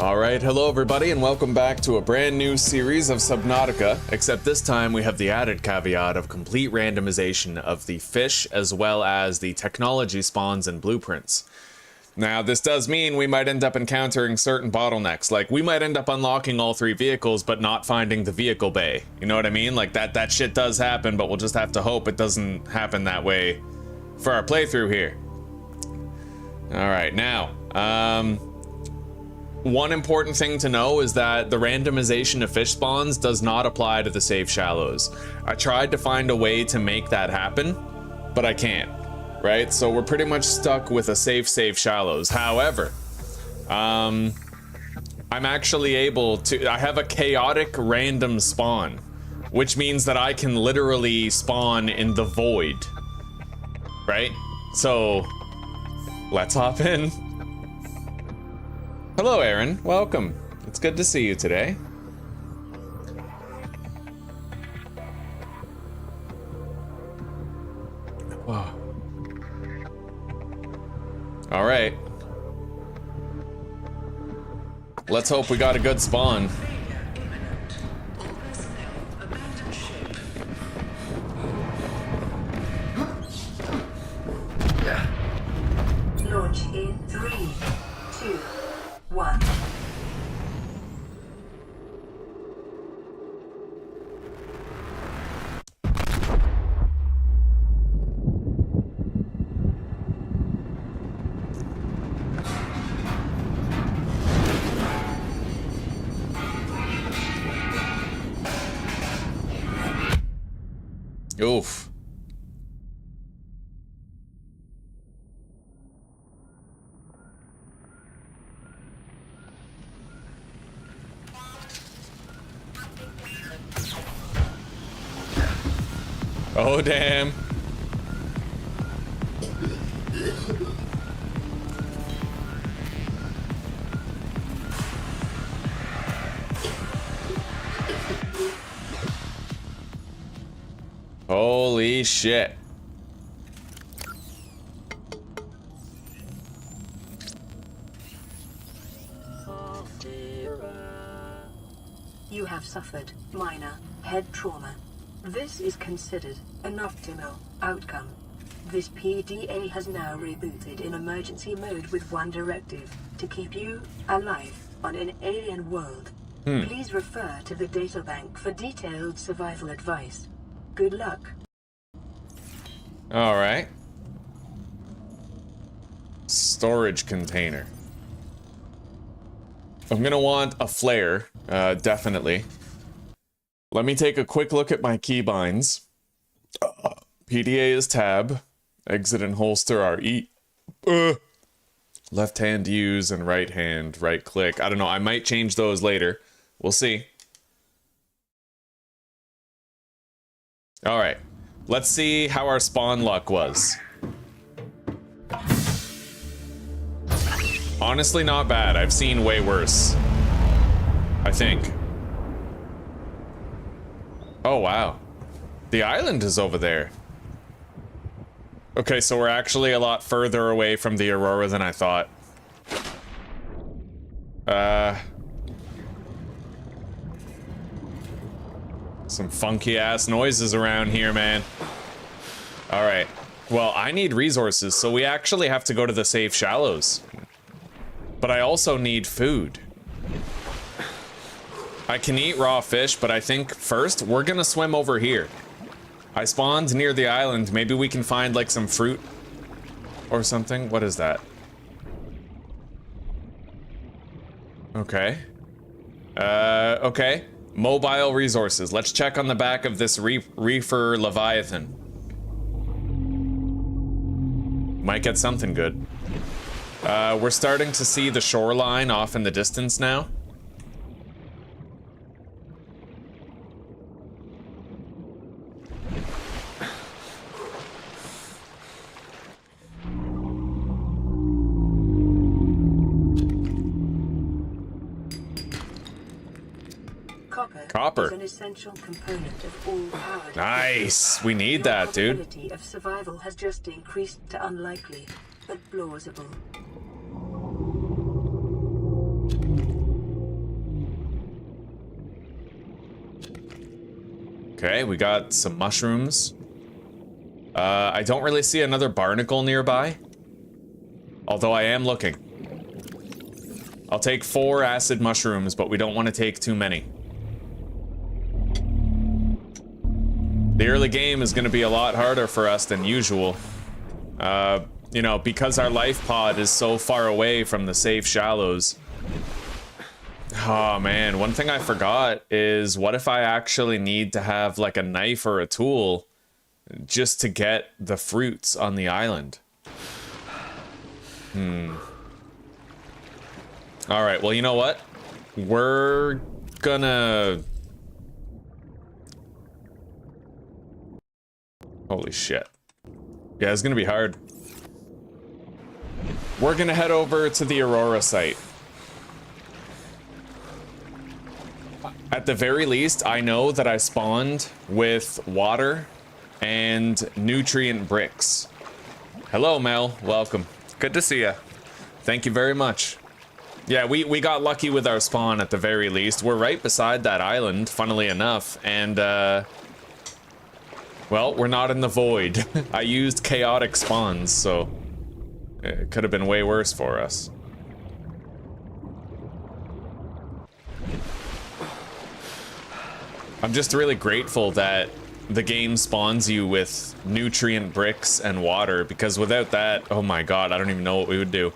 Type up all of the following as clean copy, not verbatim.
Alright, hello everybody and welcome back to a brand new series of Subnautica, except this time we have the added caveat of complete randomization of the fish as well as the technology spawns and blueprints. Now this does mean we might end up encountering certain bottlenecks, like we might end up unlocking all 3 vehicles but not finding the vehicle bay. You know what I mean? Like that shit does happen, but we'll just have to hope it doesn't happen that way for our playthrough here. Alright, now, one important thing to know is that the randomization of fish spawns does not apply to the safe shallows. I tried to find a way to make that happen, but I can't, right? So we're pretty much stuck with a safe shallows. However, I'm actually able to, I have a chaotic random spawn, which means that I can literally spawn in the void, right? So let's hop in. Hello, Aaron. Welcome. It's good to see you today. Whoa. All right. Let's hope we got a good spawn. Launch in 3, 2, 1. Oof. Oh, damn. Holy shit. You have suffered minor head trauma. This is considered an optimal outcome. This PDA has now rebooted in emergency mode with one directive: to keep you alive on an alien world. Please refer to the databank for detailed survival advice. Good luck. All right. Storage container. I'm gonna want a flare, definitely. Let me take a quick look at my keybinds. PDA is tab. Exit and holster are E. Left hand use and right hand right click. I don't know, I might change those later. We'll see. All right, let's see how our spawn luck was. Honestly, not bad. I've seen way worse, I think. Oh, wow. The island is over there. Okay, so we're actually a lot further away from the Aurora than I thought. Some funky ass noises around here, man. All right. Well, I need resources, so we actually have to go to the safe shallows. But I also need food. I can eat raw fish, but I think first we're gonna swim over here. I spawned near the island. Maybe we can find like some fruit or something. What is that? Okay. Okay. Mobile resources. Let's check on the back of this reefer Leviathan. Might get something good. We're starting to see the shoreline off in the distance now. Copper. Is an essential component of all power. Nice. We need that, dude. The probability of survival has just increased to unlikely, but plausible. Okay, we got some mushrooms. I don't really see another barnacle nearby. Although I am looking. I'll take 4 acid mushrooms, but we don't want to take too many. The early game is going to be a lot harder for us than usual. You know, because our life pod is so far away from the safe shallows. Oh man, one thing I forgot is what if I actually need to have like a knife or a tool just to get the fruits on the island? Alright, well, you know what? We're gonna... Holy shit. Yeah, it's gonna be hard. We're gonna head over to the Aurora site. At the very least, I know that I spawned with water and nutrient bricks. Hello, Mel. Welcome. Good to see you. Thank you very much. Yeah, we got lucky with our spawn at the very least. We're right beside that island, funnily enough, and, well, we're not in the void. I used chaotic spawns, so it could have been way worse for us. I'm just really grateful that the game spawns you with nutrient bricks and water, because without that, oh my god, I don't even know what we would do.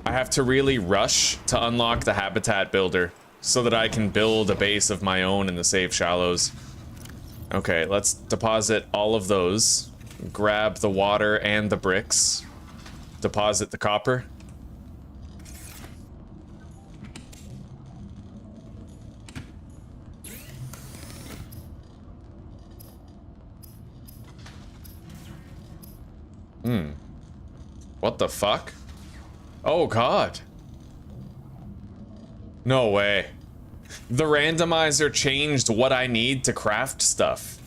I have to really rush to unlock the habitat builder so that I can build a base of my own in the safe shallows. Okay, let's deposit all of those. Grab the water and the bricks. Deposit the copper. What the fuck? Oh god. No way. The randomizer changed what I need to craft stuff.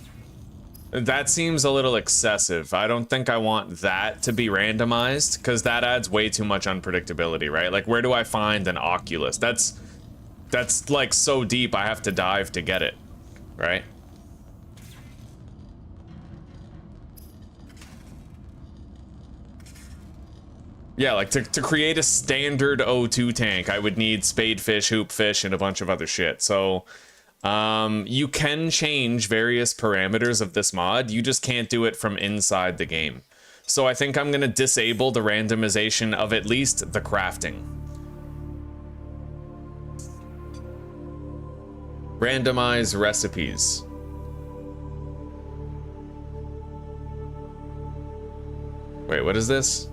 That seems a little excessive. I don't think I want that to be randomized, because that adds way too much unpredictability, right? Like, where do I find an Oculus? That's like so deep I have to dive to get it, right? Yeah, like to create a standard O2 tank, I would need spadefish, hoopfish, and a bunch of other shit. So, you can change various parameters of this mod, you just can't do it from inside the game. So I think I'm gonna disable the randomization of at least the crafting. Randomize recipes. Wait, what is this?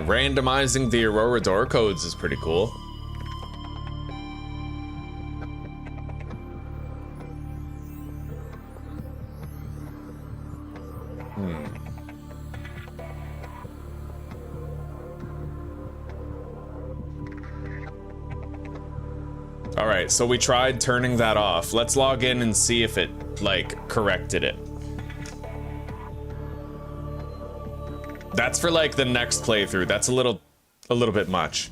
Randomizing the Aurora door codes is pretty cool. Alright, so we tried turning that off. Let's log in and see if it, like, corrected it. That's for like the next playthrough. That's a little bit much.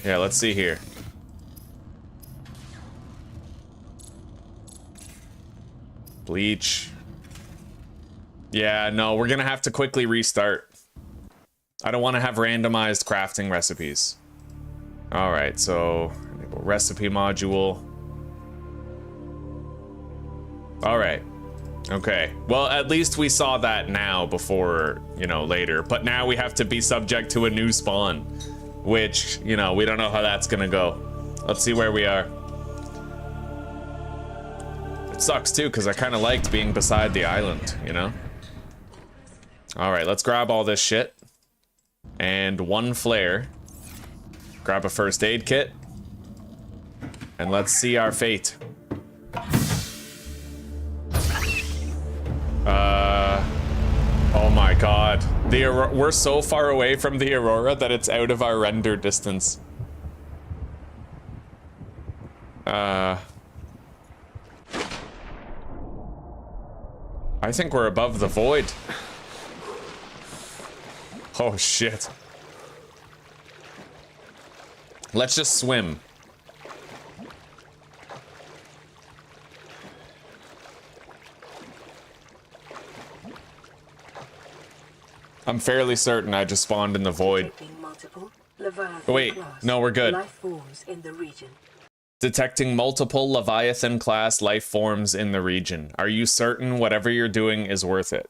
Yeah, let's see here. Bleach. Yeah, no, we're gonna have to quickly restart. I don't want to have randomized crafting recipes. All right, so recipe module. All right. Okay, well, at least we saw that now before, you know, later. But now we have to be subject to a new spawn, which, you know, we don't know how that's gonna go. Let's see where we are. It sucks, too, because I kind of liked being beside the island, you know? All right, let's grab all this shit. And 1 flare. Grab a first aid kit. And let's see our fate. Oh my god. We're so far away from the Aurora that it's out of our render distance. I think we're above the void. Oh shit. Let's just swim. I'm fairly certain I just spawned in the void. Oh, wait, no, we're good. Life forms in the region. Detecting multiple Leviathan class life forms in the region. Are you certain whatever you're doing is worth it?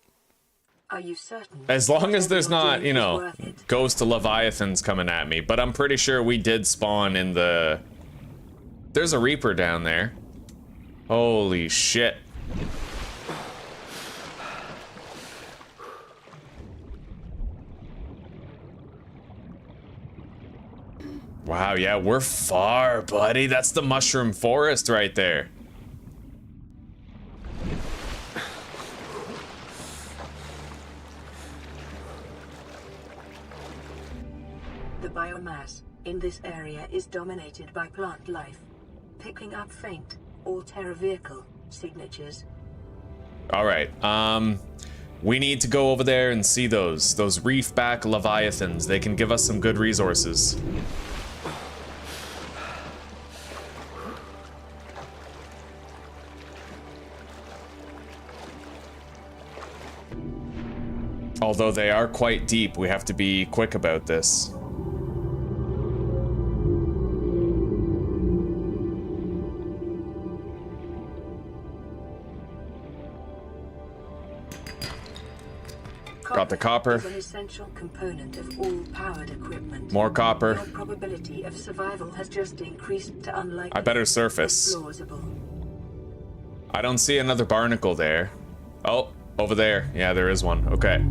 Are you certain? As long as there's not, you know, ghost Leviathans coming at me. But I'm pretty sure we did spawn in the... There's a Reaper down there. Holy shit. Wow, yeah, we're far, buddy. That's the mushroom forest right there. The biomass in this area is dominated by plant life, picking up faint or terra vehicle signatures. All right, we need to go over there and see those reef-back Leviathans. They can give us some good resources. Although they are quite deep, we have to be quick about this. Got the copper. Is an essential component of all powered equipment. More copper. Your probability of survival has just increased to unlikely. I better surface. Plausible. I don't see another barnacle there. Oh, over there. Yeah, there is one. Okay.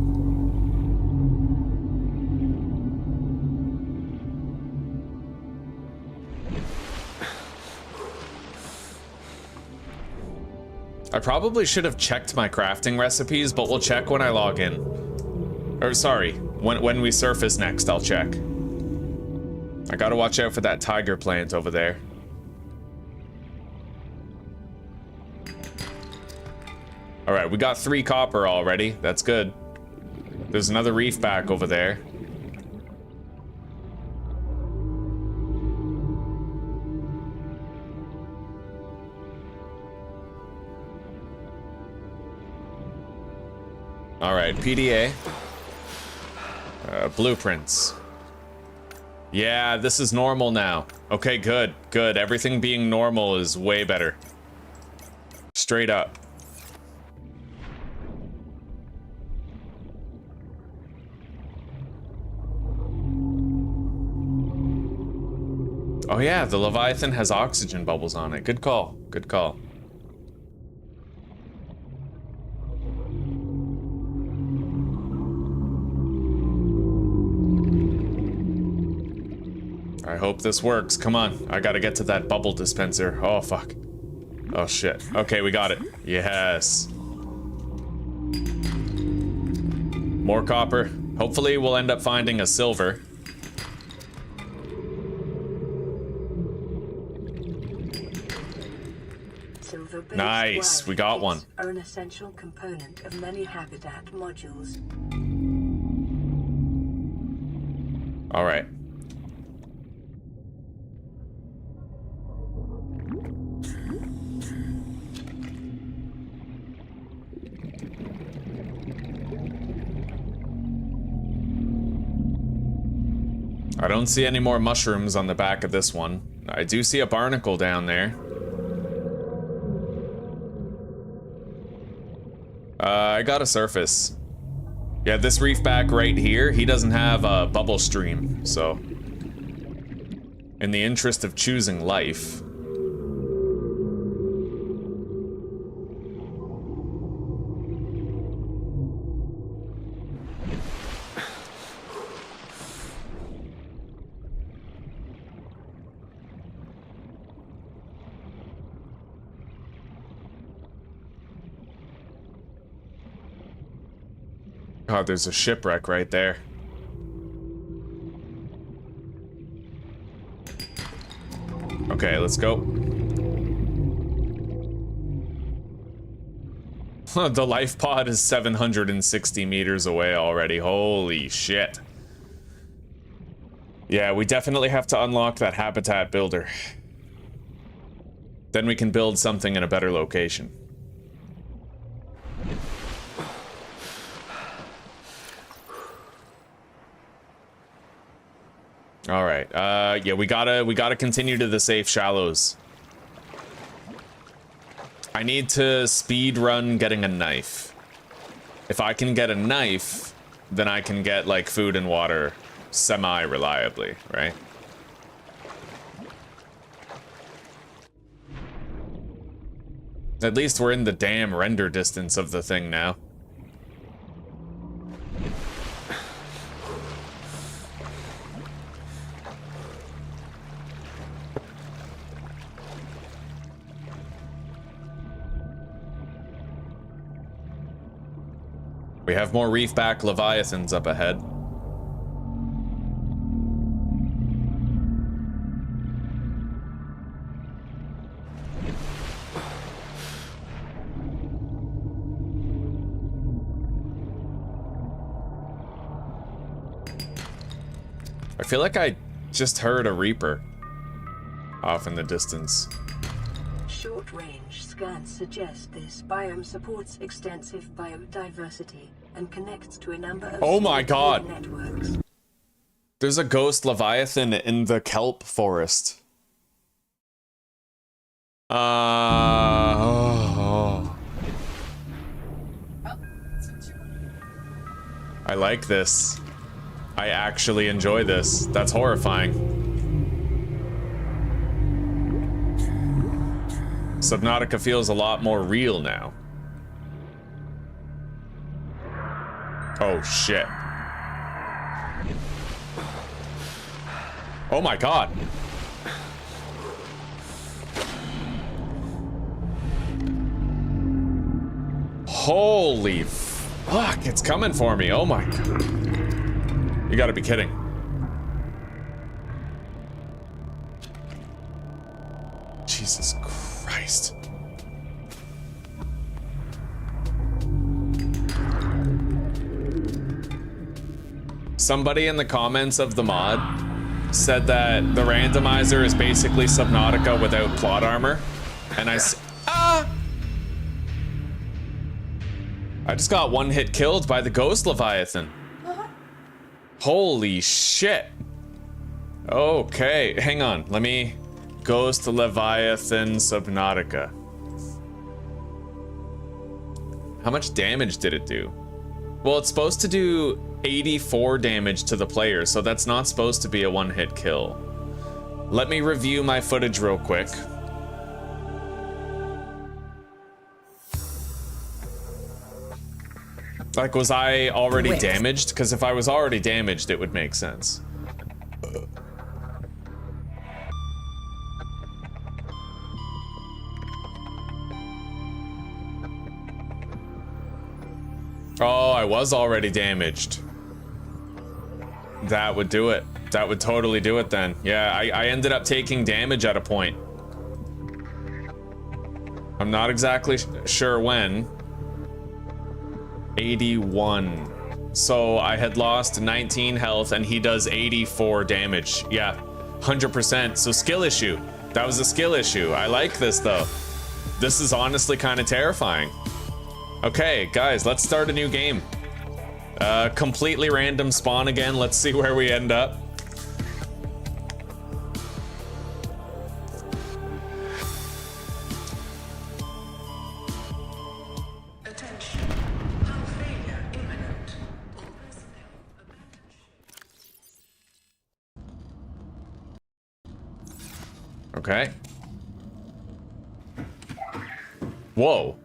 I probably should have checked my crafting recipes, but we'll check when I log in. Or sorry, when we surface next, I'll check. I gotta watch out for that tiger plant over there. Alright, we got 3 copper already. That's good. There's another reef back over there. Alright, PDA. Blueprints. Yeah, this is normal now. Okay, good, good. Everything being normal is way better. Straight up. Oh yeah, the Leviathan has oxygen bubbles on it. Good call, good call. I hope this works. Come on, I gotta get to that bubble dispenser. Oh, fuck. Oh, shit. Okay, we got it. Yes. More copper. Hopefully we'll end up finding a silver. Nice, we got one. Are an essential component of many habitat modules. All right. I don't see any more mushrooms on the back of this one. I do see a barnacle down there. I got a surface. Yeah, this reef back right here, he doesn't have a bubble stream, so... in the interest of choosing life... God, there's a shipwreck right there. Okay, let's go. The life pod is 760 meters away already. Holy shit. Yeah, we definitely have to unlock that habitat builder. Then we can build something in a better location. All right. Yeah, we gotta continue to the safe shallows. I need to speed run getting a knife. If I can get a knife, then I can get like food and water semi-reliably, right? At least we're in the damn render distance of the thing now. We have more reefback leviathans up ahead. I feel like I just heard a reaper off in the distance. Short-range scans suggest this biome supports extensive biodiversity and connects to a number of oh my god networks. There's a ghost leviathan in the kelp forest. Oh. I like this. I actually enjoy this. That's horrifying. Subnautica feels a lot more real now. Oh shit. Oh my god. Holy fuck, it's coming for me. Oh my god. You gotta be kidding. Jesus Christ. Somebody in the comments of the mod said that the randomizer is basically Subnautica without plot armor. And I just got one hit killed by the ghost leviathan. Holy shit. Okay, hang on. Let me ghost leviathan Subnautica. How much damage did it do? Well, it's supposed to do 84 damage to the player, so that's not supposed to be a one-hit kill. Let me review my footage real quick. Like, was I already damaged? Because if I was already damaged, it would make sense. Oh, I was already damaged. That would do it. That would totally do it then. Yeah, I ended up taking damage at a point. I'm not exactly sure when. 81. So I had lost 19 health and he does 84 damage. Yeah, 100%. So skill issue. That was a skill issue. I like this though. This is honestly kind of terrifying. Okay, guys, let's start a new game. Completely random spawn again. Let's see where we end up. Attention. Hull failure imminent. All personnel abandon ship. Okay. Whoa.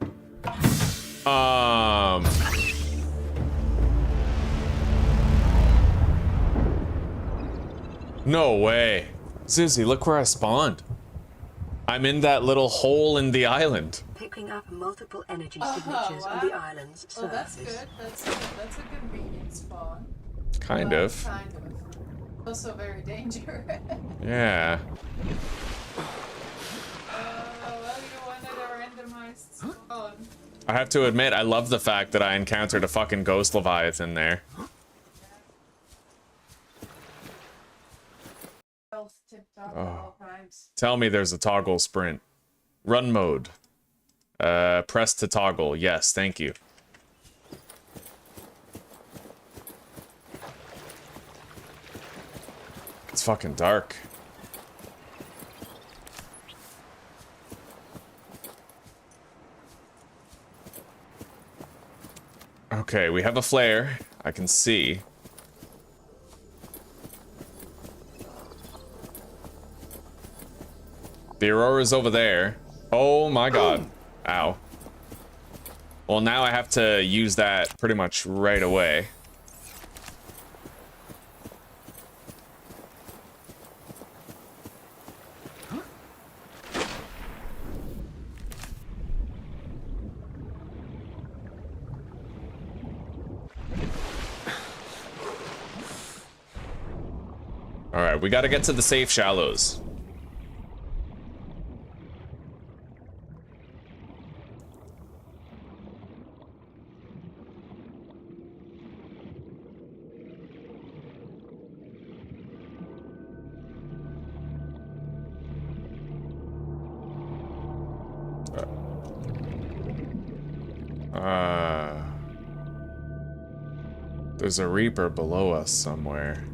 No way. Susie, look where I spawned. I'm in that little hole in the island. Picking up multiple energy signatures on the island's surface. Oh, that's good. That's a convenient spawn. Kind of. Kind of. Also very dangerous. Yeah. Well, you wanted a randomized spawn. I have to admit, I love the fact that I encountered a fucking ghost Leviathan there. Health tip-top at all times. Tell me there's a toggle sprint. Run mode. Press to toggle. Yes, thank you. It's fucking dark. Okay, we have a flare. I can see. The Aurora's over there. Oh my god. Ow. Well, now I have to use that pretty much right away. Alright, we gotta get to the safe shallows. There's a Reaper below us somewhere.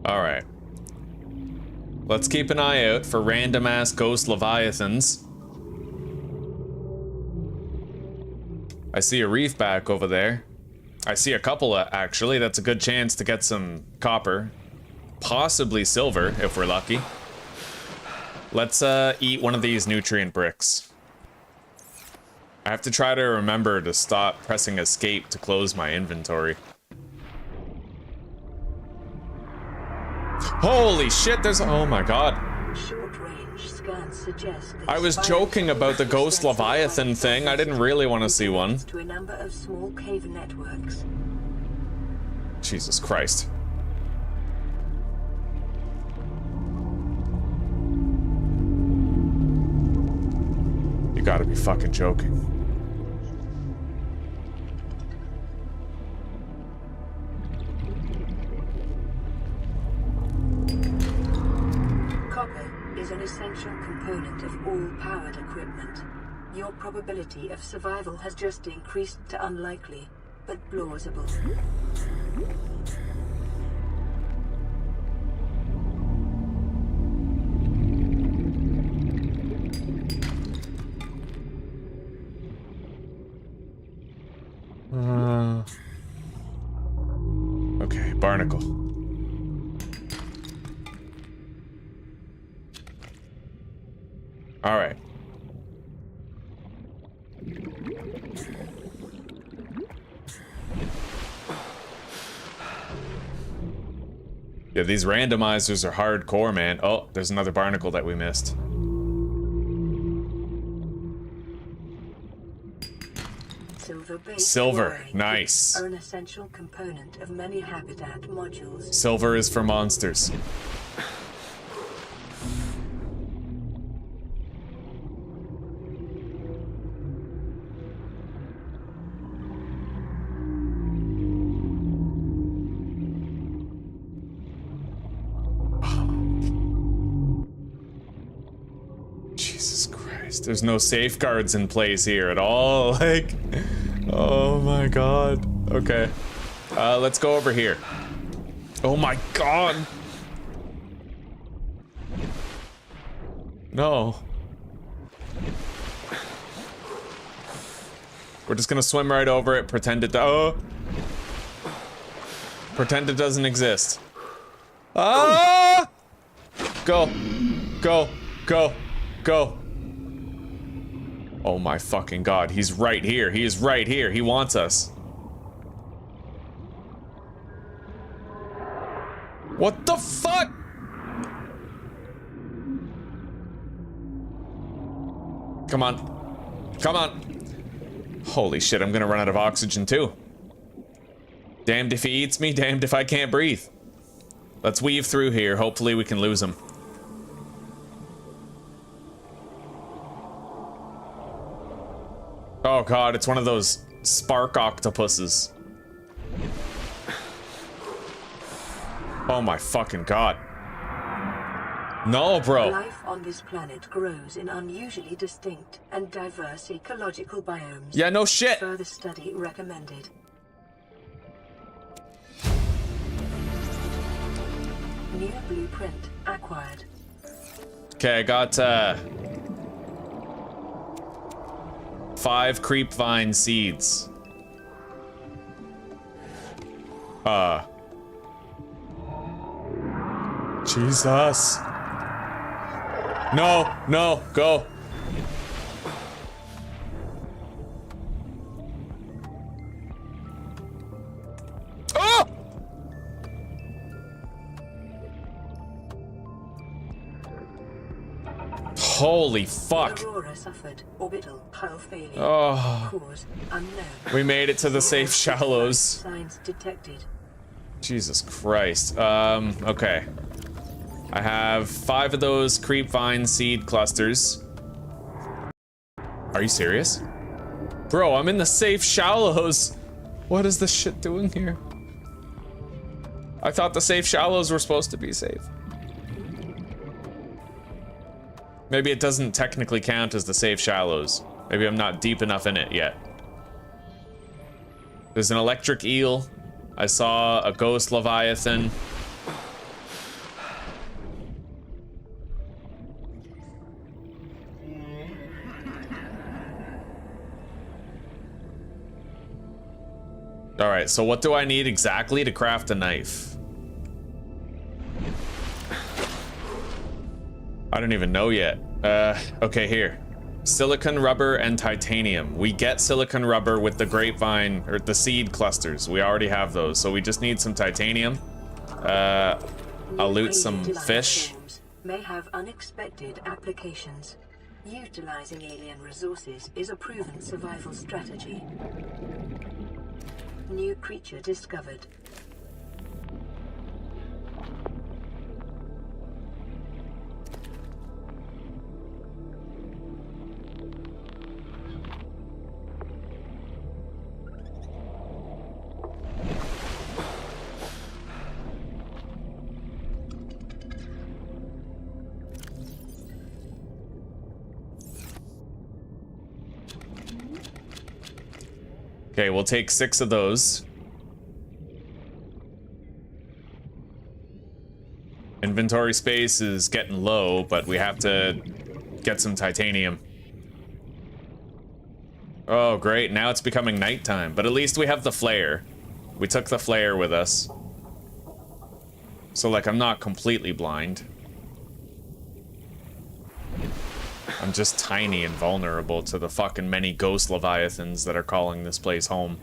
Alright. Let's keep an eye out for random ass ghost leviathans. I see a reef back over there. I see a couple actually. That's a good chance to get some copper. Possibly silver if we're lucky. Let's eat one of these nutrient bricks. I have to try to remember to stop pressing escape to close my inventory. Holy shit, there's... Oh my god. Short-range scans suggest that I was joking about the ghost leviathan thing. I didn't really want to see one. to a number of small cave networks. Jesus Christ. You gotta be fucking joking. Copper is an essential component of all powered equipment. Your probability of survival has just increased to unlikely, but plausible. Okay, barnacle. All right. Yeah, these randomizers are hardcore, man. Oh, there's another barnacle that we missed. Silver, nice. Are an essential component of many habitat modules. Silver is for monsters. Jesus Christ, there's no safeguards in place here at all. Like, oh my god. Okay. Let's go over here. Oh my god. No. We're just gonna swim right over it, pretend it. Oh. Pretend it doesn't exist. Ah! Go. Go. Go. Go. Oh my fucking god, he's right here. He is right here. He wants us. What the fuck? Come on. Come on. Holy shit, I'm gonna run out of oxygen too. Damned if he eats me, damned if I can't breathe. Let's weave through here. Hopefully we can lose him. Oh god, it's one of those spark octopuses. Oh my fucking god. No, bro. Life on this planet grows in unusually distinct and diverse ecological biomes. Yeah, no shit. Further study recommended. New blueprint acquired. Okay, I got 5 creep vine seeds. Jesus. No, no, go. Oh! Holy fuck. Aurora suffered orbital hull failure. Oh. Cause unknown. We made it to the safe shallows. Signs detected. Jesus Christ. Okay. I have 5 of those creep vine seed clusters. Are you serious? Bro, I'm in the safe shallows. What is this shit doing here? I thought the safe shallows were supposed to be safe. Maybe it doesn't technically count as the safe shallows. Maybe I'm not deep enough in it yet. There's an electric eel. I saw a ghost leviathan. All right, so what do I need exactly to craft a knife? I don't even know yet. Okay, here. Silicon rubber and titanium. We get silicon rubber with the grapevine, or the seed clusters. We already have those, so we just need some titanium. I'll loot some fish. May have unexpected applications. Utilizing alien resources is a proven survival strategy. New creature discovered. Okay, we'll take 6 of those. Inventory space is getting low, but we have to get some titanium. Oh, great. Now it's becoming nighttime, but at least we have the flare. We took the flare with us. So, like, I'm not completely blind. I'm just tiny and vulnerable to the fucking many ghost leviathans that are calling this place home.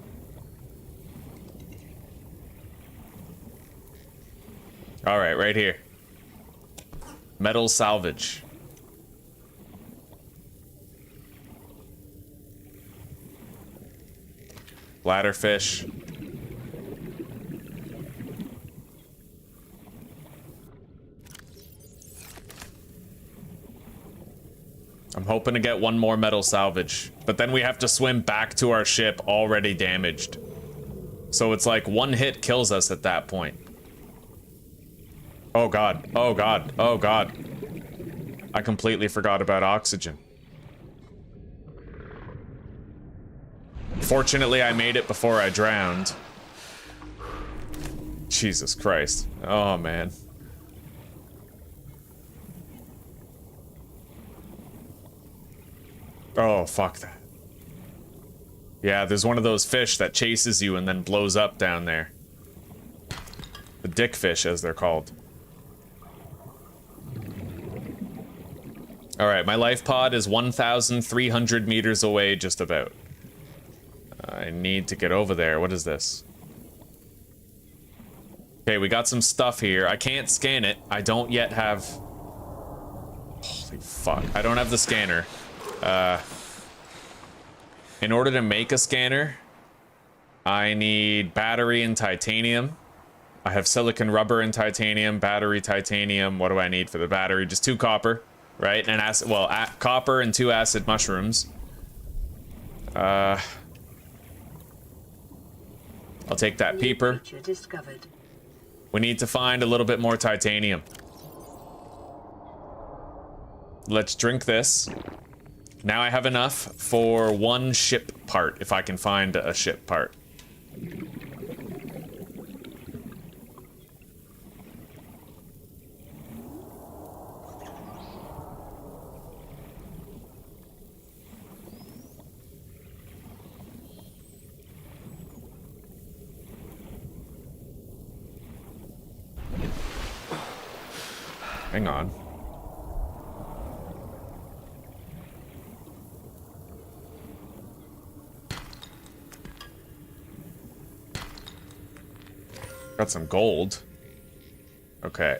Alright, right here. Metal salvage. Bladderfish. I'm hoping to get one more metal salvage, but then we have to swim back to our ship already damaged. So it's like one hit kills us at that point. Oh god, oh god, oh god. I completely forgot about oxygen. Fortunately, I made it before I drowned. Jesus Christ. Oh man. Oh, fuck that. Yeah, there's one of those fish that chases you and then blows up down there. The dickfish, as they're called. Alright, my life pod is 1,300 meters away, just about. I need to get over there. What is this? Okay, we got some stuff here. I can't scan it. I don't yet have... Holy fuck. I don't have the scanner. In order to make a scanner, I need battery and titanium. I have silicon rubber and titanium, battery, titanium. What do I need for the battery? Just 2 copper, right? And acid, well, copper and 2 acid mushrooms. I'll take that peeper. We need to find a little bit more titanium. Let's drink this. Now I have enough for 1 ship part, if I can find a ship part. Hang on. Got some gold. Okay.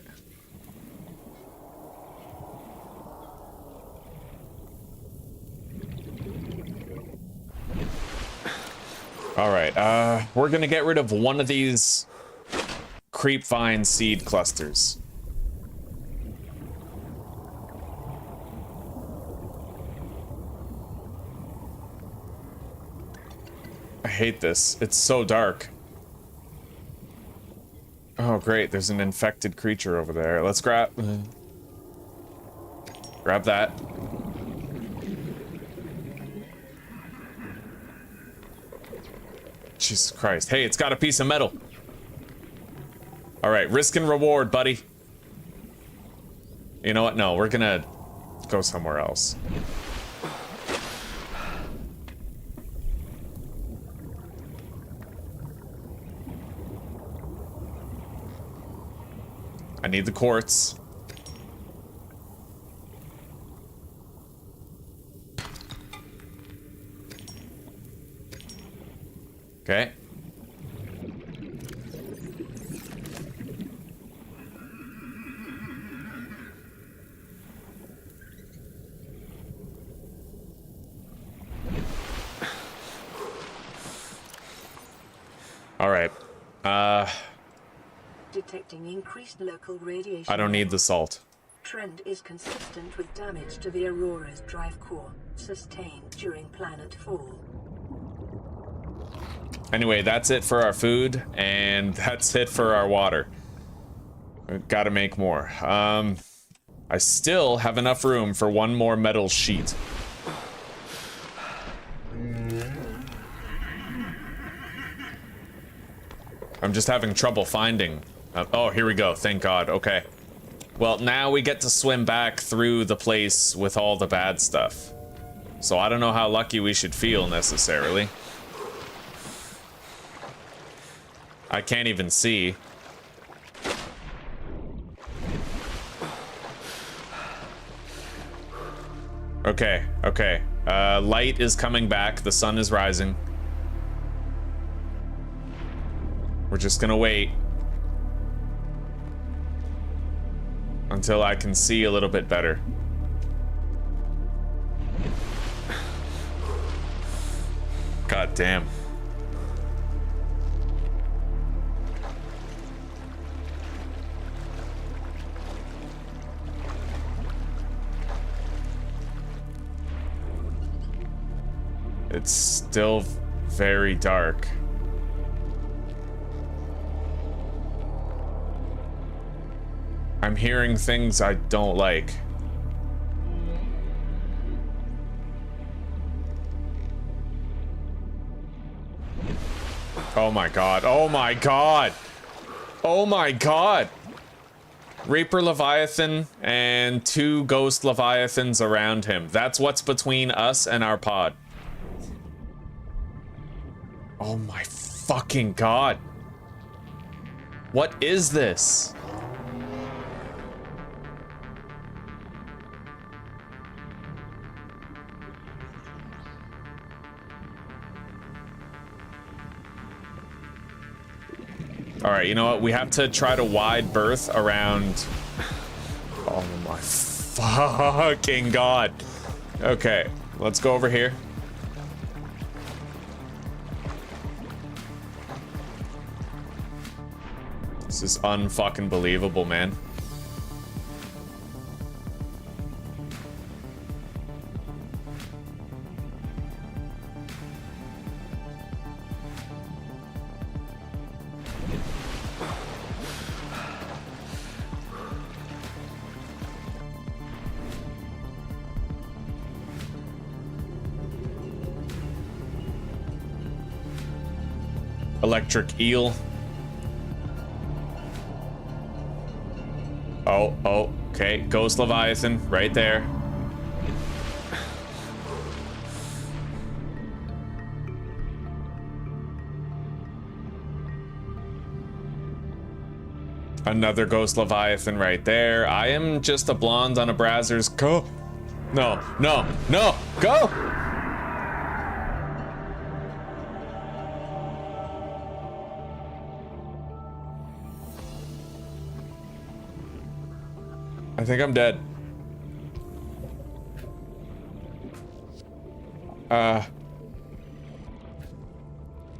All right, we're gonna get rid of one of these creepvine seed clusters. I hate this. It's so dark. Oh, great. There's an infected creature over there. Let's grab that. Jesus Christ. Hey, it's got a piece of metal. All right, risk and reward, buddy. You know what? No, we're gonna go somewhere else. I need the quartz. Okay. All right. Detecting increased local radiation. I don't need the salt. Trend is consistent with damage to the Aurora's drive core, sustained during planet fall. Anyway, that's it for our food, and that's it for our water. We've got to make more. I still have enough room for 1 more metal sheet. I'm just having trouble finding. Oh, here we go. Thank God. Okay. Well, now we get to swim back through the place with all the bad stuff. So I don't know how lucky we should feel necessarily. I can't even see. Okay, okay. Light is coming back. The sun is rising. We're just gonna wait until I can see a little bit better. God damn. It's still very dark. I'm hearing things I don't like. Oh my God. Oh my God. Oh my God. Reaper Leviathan and 2 Ghost Leviathans around him. That's what's between us and our pod. Oh my fucking God. What is this? All right, you know what? We have to try to wide berth around. Oh my fucking god. Okay, let's go over here. This is unfucking believable, man. Electric eel. Oh, okay. Ghost Leviathan right there. Another Ghost Leviathan right there. I am just a blonde on a Brazzers. Go. No, no, no, go. I think I'm dead.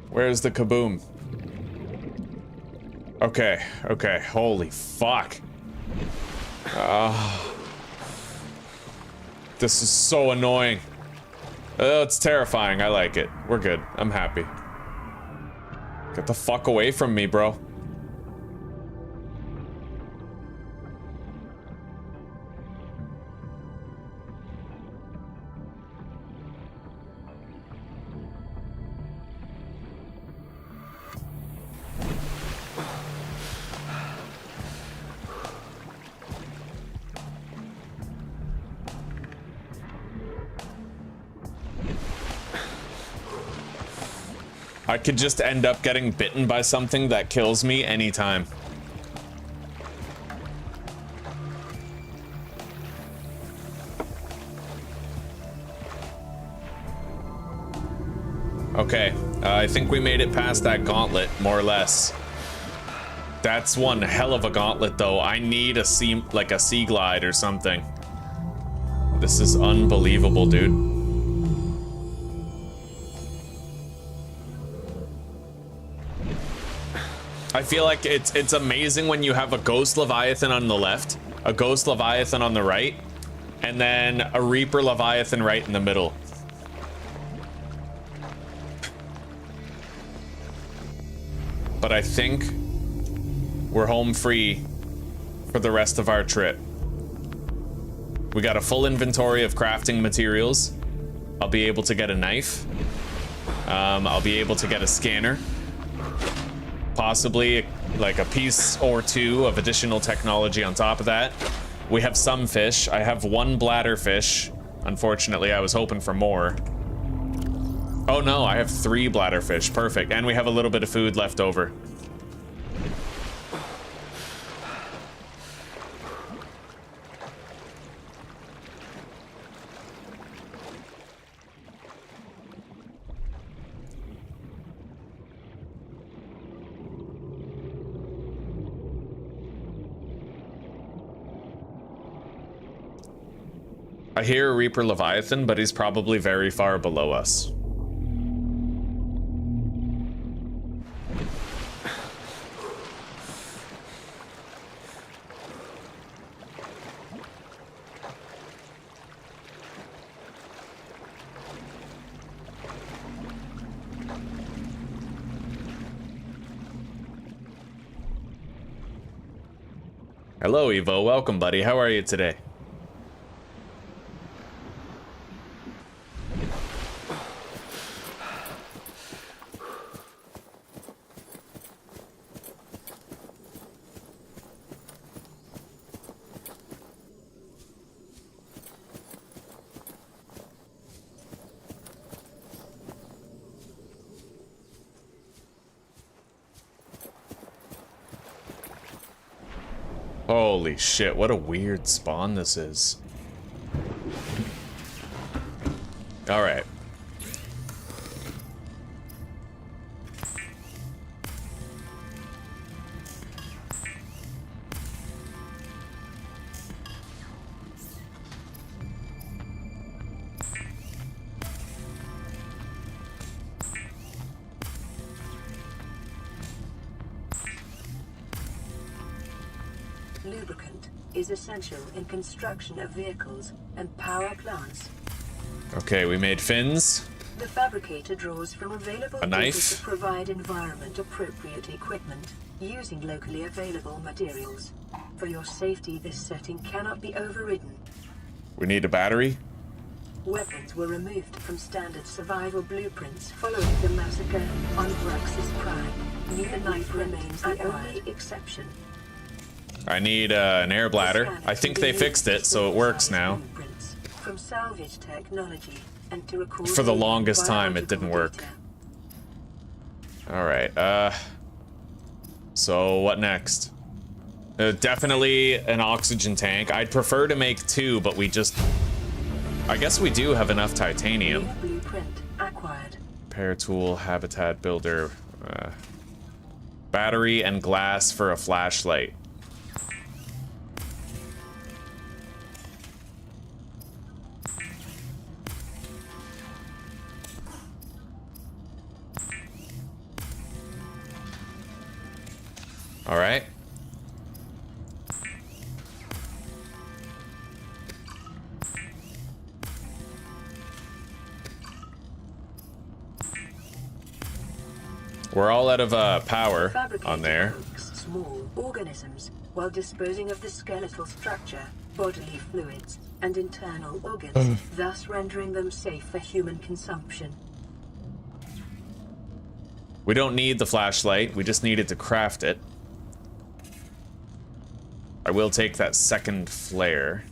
Where's the kaboom? Okay, okay, holy fuck. This is so annoying. It's terrifying, I like it. We're good, I'm happy. Get the fuck away from me, bro. I could just end up getting bitten by something that kills me anytime. Okay, I think we made it past that gauntlet, more or less. That's one hell of a gauntlet, though. I need a sea glide or something. This is unbelievable, dude. I feel like it's amazing when you have a Ghost Leviathan on the left, a Ghost Leviathan on the right, and then a Reaper Leviathan right in the middle. But I think we're home free for the rest of our trip. We got a full inventory of crafting materials. I'll be able to get a knife. I'll be able to get a scanner. Possibly like a piece or two of additional technology on top of that. We have some fish. I have one bladder fish. Unfortunately, I was hoping for more. Oh no, I have 3 bladder fish. Perfect. And we have a little bit of food left over. I hear a Reaper Leviathan, but he's probably very far below us. Hello, Evo. Welcome, buddy. How are you today? Holy shit, what a weird spawn this is. Alright. Lubricant is essential in construction of vehicles and power plants. Okay, we made fins. The fabricator draws from available A knife. to provide environment-appropriate equipment using locally available materials. For your safety, this setting cannot be overridden. We need a battery. Weapons were removed from standard survival blueprints following the massacre on Braxis Prime. New knife remains the only exception. I need an air bladder. I think they fixed it, so it works now. From salvage technology and to For the longest time, it didn't work. Alright, so what next? Definitely an oxygen tank. I'd prefer to make 2, but we just... I guess we do have enough titanium. Blueprint acquired. Repair tool, habitat builder, battery and glass for a flashlight. All right. We're all out of power on there. Small organisms while disposing of the skeletal structure, bodily fluids, and internal organs, thus rendering them safe for human consumption. We don't need the flashlight, we just needed to craft it. I will take that second flare.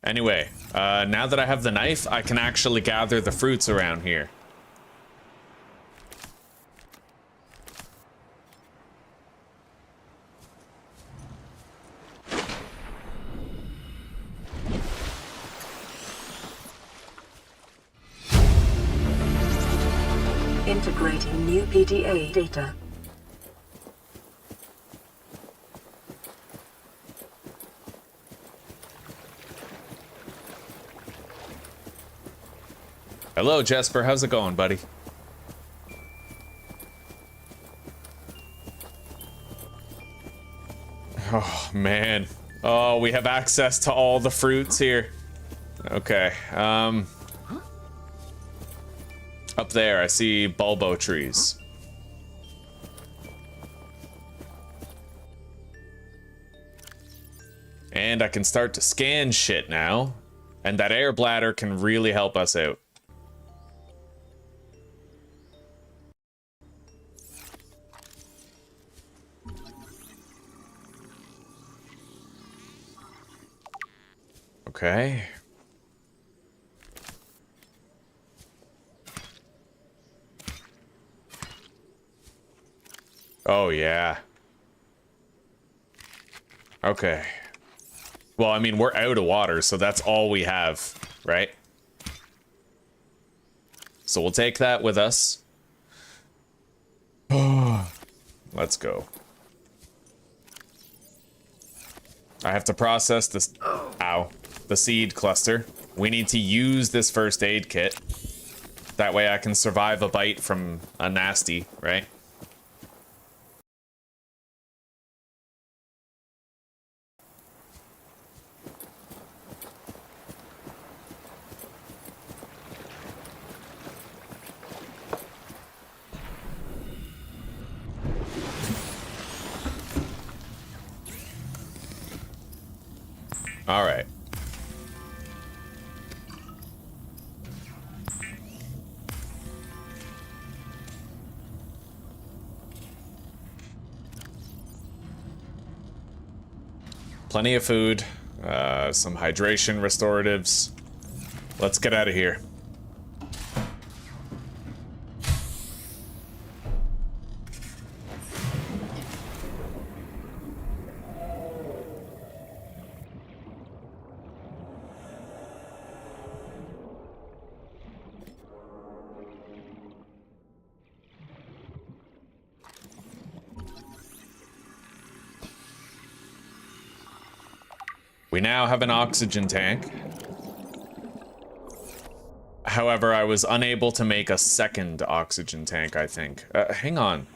Anyway, now that I have the knife, I can actually gather the fruits around here. Integrating new PDA data. Hello, Jesper. How's it going, buddy? Oh, man. Oh, we have access to all the fruits here. Okay. Up there, I see bulbo trees. And I can start to scan shit now. And that air bladder can really help us out. Okay. Oh, yeah. Okay. Well, I mean, we're out of water, so that's all we have, right? So we'll take that with us. Let's go. I have to process this... Ow. The seed cluster. We need to use this first aid kit. That way I can survive a bite from a nasty, right? All right. Plenty of food, some hydration restoratives. Let's get out of here. We now have an oxygen tank. However, I was unable to make a second oxygen tank, I think. Hang on.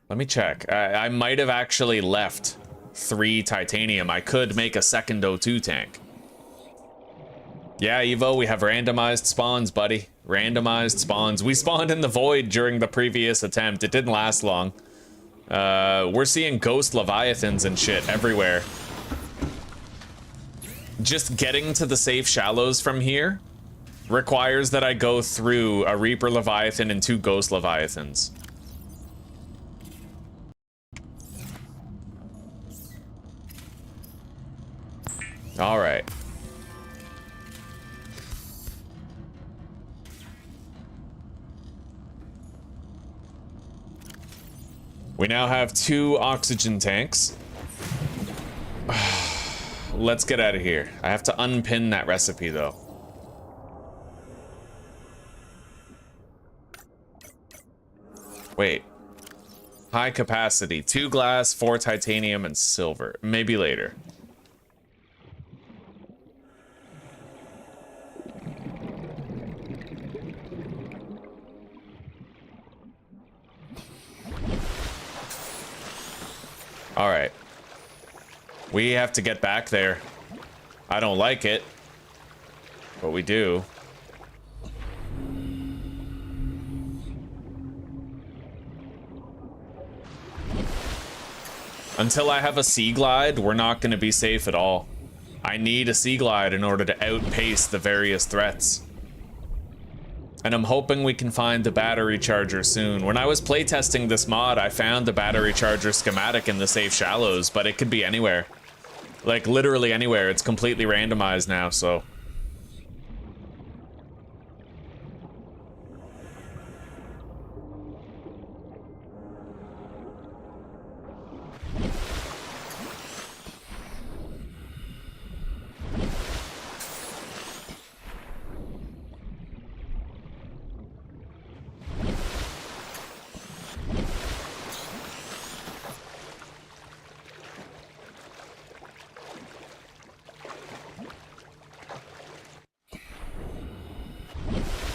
Let me check. I might have actually left 3 titanium. I could make a second O2 tank. Yeah, Evo, we have randomized spawns, buddy. Randomized spawns. We spawned in the void during the previous attempt. It didn't last long. We're seeing ghost leviathans and shit everywhere. Just getting to the safe shallows from here requires that I go through a Reaper Leviathan and 2 Ghost Leviathans. Alright. We now have 2 oxygen tanks. Let's get out of here. I have to unpin that recipe, though. Wait. High capacity. 2 glass, 4 titanium, and silver. Maybe later. Alright. We have to get back there. I don't like it, but we do. Until I have a sea glide, we're not going to be safe at all. I need a sea glide in order to outpace the various threats. And I'm hoping we can find the battery charger soon. When I was playtesting this mod, I found the battery charger schematic in the safe shallows, but it could be anywhere. Like, literally anywhere. It's completely randomized now, so...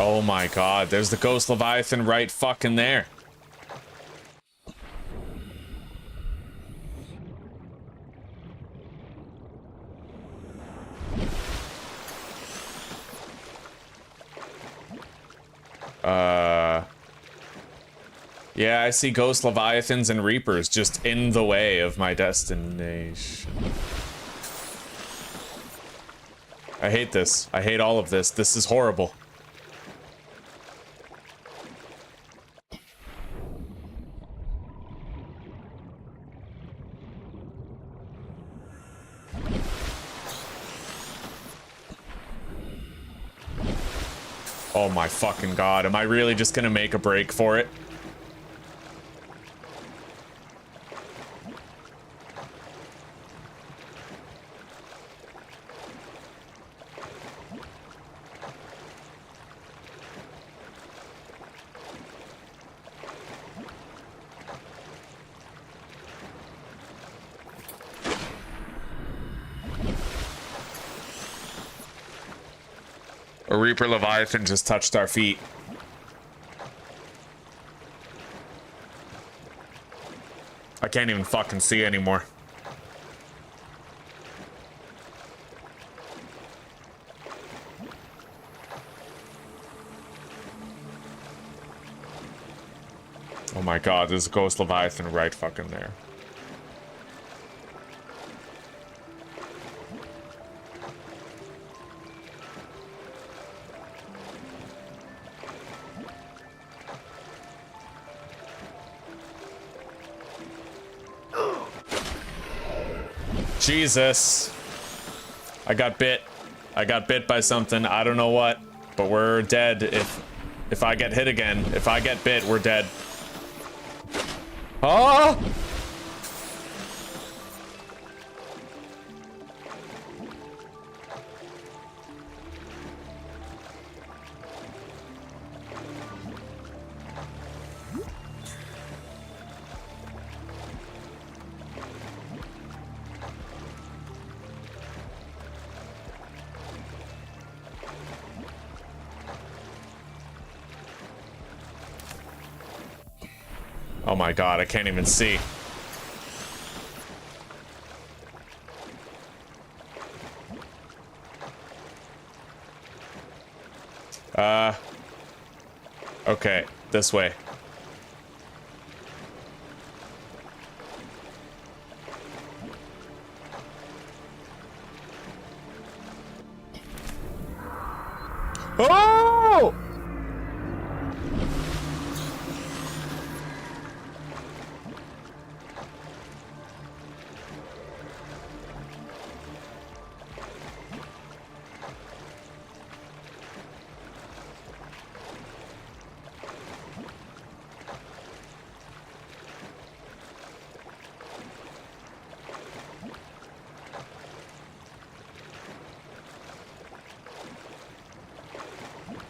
Oh my god, there's the Ghost Leviathan right fucking there. Yeah, I see Ghost Leviathans and Reapers just in the way of my destination. I hate this. I hate all of this. This is horrible. Oh my fucking god, am I really just gonna make a break for it? A Reaper Leviathan just touched our feet. I can't even fucking see anymore. Oh my god, there's a Ghost Leviathan right fucking there. Jesus. I got bit. I got bit by something. I don't know what, but we're dead if I get hit again. If I get bit, we're dead. Oh! Oh my god, I can't even see. Okay, this way. Oh!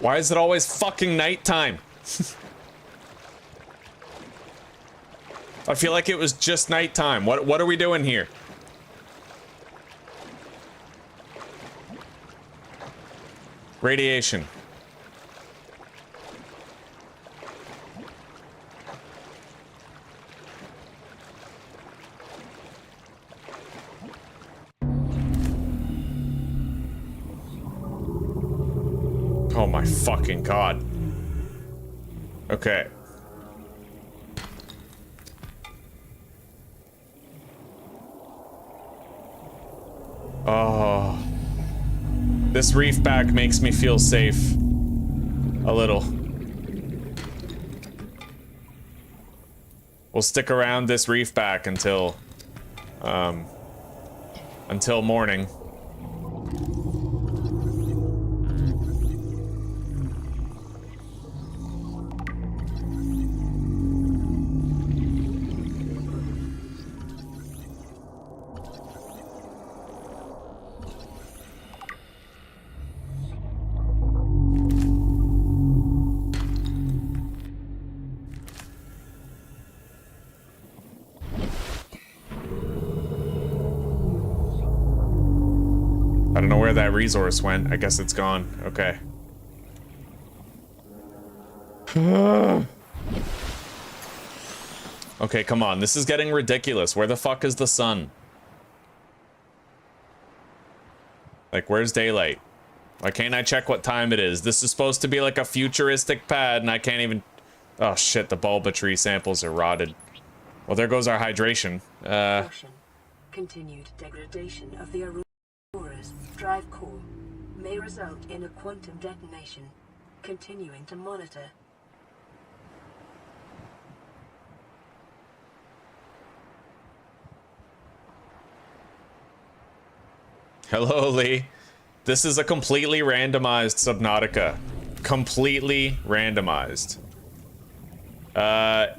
Why is it always fucking nighttime? I feel like it was just nighttime. What are we doing here? Radiation. Oh my fucking god. Okay. Oh. This reef back makes me feel safe. A little. We'll stick around this reef back until morning. I don't know where that resource went. I guess it's gone. Okay. Okay, come on. This is getting ridiculous. Where the fuck is the sun? Like, where's daylight? Why can't I check what time it is? This is supposed to be like a futuristic pad, and I can't even... Oh, shit. The bulba tree samples are rotted. Well, there goes our hydration. Continued degradation of the Aurora's drive core may result in a quantum detonation. Continuing to monitor. Hello, Lee. This is a completely randomized Subnautica. Completely randomized.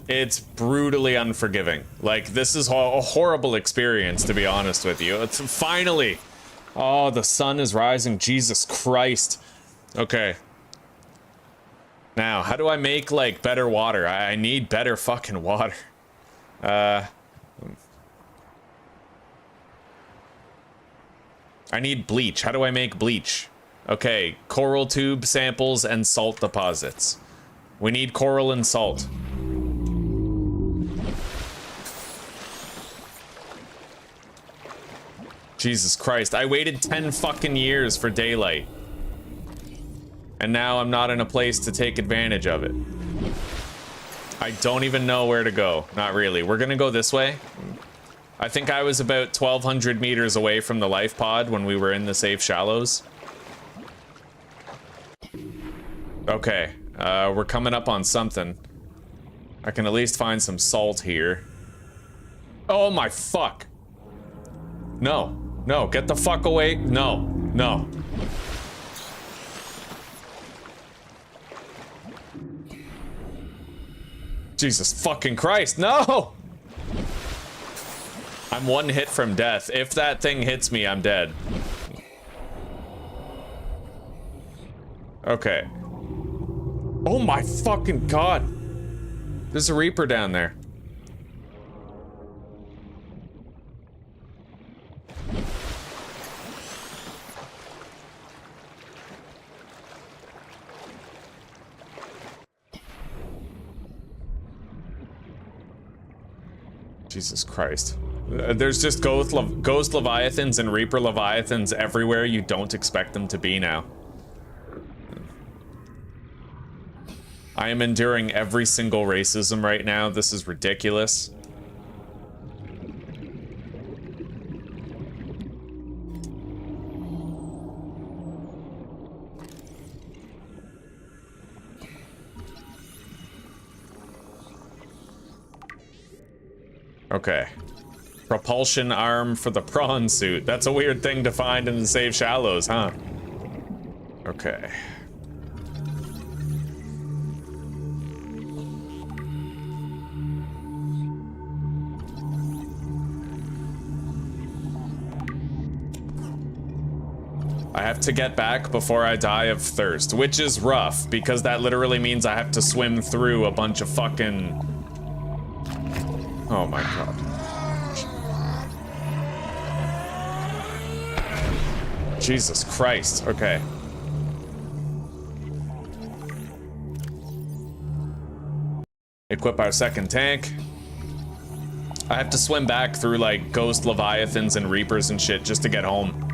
It's brutally unforgiving. Like, this is a horrible experience, to be honest with you. It's finally... Oh, the sun is rising. Jesus Christ. Okay. Now, how do I make, like, better water? I need better fucking water. I need bleach. How do I make bleach? Okay, coral tube samples and salt deposits. We need coral and salt. Jesus Christ, I waited 10 fucking years for daylight. And now I'm not in a place to take advantage of it. I don't even know where to go. Not really. We're gonna go this way. I think I was about 1,200 meters away from the Lifepod when we were in the safe shallows. Okay, we're coming up on something. I can at least find some salt here. Oh my fuck! No, no, get the fuck away. No, no. Jesus fucking Christ, no! I'm one hit from death. If that thing hits me, I'm dead. Okay. Oh my fucking god. There's a Reaper down there. Jesus Christ. There's just ghost Leviathans and Reaper Leviathans everywhere you don't expect them to be now. I am enduring every single racism right now. This is ridiculous. Okay. Propulsion arm for the prawn suit. That's a weird thing to find in the safe shallows, huh? Okay. I have to get back before I die of thirst, which is rough, because that literally means I have to swim through a bunch of fucking... Oh my god. Jesus Christ, okay. Equip our second tank. I have to swim back through like ghost Leviathans and Reapers and shit just to get home.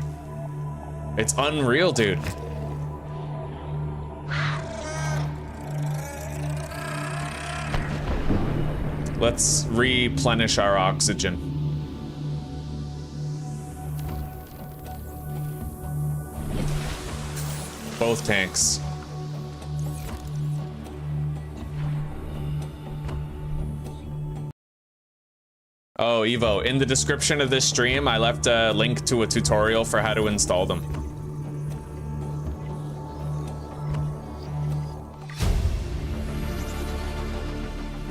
It's unreal, dude. Let's replenish our oxygen. Both tanks. Oh, Evo, in the description of this stream, I left a link to a tutorial for how to install them.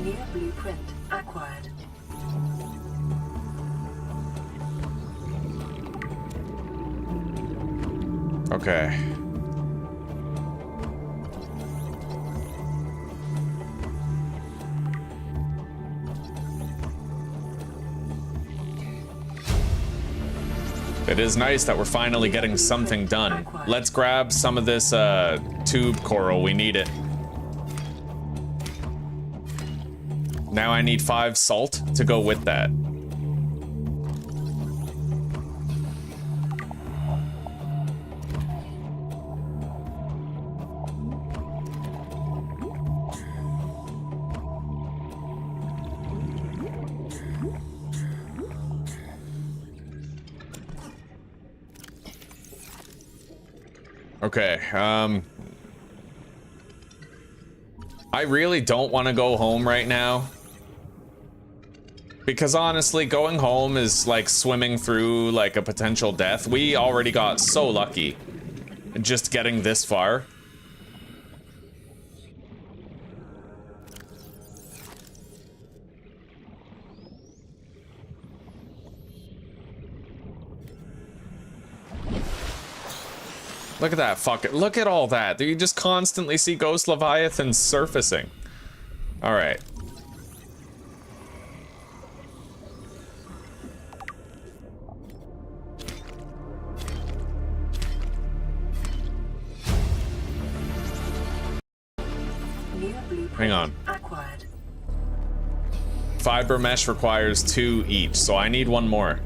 New blueprint acquired. Okay. It is nice that we're finally getting something done. Let's grab some of this tube coral. We need it. Now I need 5 salt to go with that. Okay, I really don't want to go home right now. Because honestly, going home is like swimming through like a potential death. We already got so lucky just getting this far. Look at that fucking, look at all that. You just constantly see ghost Leviathans surfacing. All right. Hang on. Acquired. Fiber mesh requires 2 each, so I need 1 more.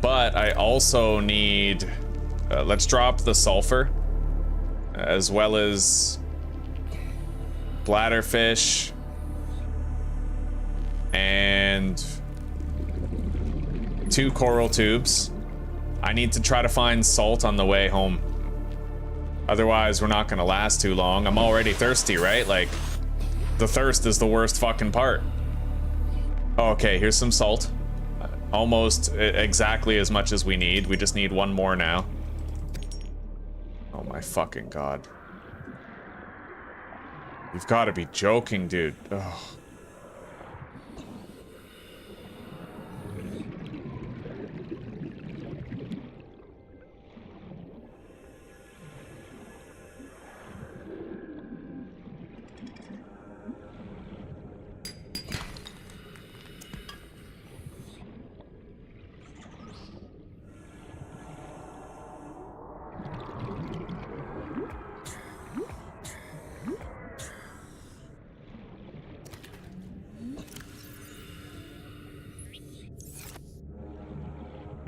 But I also need, let's drop the sulfur, as well as bladderfish and 2 coral tubes. I need to try to find salt on the way home. Otherwise, we're not gonna last too long. I'm already thirsty, right? Like, the thirst is the worst fucking part. Oh, okay, here's some salt. Almost exactly as much as we need. We just need 1 more now. Oh my my fucking god. You've got to be joking, dude. Ugh.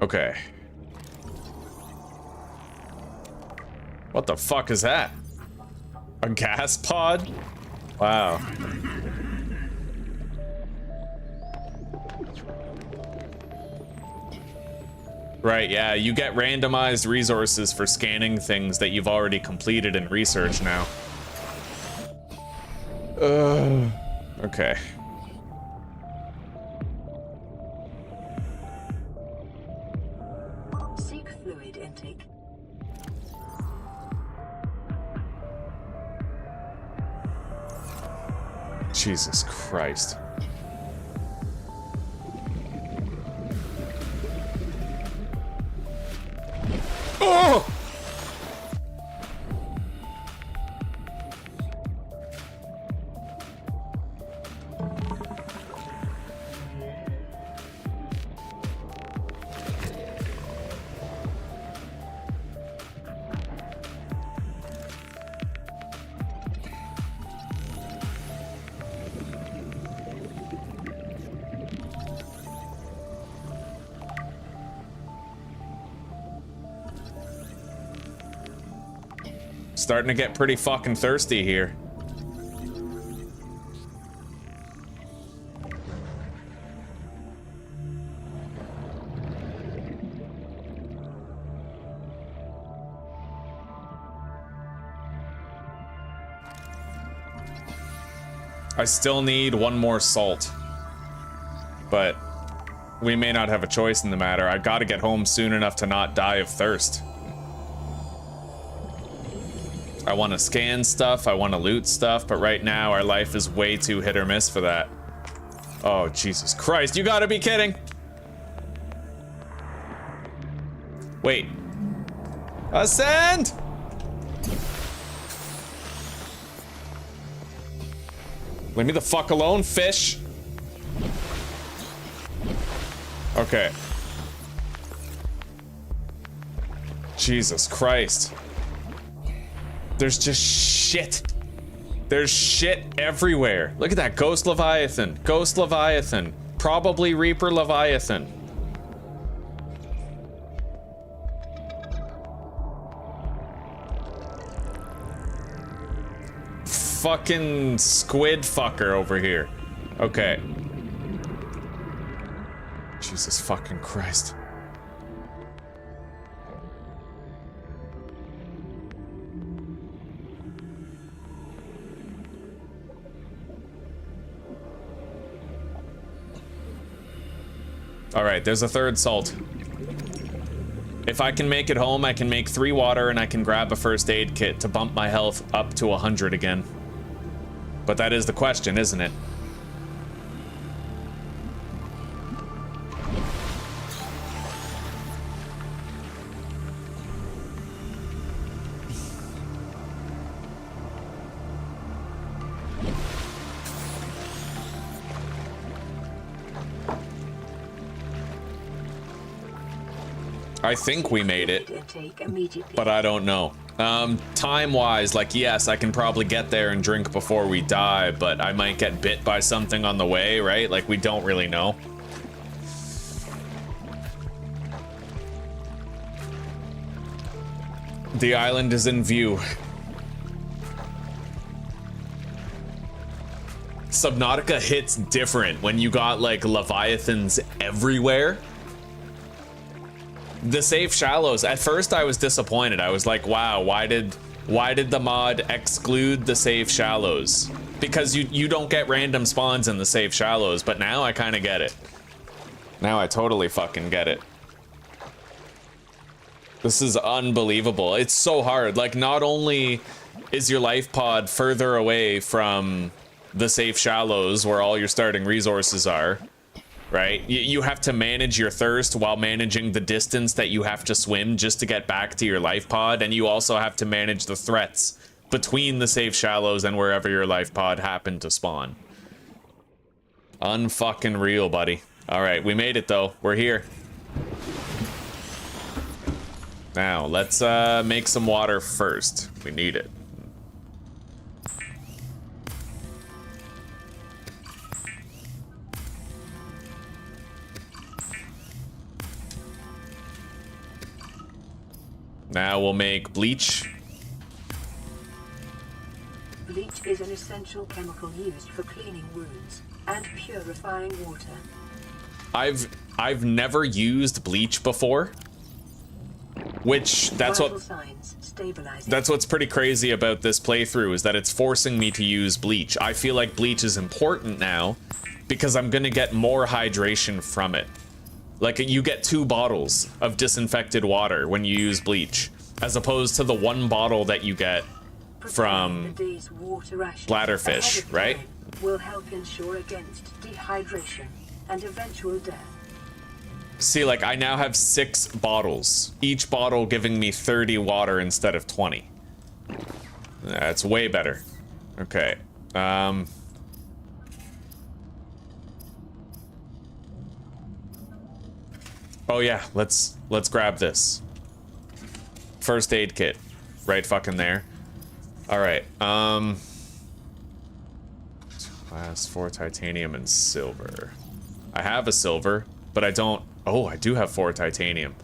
Okay. What the fuck is that? A gas pod? Wow. Right, yeah, you get randomized resources for scanning things that you've already completed in research now. Okay. Seek fluid intake. Jesus Christ. Oh! Starting to get pretty fucking thirsty here. I still need one more salt, but we may not have a choice in the matter. I've got to get home soon enough to not die of thirst. I want to scan stuff, I want to loot stuff, but right now our life is way too hit or miss for that. Oh, Jesus Christ, you gotta be kidding! Wait. Ascend! Leave me the fuck alone, fish! Okay. Jesus Christ. There's just shit. There's shit everywhere. Look at that, Ghost Leviathan. Ghost Leviathan. Probably Reaper Leviathan. Fucking squid fucker over here. Okay. Jesus fucking Christ. All right, there's a third salt. If I can make it home, I can make 3 water and I can grab a first aid kit to bump my health up to 100 again. But that is the question, isn't it? I think we made it, but I don't know. Time-wise, like, yes, I can probably get there and drink before we die, but I might get bit by something on the way, right? Like, we don't really know. The island is in view. Subnautica hits different when you got, like, Leviathans everywhere. The safe shallows, at first I was disappointed. I was like, wow, why did the mod exclude the safe shallows? Because you don't get random spawns in the safe shallows, but now I kind of get it. Now I totally fucking get it. This is unbelievable. It's so hard. Like, not only is your life pod further away from the safe shallows where all your starting resources are, right? You have to manage your thirst while managing the distance that you have to swim just to get back to your life pod, and you also have to manage the threats between the safe shallows and wherever your life pod happened to spawn. Unfucking real, buddy. All right, we made it though. We're here. Now, let's make some water first. We need it. Now we'll make bleach. Bleach is an essential chemical used for cleaning wounds and purifying water. I've never used bleach before. Which, that's what's pretty crazy about this playthrough, is that it's forcing me to use bleach. I feel like bleach is important now because I'm gonna get more hydration from it. Like, you get 2 bottles of disinfected water when you use bleach, as opposed to the 1 bottle that you get from bladderfish, right? Will help ensure against dehydration and eventual death. See, like, I now have 6 bottles, each bottle giving me 30 water instead of 20. That's way better. Okay. Oh yeah, let's grab this. First aid kit. Right fucking there. Alright, glass, 4 titanium and silver. I have a silver, but I don't... Oh, I do have 4 titanium.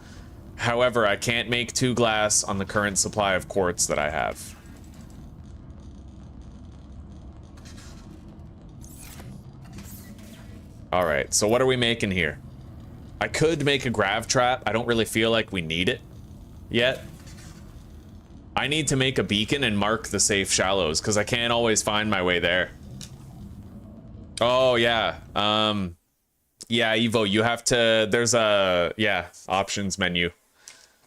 However, I can't make 2 glass on the current supply of quartz that I have. Alright, so what are we making here? I could make a grav trap. I don't really feel like we need it yet. I need to make a beacon and mark the safe shallows, because I can't always find my way there. Oh, yeah. Yeah, Evo, you have to... There's a... Yeah, options menu.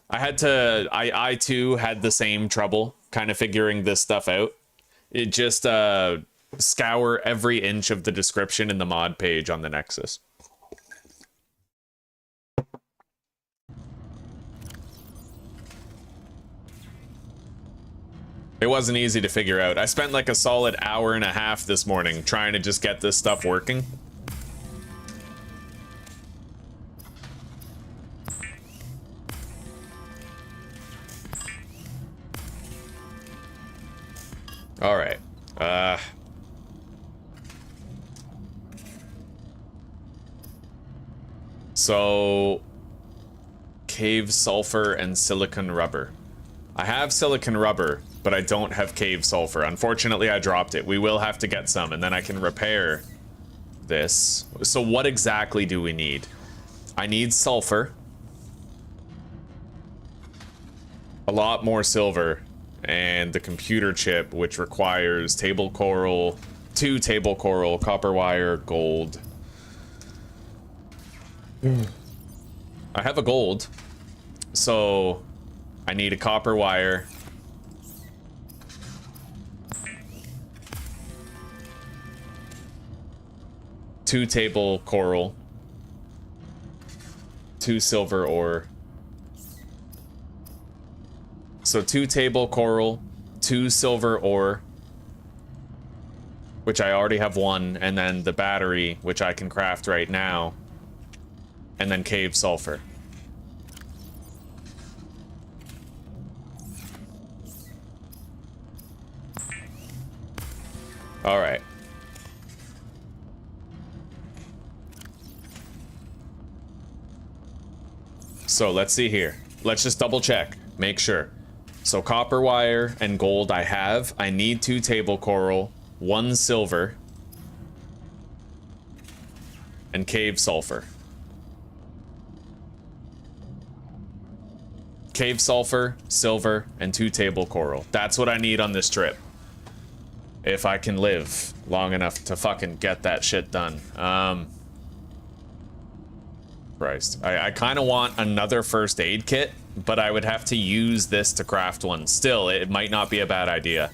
I too had the same trouble kind of figuring this stuff out. It just, scour every inch of the description in the mod page on the Nexus. It wasn't easy to figure out. I spent like a solid hour and a half this morning trying to just get this stuff working. All right. So cave sulfur and silicon rubber. I have silicon rubber, but I don't have cave sulfur. Unfortunately, I dropped it. We will have to get some, and then I can repair this. So what exactly do we need? I need sulfur. A lot more silver. And the computer chip, which requires table coral, 2 table coral, copper wire, gold. I have a gold. So I need a copper wire. Two table coral. 2 silver ore. So 2 table coral, 2 silver ore, which I already have 1, and then the battery, which I can craft right now, and then cave sulfur. All right. So let's see here. Let's just double check, make sure. So copper wire and gold I have. I need 2 table coral, 1 silver, and cave sulfur. Cave sulfur, silver, and 2 table coral. That's what I need on this trip. If I can live long enough to fucking get that shit done. Christ. I kind of want another first aid kit, but I would have to use this to craft one. Still, it might not be a bad idea.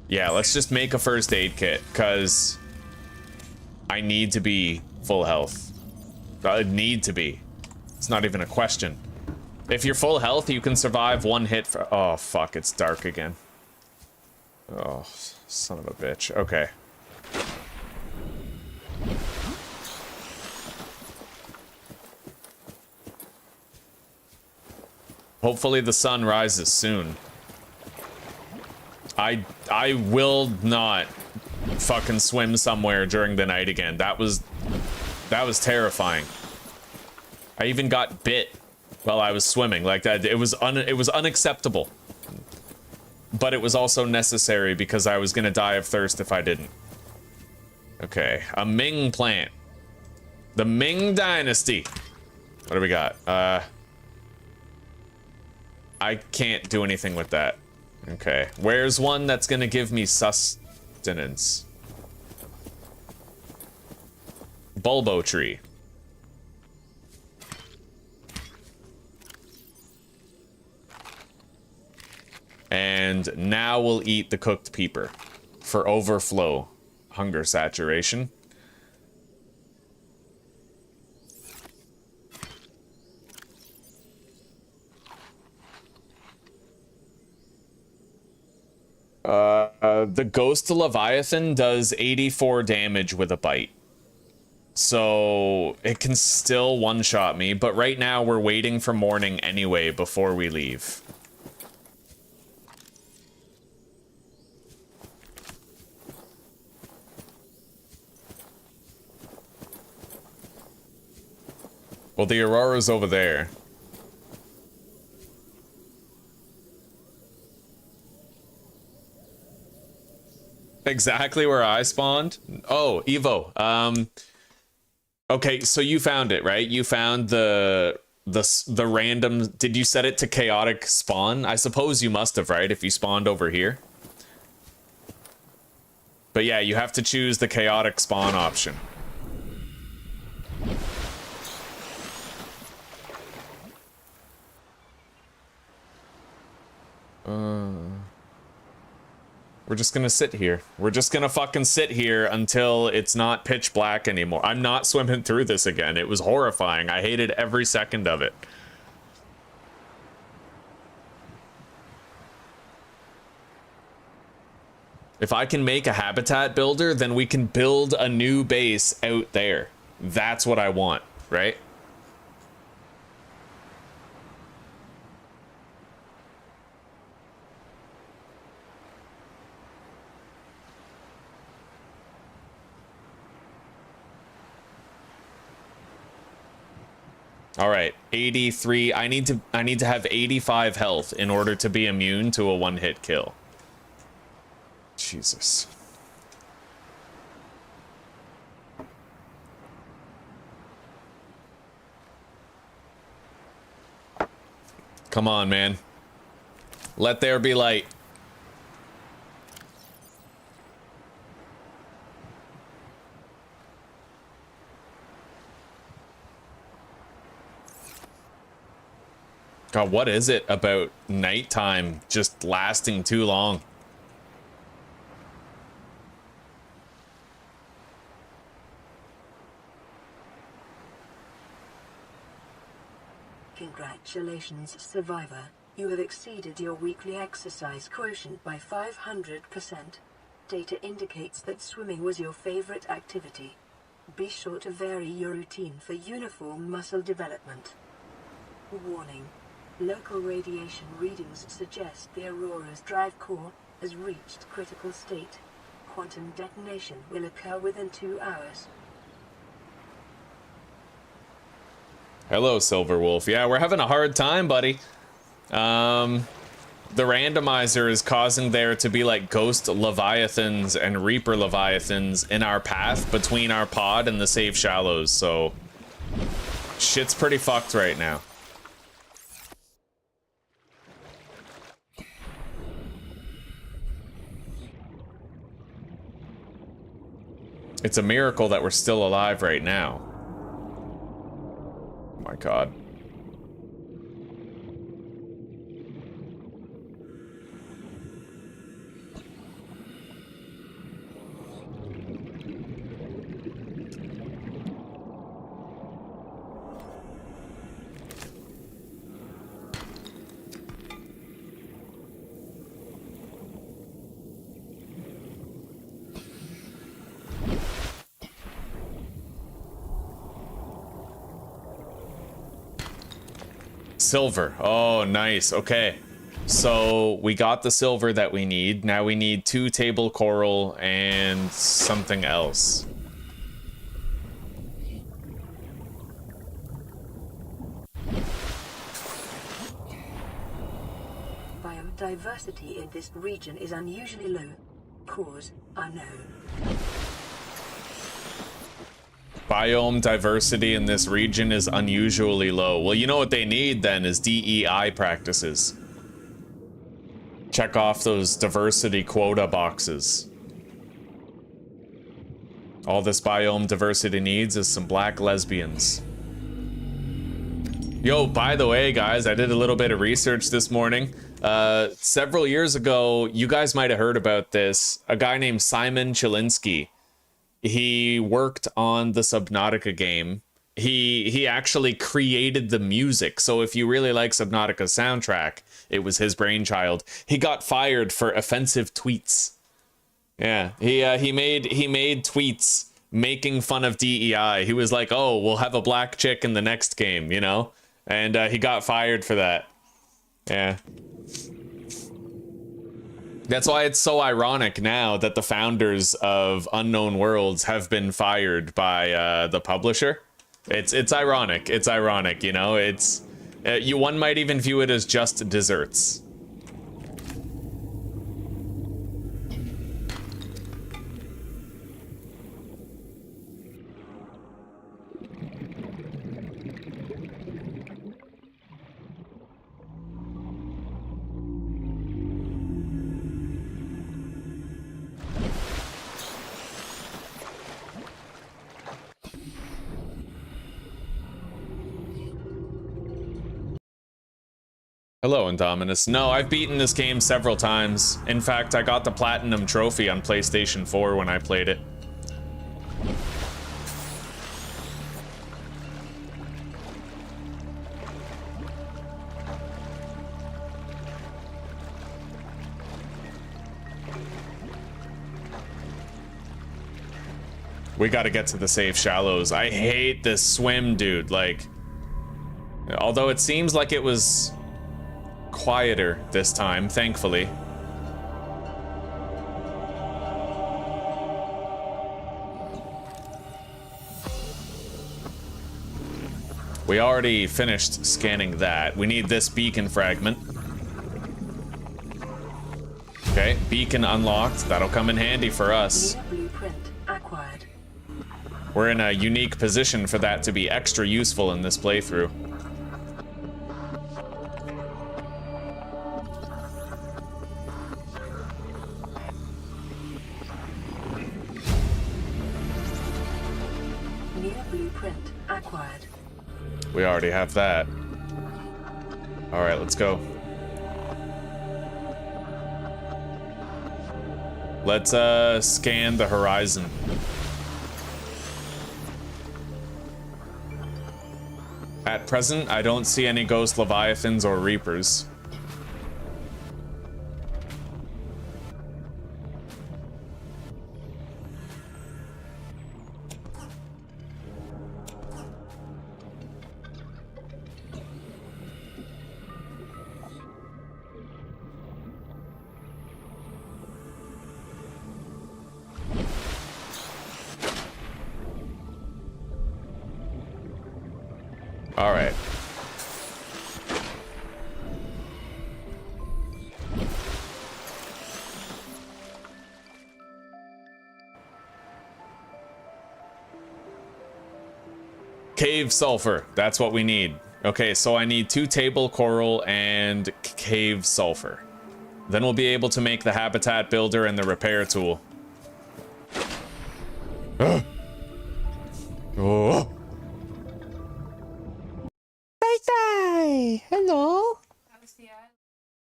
Yeah, let's just make a first aid kit, because I need to be full health. I need to be. It's not even a question. If you're full health, you can survive one hit for... Oh, fuck, it's dark again. Oh, son of a bitch. Okay. Hopefully the sun rises soon. I will not fucking swim somewhere during the night again. That was terrifying. I even got bit while I was swimming like that. It was unacceptable. But it was also necessary because I was gonna die of thirst if I didn't. Okay, a Ming plant. The Ming Dynasty. What do we got? I can't do anything with that. Okay, where's one that's gonna give me sustenance? Bulbo tree. And now we'll eat the cooked peeper for overflow, hunger saturation. The Ghost Leviathan does 84 damage with a bite. So it can still one-shot me, but right now we're waiting for morning anyway before we leave. Well, the Aurora's over there. Exactly where I spawned? Oh, Evo. Okay, so you found it, right? You found the random... Did you set it to chaotic spawn? I suppose you must have, right? If you spawned over here. But yeah, you have to choose the chaotic spawn option. We're just gonna sit here. We're just gonna fucking sit here until it's not pitch black anymore. I'm not swimming through this again. It was horrifying. I hated every second of it. If I can make a habitat builder, then we can build a new base out there. That's what I want, right? All right, 83. I need to have 85 health in order to be immune to a one-hit kill. Jesus. Come on, man. Let there be light. God, what is it about nighttime just lasting too long? Congratulations, survivor. You have exceeded your weekly exercise quotient by 500%. Data indicates that swimming was your favorite activity. Be sure to vary your routine for uniform muscle development. Warning. Local radiation readings suggest the Aurora's drive core has reached critical state. Quantum detonation will occur within 2 hours. Hello, Silver Wolf. Yeah, we're having a hard time, buddy. The randomizer is causing there to be like ghost leviathans and reaper leviathans in our path between our pod and the safe shallows, so shit's pretty fucked right now. It's a miracle that we're still alive right now. my god. Silver. Oh, nice. Okay. So we got the silver that we need. Now we need 2 table coral and something else. Biodiversity in this region is unusually low. Cause unknown. Biome diversity in this region is unusually low. Well, you know what they need then is DEI practices. Check off those diversity quota boxes. All this biome diversity needs is some black lesbians. Yo, by the way, guys, I did a little bit of research this morning. Several years ago, you guys might have heard about this. A guy named Simon Chilinsky. He worked on the Subnautica game. He actually created the music. So if you really like Subnautica's soundtrack, it was his brainchild. He got fired for offensive tweets. Yeah, he made tweets making fun of DEI. He was like, "Oh, we'll have a black chick in the next game," you know? And he got fired for that. Yeah. That's why it's so ironic now that the founders of Unknown Worlds have been fired by the publisher. It's ironic. It's ironic, you know. It's one might even view it as just desserts. Hello, Indominus. No, I've beaten this game several times. In fact, I got the Platinum Trophy on PlayStation 4 when I played it. We gotta get to the safe shallows. I hate this swim, dude. Like, although it seems like it was quieter this time, thankfully. We already finished scanning that. We need this beacon fragment. Okay, beacon unlocked. That'll come in handy for us. Blueprint acquired. We're in a unique position for that to be extra useful in this playthrough. We already have that. All right, let's go. Let's scan the horizon. At present, I don't see any ghost leviathans or reapers. All right. Cave sulfur. That's what we need. Okay, so I need 2 table coral and cave sulfur. Then we'll be able to make the habitat builder and the repair tool. Oh.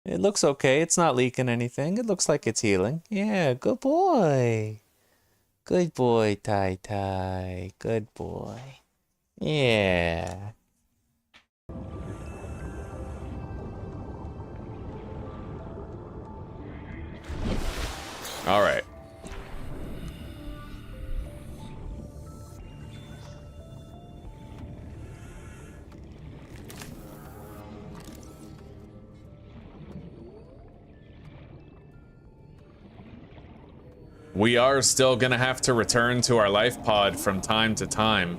It looks okay. It's not leaking anything. It looks like it's healing. Yeah, good boy. Good boy, Tai Tai. Good boy. Yeah. All right. We are still gonna have to return to our life pod from time to time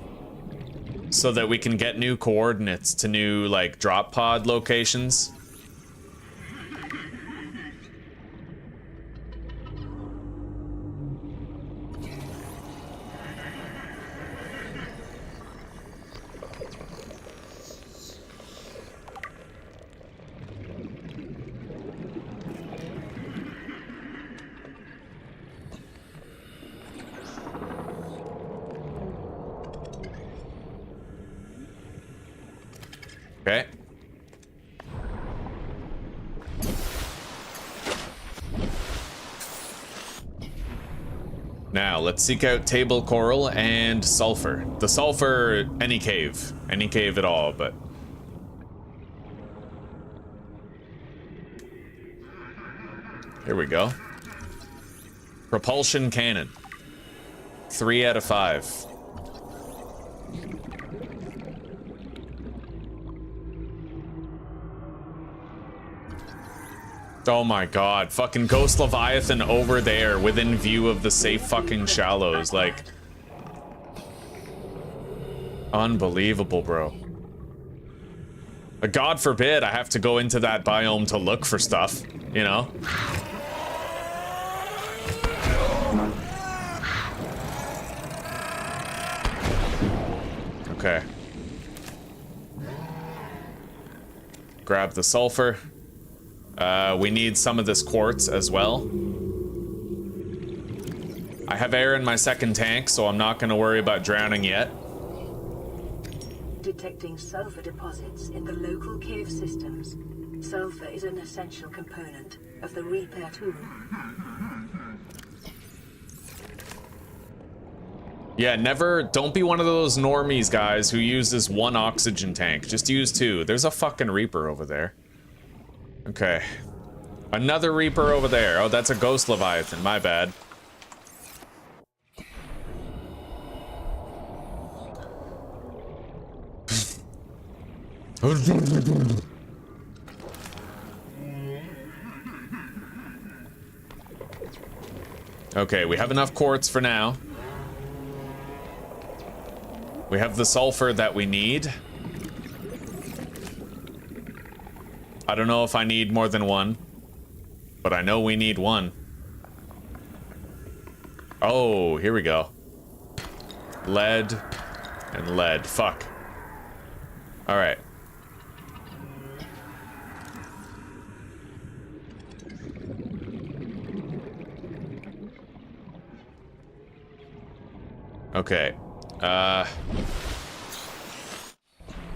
so that we can get new coordinates to new, like, drop pod locations. Okay. Now, let's seek out table coral and sulfur. The sulfur, any cave at all, but... Here we go. Propulsion cannon. 3 out of 5. Oh my god, fucking Ghost Leviathan over there within view of the safe fucking shallows, like... Unbelievable, bro. God forbid I have to go into that biome to look for stuff, you know? Okay. Grab the sulfur. We need some of this quartz as well. I have air in my second tank, so I'm not going to worry about drowning yet. Detecting sulfur deposits in the local cave systems. Sulfur is an essential component of the repair tool. Yeah, don't be one of those normies guys who uses 1 oxygen tank. Just use 2. There's a fucking Reaper over there. Okay. Another Reaper over there. Oh, that's a Ghost Leviathan. My bad. Okay, we have enough quartz for now. We have the sulfur that we need. I don't know if I need more than 1, but I know we need 1. Oh, here we go. Lead and lead. Fuck. All right. Okay.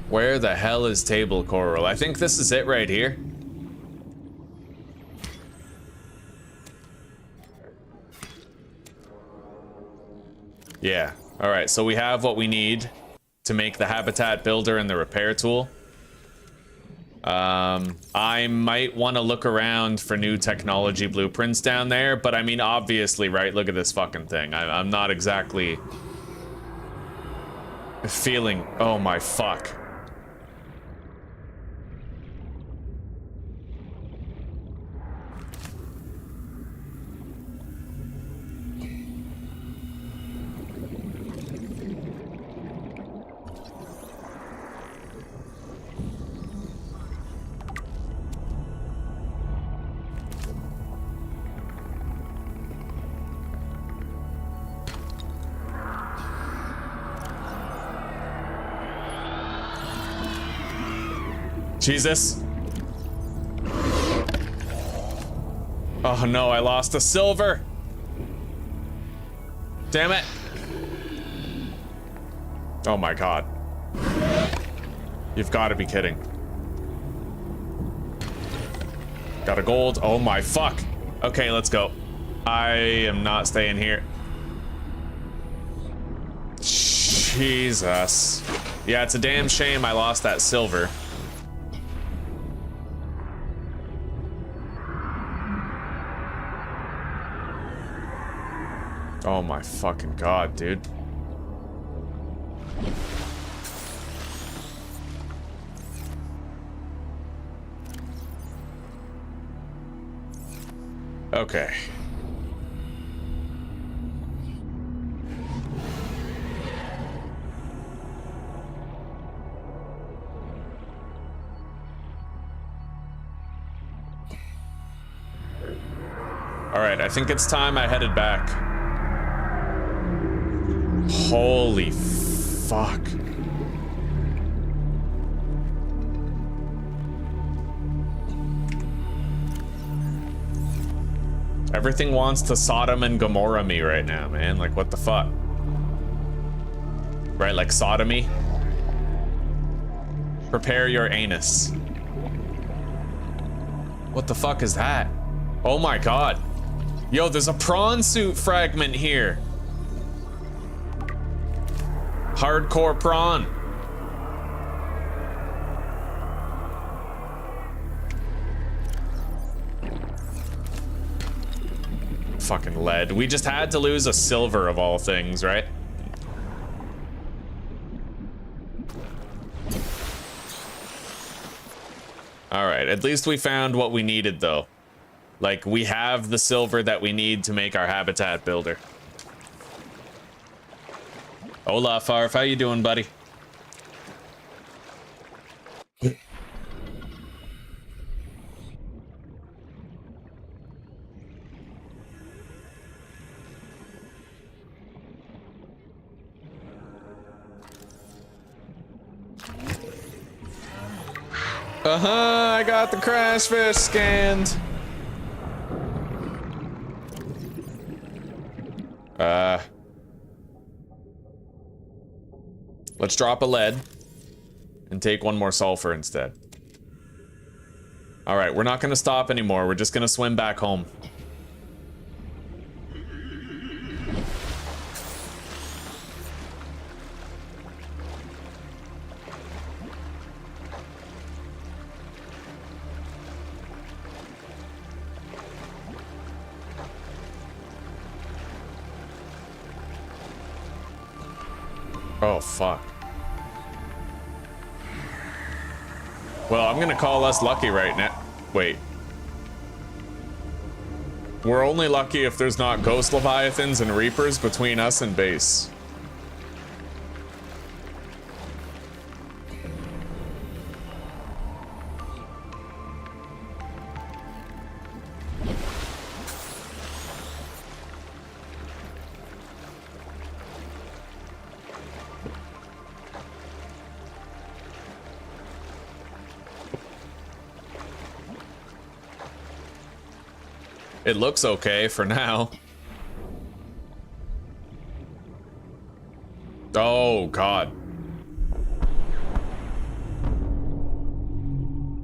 Where the hell is table coral? I think this is it right here. Yeah. All right, so we have what we need to make the habitat builder and the repair tool. I might want to look around for new technology blueprints down there, but I mean, obviously, right? Look at this fucking thing. I'm not exactly feeling... Oh my fuck. Jesus. Oh no, I lost a silver. Damn it. Oh my god. You've got to be kidding. Got a gold. Oh my fuck. Okay, let's go. I am not staying here. Jesus. Yeah, it's a damn shame I lost that silver. Oh my fucking god, dude. Okay. All right, I think it's time I headed back. Holy fuck. Everything wants to Sodom and Gomorrah me right now, man. Like, what the fuck? Right, like sodomy? Prepare your anus. What the fuck is that? Oh my god. Yo, there's a prawn suit fragment here. Hardcore prawn. Fucking lead. We just had to lose a silver of all things, right? Alright, at least we found what we needed though. Like, we have the silver that we need to make our habitat builder. Hola, Farf. How you doing, buddy? I got the crash fish scanned. Let's drop a lead and take one more sulfur instead. All right, we're not gonna stop anymore. We're just gonna swim back home. Oh, fuck. Well, I'm gonna call us lucky right now. Wait. We're only lucky if there's not ghost leviathans and reapers between us and base. It looks okay for now. Oh, God.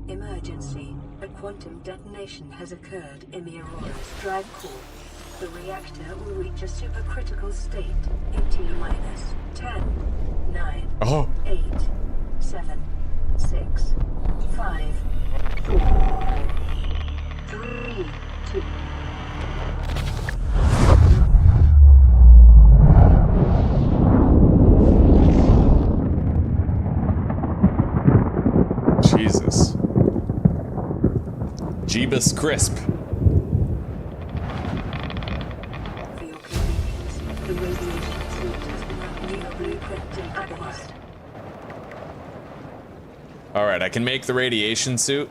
Emergency. A quantum detonation has occurred in the Aurora's drive core. The reactor will reach a supercritical state in T-minus 10, 9, 8, 7, 6, 5, 4, 3, 2. Jesus. Jeebus crisp. For your convenience, the radiation suit has been neo-blueprint in Acosta. Alright, I can make the radiation suit.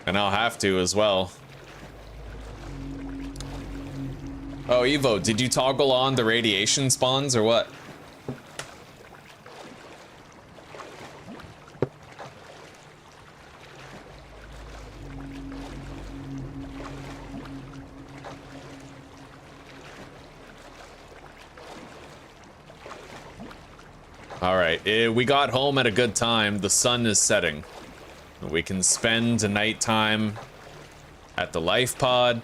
And I'll have to as well. Oh, Evo, did you toggle on the radiation spawns or what? Alright, we got home at a good time. The sun is setting. We can spend a nighttime at the Lifepod.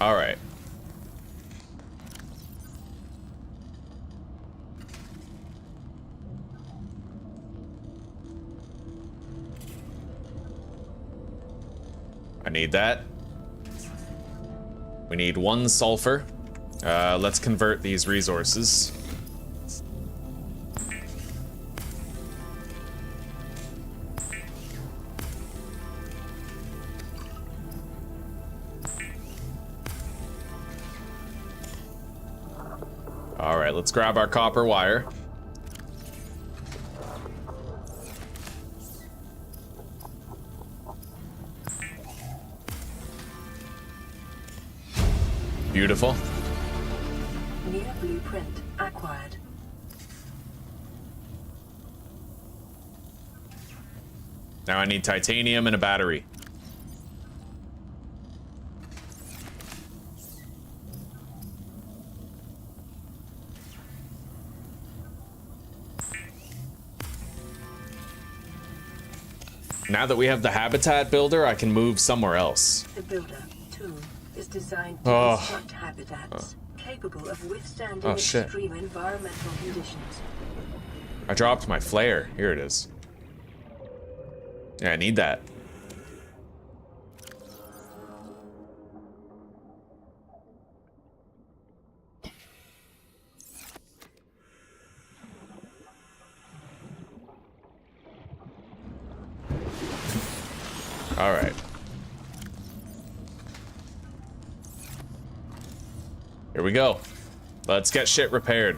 All right. I need that. We need 1 sulfur. Let's convert these resources. Alright, let's grab our copper wire. Beautiful. New blueprint acquired. Now I need titanium and a battery. Now that we have the habitat builder, I can move somewhere else. The builder tool is designed to construct habitats capable of withstanding extreme environmental conditions. I dropped my flare. Here it is. Yeah, I need that. All right. Here we go. Let's get shit repaired.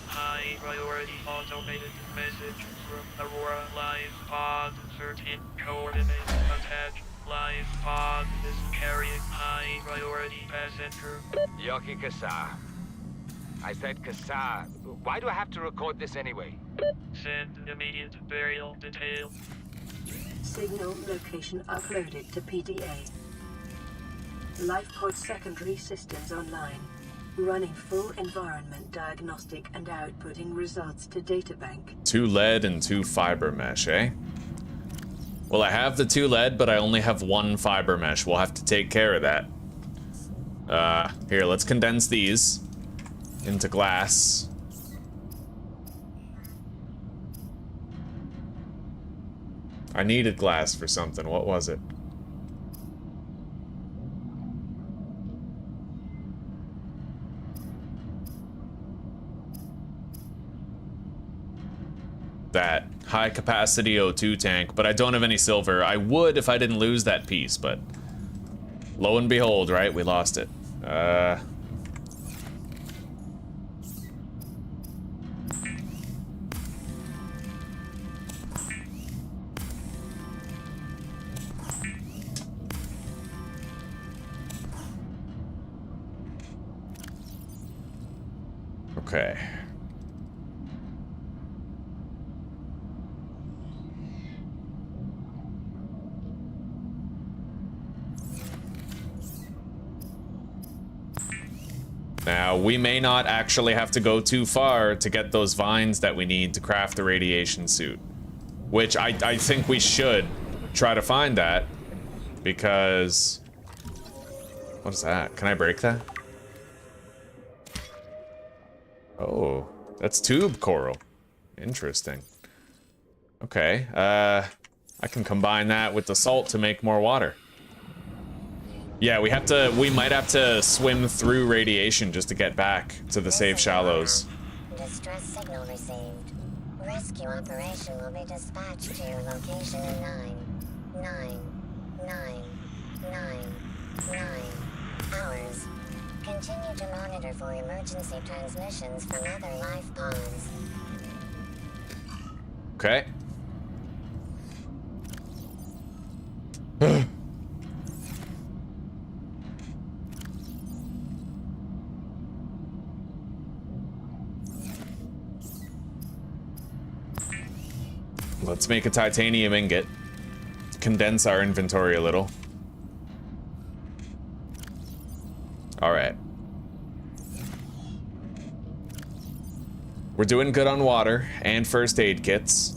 High priority automated message from Aurora Lifepod. Certain coordinates attached. Lifepod is carrying high priority passenger. Yoki Kasa. I said Kasa. Why do I have to record this anyway? Send immediate burial detail. Signal location uploaded to PDA. Lifepod secondary systems online. Running full environment diagnostic and outputting results to databank. 2 lead and 2 fiber mesh, eh? Well, I have the 2 lead, but I only have 1 fiber mesh. We'll have to take care of that. Here, let's condense these into glass. I needed glass for something. What was it? That high capacity O2 tank, but I don't have any silver. I would if I didn't lose that piece, but lo and behold, right? We lost it. Okay. Now, we may not actually have to go too far to get those vines that we need to craft the radiation suit. Which I think we should try to find that, because... What is that? Can I break that? Oh, that's tube coral. Interesting. Okay, I can combine that with the salt to make more water. Yeah, we might have to swim through radiation just to get back to the safe shallows. Distress signal received. Rescue operation will be dispatched to your location in 9 hours. Continue to monitor for emergency transmissions from other life pods. Okay. Let's make a titanium ingot. Condense our inventory a little. All right. We're doing good on water and first aid kits.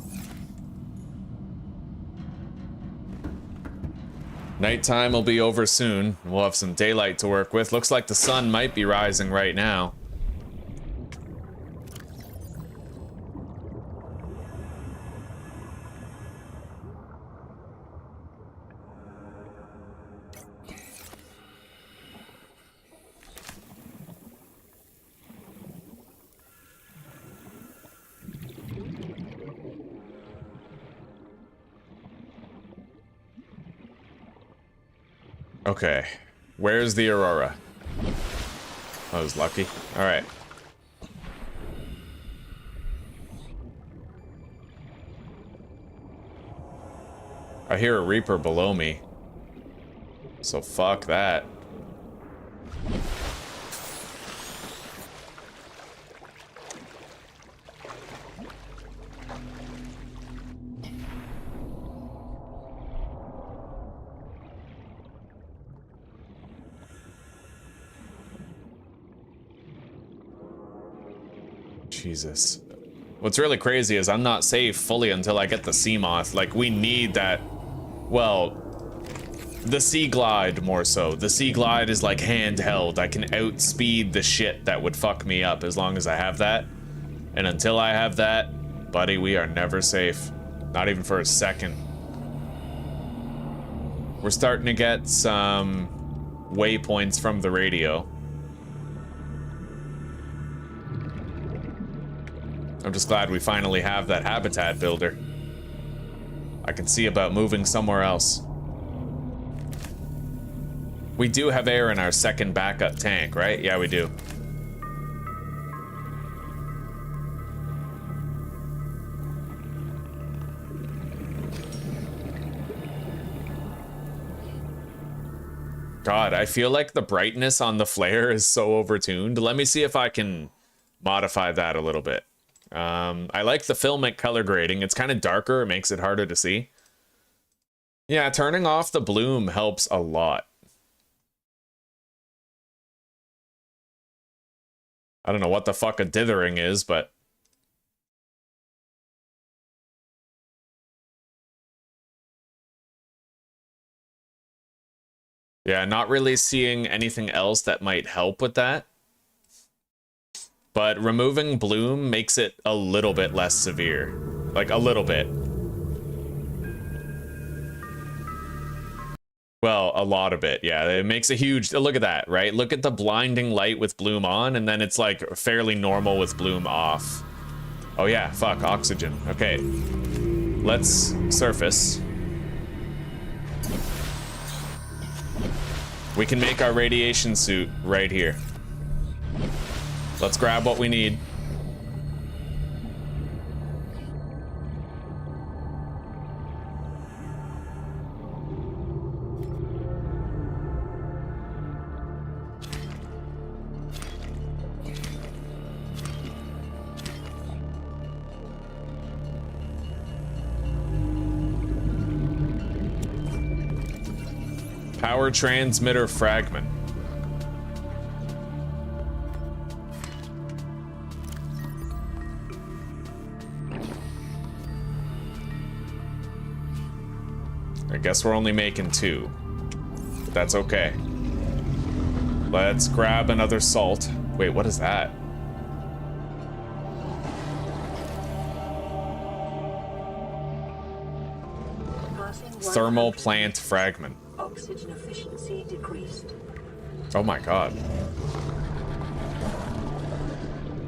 Nighttime will be over soon. We'll have some daylight to work with. Looks like the sun might be rising right now. Okay, where's the Aurora? I was lucky. All right. I hear a Reaper below me. So fuck that. Jesus. What's really crazy is I'm not safe fully until I get the Seamoth. Like, we need that. Well, the Sea Glide more so. The Sea Glide is like handheld. I can outspeed the shit that would fuck me up as long as I have that. And until I have that, buddy, we are never safe. Not even for a second. We're starting to get some waypoints from the radio. I'm just glad we finally have that habitat builder. I can see about moving somewhere else. We do have air in our second backup tank, right? Yeah, we do. God, I feel like the brightness on the flare is so overtuned. Let me see if I can modify that a little bit. I like the filmic color grading. It's kind of darker. It makes it harder to see. Yeah, turning off the bloom helps a lot. I don't know what the fuck a dithering is, but... yeah, not really seeing anything else that might help with that. But removing bloom makes it a little bit less severe. Like, a little bit. Well, a lot of it, yeah. It makes a huge... look at that, right? Look at the blinding light with bloom on, and then it's, like, fairly normal with bloom off. Oh, yeah, fuck, oxygen. Okay. Let's surface. We can make our radiation suit right here. Let's grab what we need. Power transmitter fragment. I guess we're only making 2. But that's okay. Let's grab another salt. Wait, what is that? Thermal plant fragment. Oxygen efficiency decreased. Oh my god.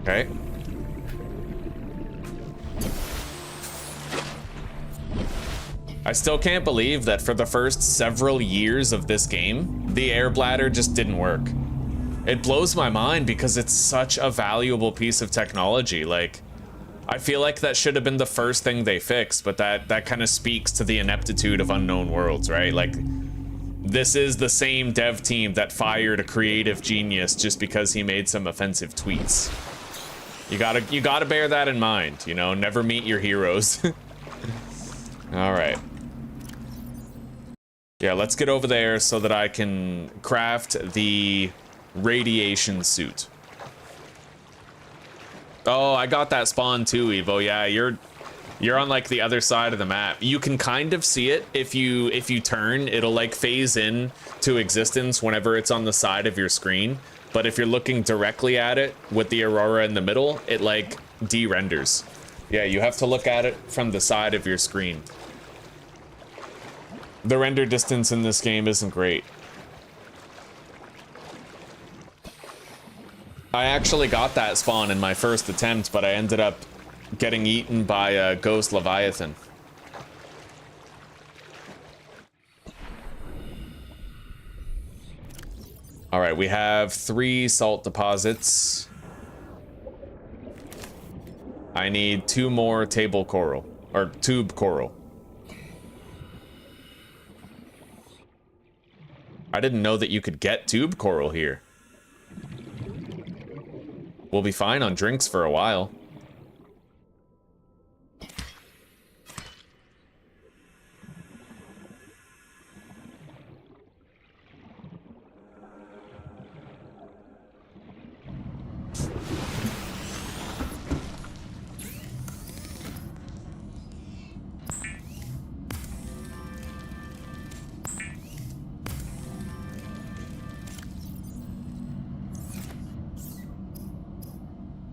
Okay. I still can't believe that for the first several years of this game, the air bladder just didn't work. It blows my mind because it's such a valuable piece of technology. Like, I feel like that should have been the first thing they fixed, but that kind of speaks to the ineptitude of Unknown Worlds, right? Like, this is the same dev team that fired a creative genius just because he made some offensive tweets. You gotta bear that in mind, you know, never meet your heroes. All right. Yeah, let's get over there so that I can craft the radiation suit. Oh, I got that spawn too, Evo. Yeah, you're on like the other side of the map. You can kind of see it if you turn, it'll like phase in to existence whenever it's on the side of your screen. But if you're looking directly at it with the aurora in the middle, it like de-renders. Yeah, you have to look at it from the side of your screen. The render distance in this game isn't great. I actually got that spawn in my first attempt, but I ended up getting eaten by a ghost leviathan. All right, we have 3 salt deposits. I need 2 more table coral, or tube coral. I didn't know that you could get tube coral here. We'll be fine on drinks for a while.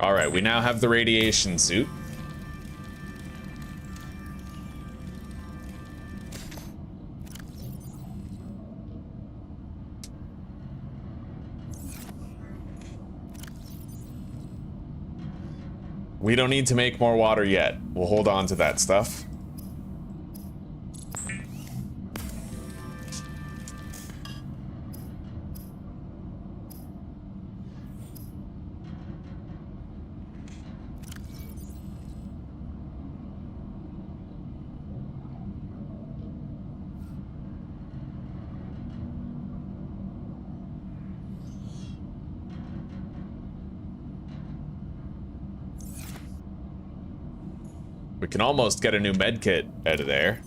All right, we now have the radiation suit. We don't need to make more water yet. We'll hold on to that stuff. We can almost get a new med kit out of there.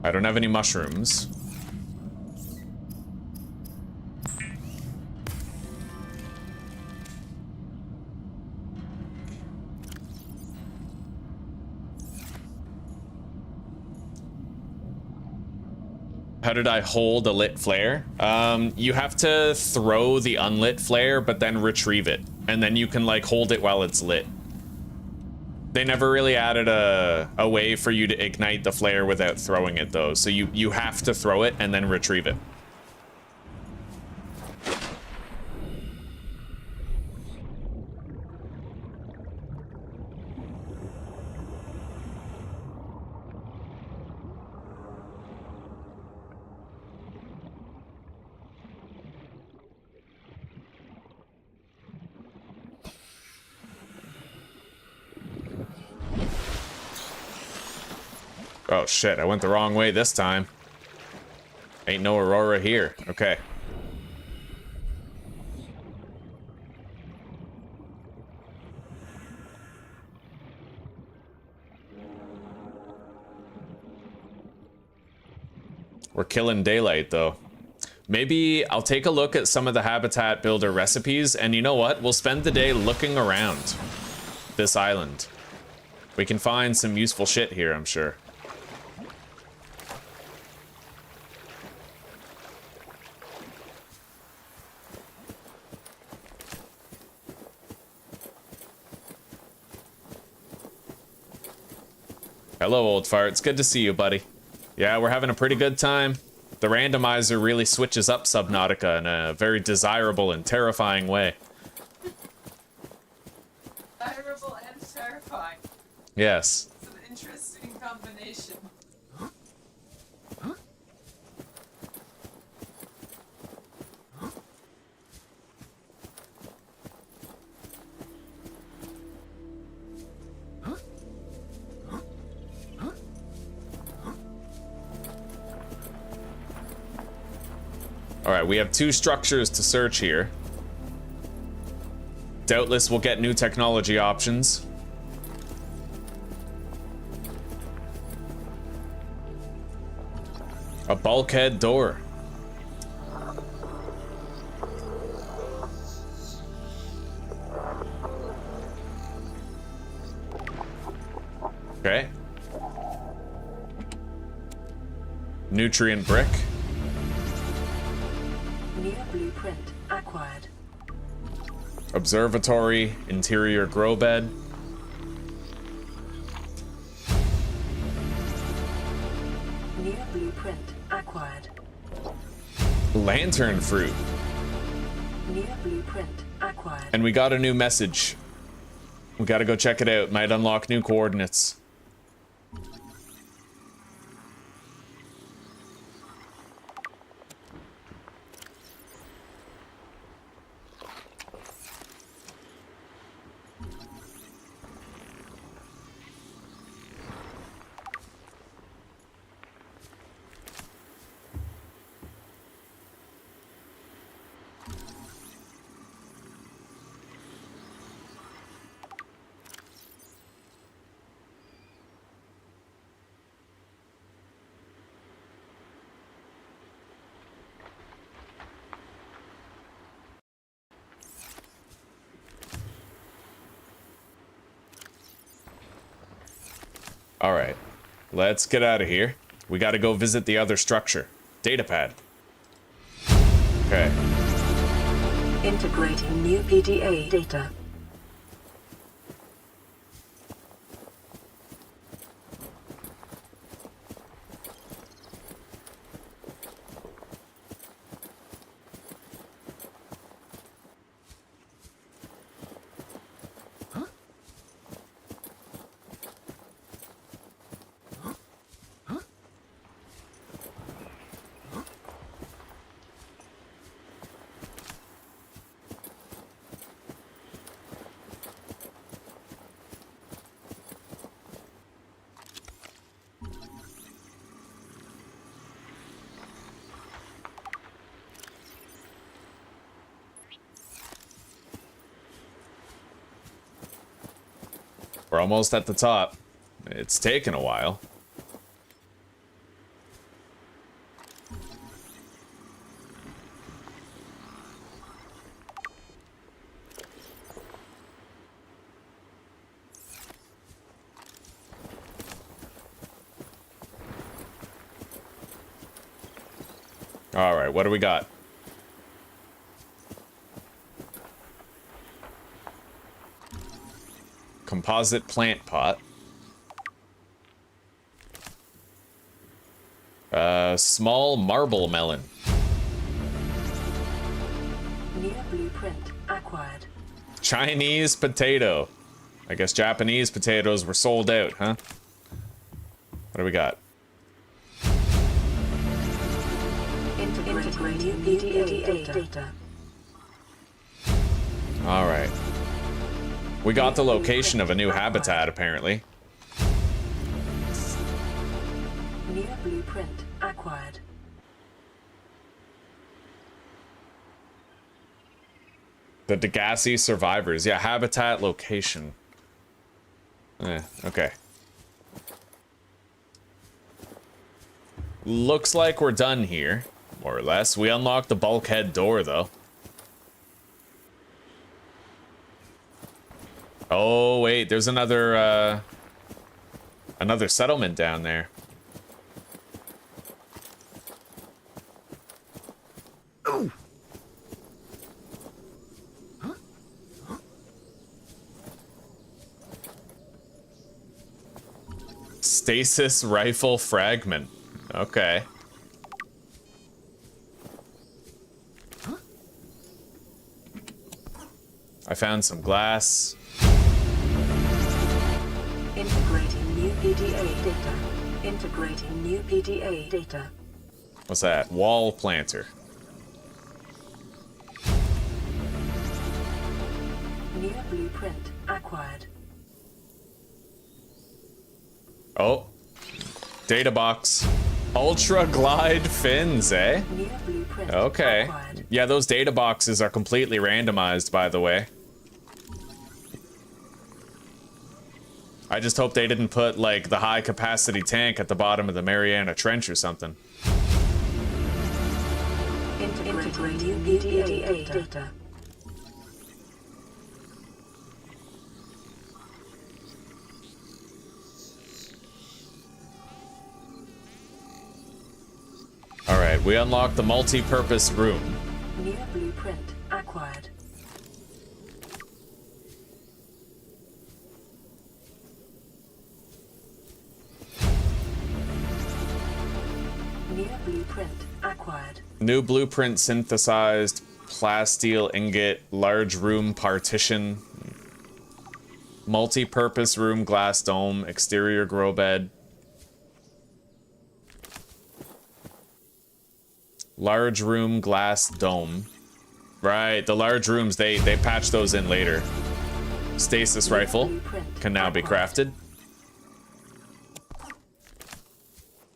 I don't have any mushrooms. How did I hold a lit flare? You have to throw the unlit flare, but then retrieve it. And then you can like hold it while it's lit. They never really added a way for you to ignite the flare without throwing it though. So you have to throw it and then retrieve it. Oh shit, I went the wrong way this time. Ain't no aurora here. Okay. We're killing daylight though. Maybe I'll take a look at some of the habitat builder recipes, and you know what? We'll spend the day looking around this island. We can find some useful shit here, I'm sure. Hello, old fart. It's good to see you, buddy. Yeah, we're having a pretty good time. The randomizer really switches up Subnautica in a very desirable and terrifying way. Desirable and terrifying. Yes. It's an interesting combination. Alright, we have 2 structures to search here. Doubtless we'll get new technology options. A bulkhead door. Okay. Nutrient brick. New blueprint acquired. Observatory, interior grow bed. New blueprint acquired. Lantern fruit. New blueprint acquired. And we got a new message. We gotta go check it out. Might unlock new coordinates. Alright, let's get out of here. We gotta go visit the other structure. Datapad. Okay. Integrating new PDA data. We're almost at the top. It's taken a while. All right, what do we got? Composite plant pot. Small marble melon. New blueprint acquired. Chinese potato. I guess Japanese potatoes were sold out, huh? What do we got? Integrating PDA data. All right. We got the location of a new habitat, apparently. New blueprint acquired. The Degassi survivors. Yeah, habitat location. Okay. Looks like we're done here, more or less. We unlocked the bulkhead door, though. Oh, wait, there's another settlement down there. Ooh. Stasis rifle fragment. Okay. I found some glass. Integrating new PDA data. Integrating new PDA data. What's that? Wall planter. New blueprint acquired. Oh. Data box. Ultra glide fins, eh? New blueprint Okay. acquired. Yeah, those data boxes are completely randomized, by the way. I just hope they didn't put, like, the high-capacity tank at the bottom of the Mariana Trench or something. Integrating new PDA data. Alright, we unlocked the multi-purpose room. New blueprint acquired. New blueprint acquired. New blueprint synthesized, plasteel ingot, large room partition, multi-purpose room glass dome, exterior grow bed. Large room glass dome. Right, the large rooms, they patch those in later. Stasis rifle can now be crafted.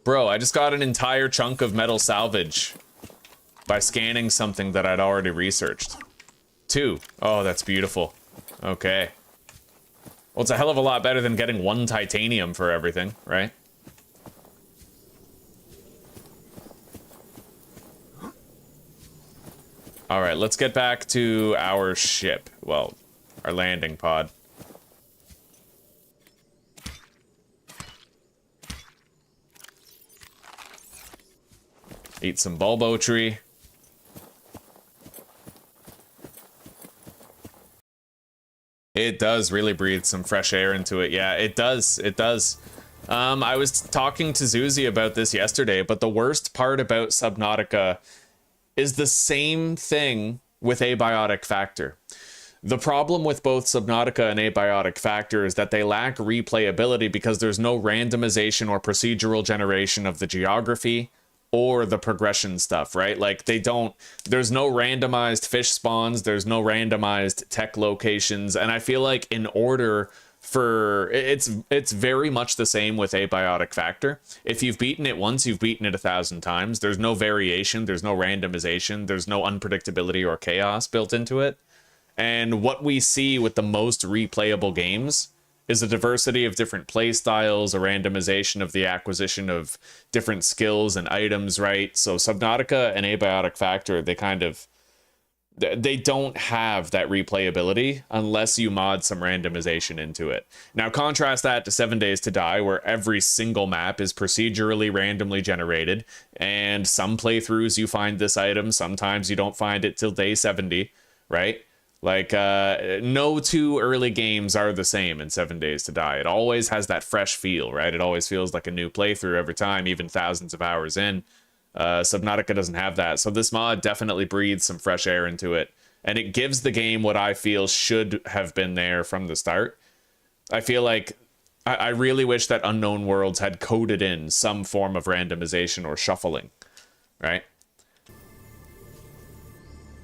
Bro, I just got an entire chunk of metal salvage by scanning something that I'd already researched. 2. Oh, that's beautiful. Okay. Well, it's a hell of a lot better than getting 1 titanium for everything, right? Alright, let's get back to our ship. Well, our landing pod. Eat some bulbo tree. It does really breathe some fresh air into it. Yeah, it does. It does. I was talking to Zuzi about this yesterday, but the worst part about Subnautica is the same thing with Abiotic Factor. The problem with both Subnautica and Abiotic Factor is that they lack replayability because there's no randomization or procedural generation of the geography or the progression stuff, right? Like, there's no randomized fish spawns, there's no randomized tech locations, and I feel like in order for it's very much the same with Abiotic Factor. If you've beaten it once, you've beaten it 1,000 times. There's no variation, there's no randomization, there's no unpredictability or chaos built into it. And what we see with the most replayable games is a diversity of different play styles, a randomization of the acquisition of different skills and items, right? So Subnautica and Abiotic Factor, they don't have that replayability unless you mod some randomization into it. Now contrast that to 7 Days to Die, where every single map is procedurally randomly generated, and some playthroughs you find this item, sometimes you don't find it till day 70, right? Like, no 2 early games are the same in 7 Days to Die. It always has that fresh feel, right? It always feels like a new playthrough every time, even thousands of hours in. Subnautica doesn't have that, so this mod definitely breathes some fresh air into it, and it gives the game what I feel should have been there from the start. I feel like I really wish that Unknown Worlds had coded in some form of randomization or shuffling, right?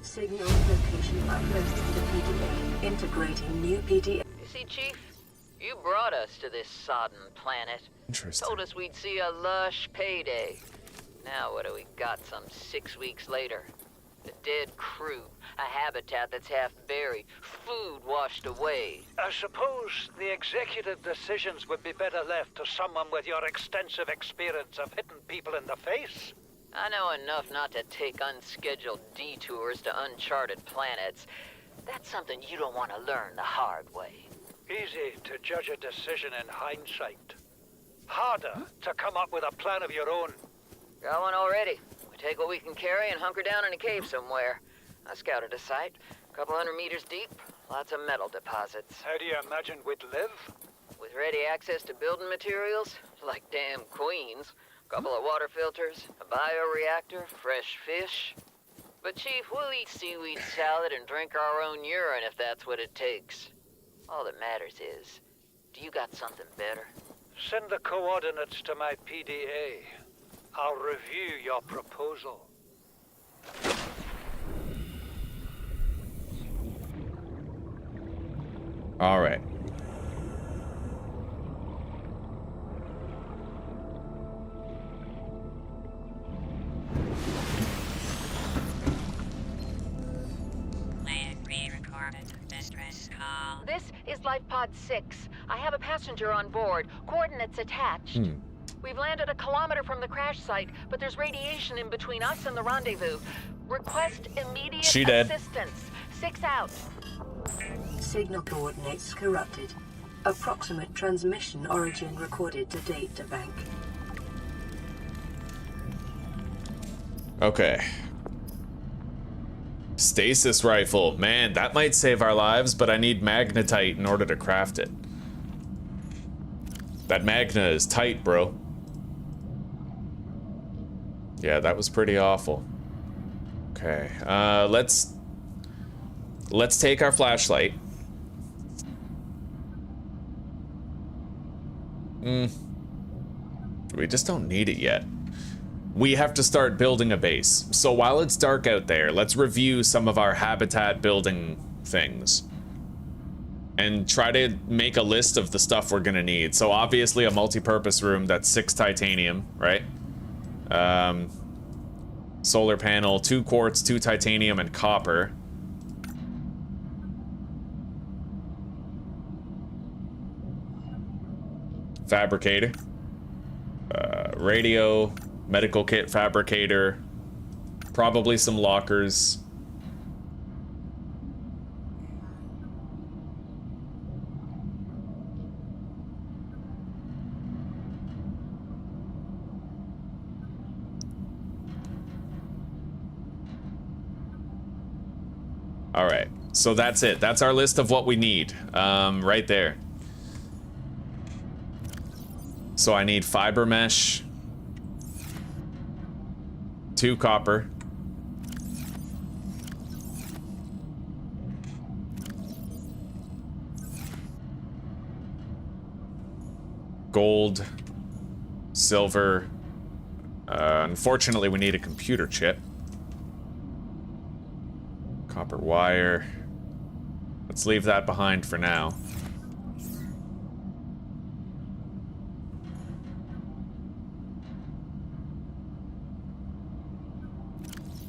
Signal location uploaded to PDA. Integrating new PDA. You see, Chief, you brought us to this sodden planet. Interesting. Told us we'd see a lush payday. Now what do we got some 6 weeks later? A dead crew, a habitat that's half buried, food washed away. I suppose the executive decisions would be better left to someone with your extensive experience of hitting people in the face. I know enough not to take unscheduled detours to uncharted planets. That's something you don't want to learn the hard way. Easy to judge a decision in hindsight. Harder to come up with a plan of your own. Got one already. We take what we can carry and hunker down in a cave somewhere. I scouted a site, a couple 100 meters deep, lots of metal deposits. How do you imagine we'd live? With ready access to building materials, like damn queens, a couple of water filters, a bioreactor, fresh fish. But Chief, we'll eat seaweed salad and drink our own urine if that's what it takes. All that matters is, do you got something better? Send the coordinates to my PDA. I'll review your proposal. All right. This is Lifepod 6. I have a passenger on board. Coordinates attached. We've landed a kilometer from the crash site, but there's radiation in between us and the rendezvous. Request immediate assistance. 6 out. Signal coordinates corrupted. Approximate transmission origin recorded to data bank. Okay. Stasis rifle. Man, that might save our lives, but I need magnetite in order to craft it. That magna is tight, bro. Yeah, that was pretty awful. Okay, let's take our flashlight. We just don't need it yet. We have to start building a base. So while it's dark out there, let's review some of our habitat building things. And try to make a list of the stuff we're gonna need. So obviously a multi-purpose room, that's 6 titanium, right? Solar panel, 2 quartz, 2 titanium, and copper. Fabricator. Radio, medical kit fabricator, probably some lockers. All right, so that's it. That's our list of what we need, right there. So I need fiber mesh, 2 copper, gold, silver. Unfortunately, we need a computer chip. Copper wire. Let's leave that behind for now.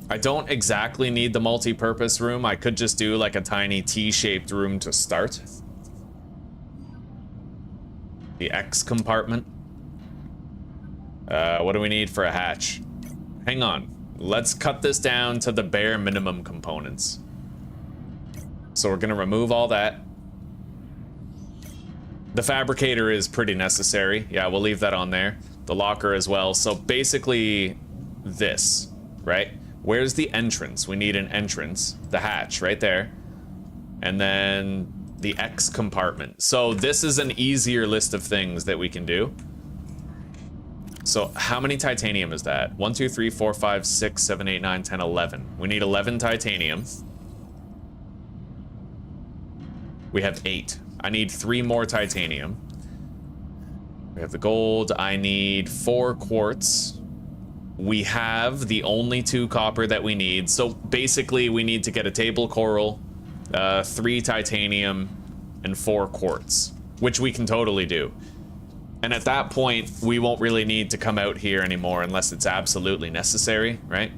I don't exactly need the multi-purpose room. I could just do like a tiny T-shaped room to start. The X compartment. What do we need for a hatch? Hang on. Let's cut this down to the bare minimum components. So we're gonna remove all that. The fabricator is pretty necessary. Yeah, we'll leave that on there. The locker as well. So basically this, right? Where's the entrance? We need an entrance. The hatch right there. And then the X compartment. So this is an easier list of things that we can do. So how many titanium is that? 1, 2, 3, 4, 5, 6, 7, 8, 9, 10, 11. We need 11 titanium. We have 8. I need 3 more titanium. We have the gold. I need 4 quartz. We have the only 2 copper that we need. So basically we need to get a table coral, 3 titanium, and 4 quartz, which we can totally do. And at that point, we won't really need to come out here anymore unless it's absolutely necessary, right?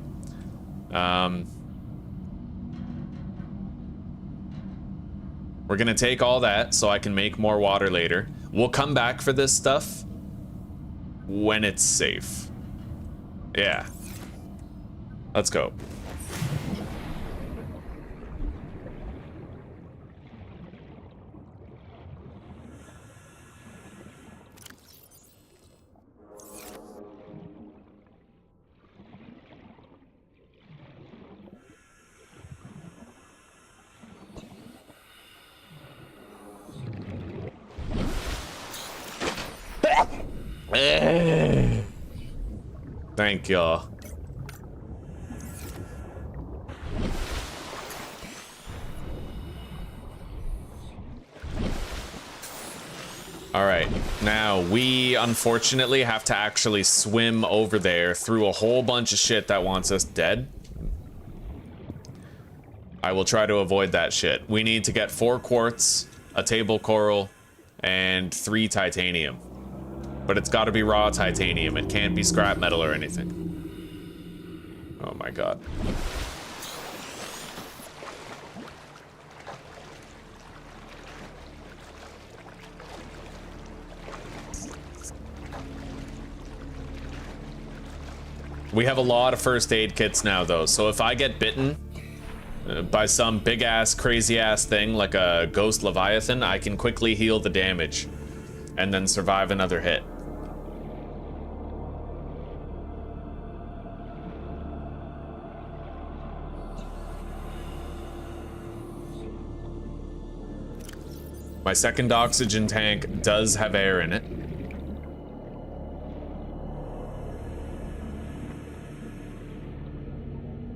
We're gonna take all that so I can make more water later. We'll come back for this stuff when it's safe. Yeah. Let's go. Thank y'all. All right, now we unfortunately have to actually swim over there through a whole bunch of shit that wants us dead. I will try to avoid that shit. We need to get 4 quartz, a table coral, and 3 titanium. But it's got to be raw titanium. It can't be scrap metal or anything. Oh my god. We have a lot of first aid kits now, though, so if I get bitten by some big-ass, crazy-ass thing like a ghost leviathan, I can quickly heal the damage and then survive another hit. My second oxygen tank does have air in it.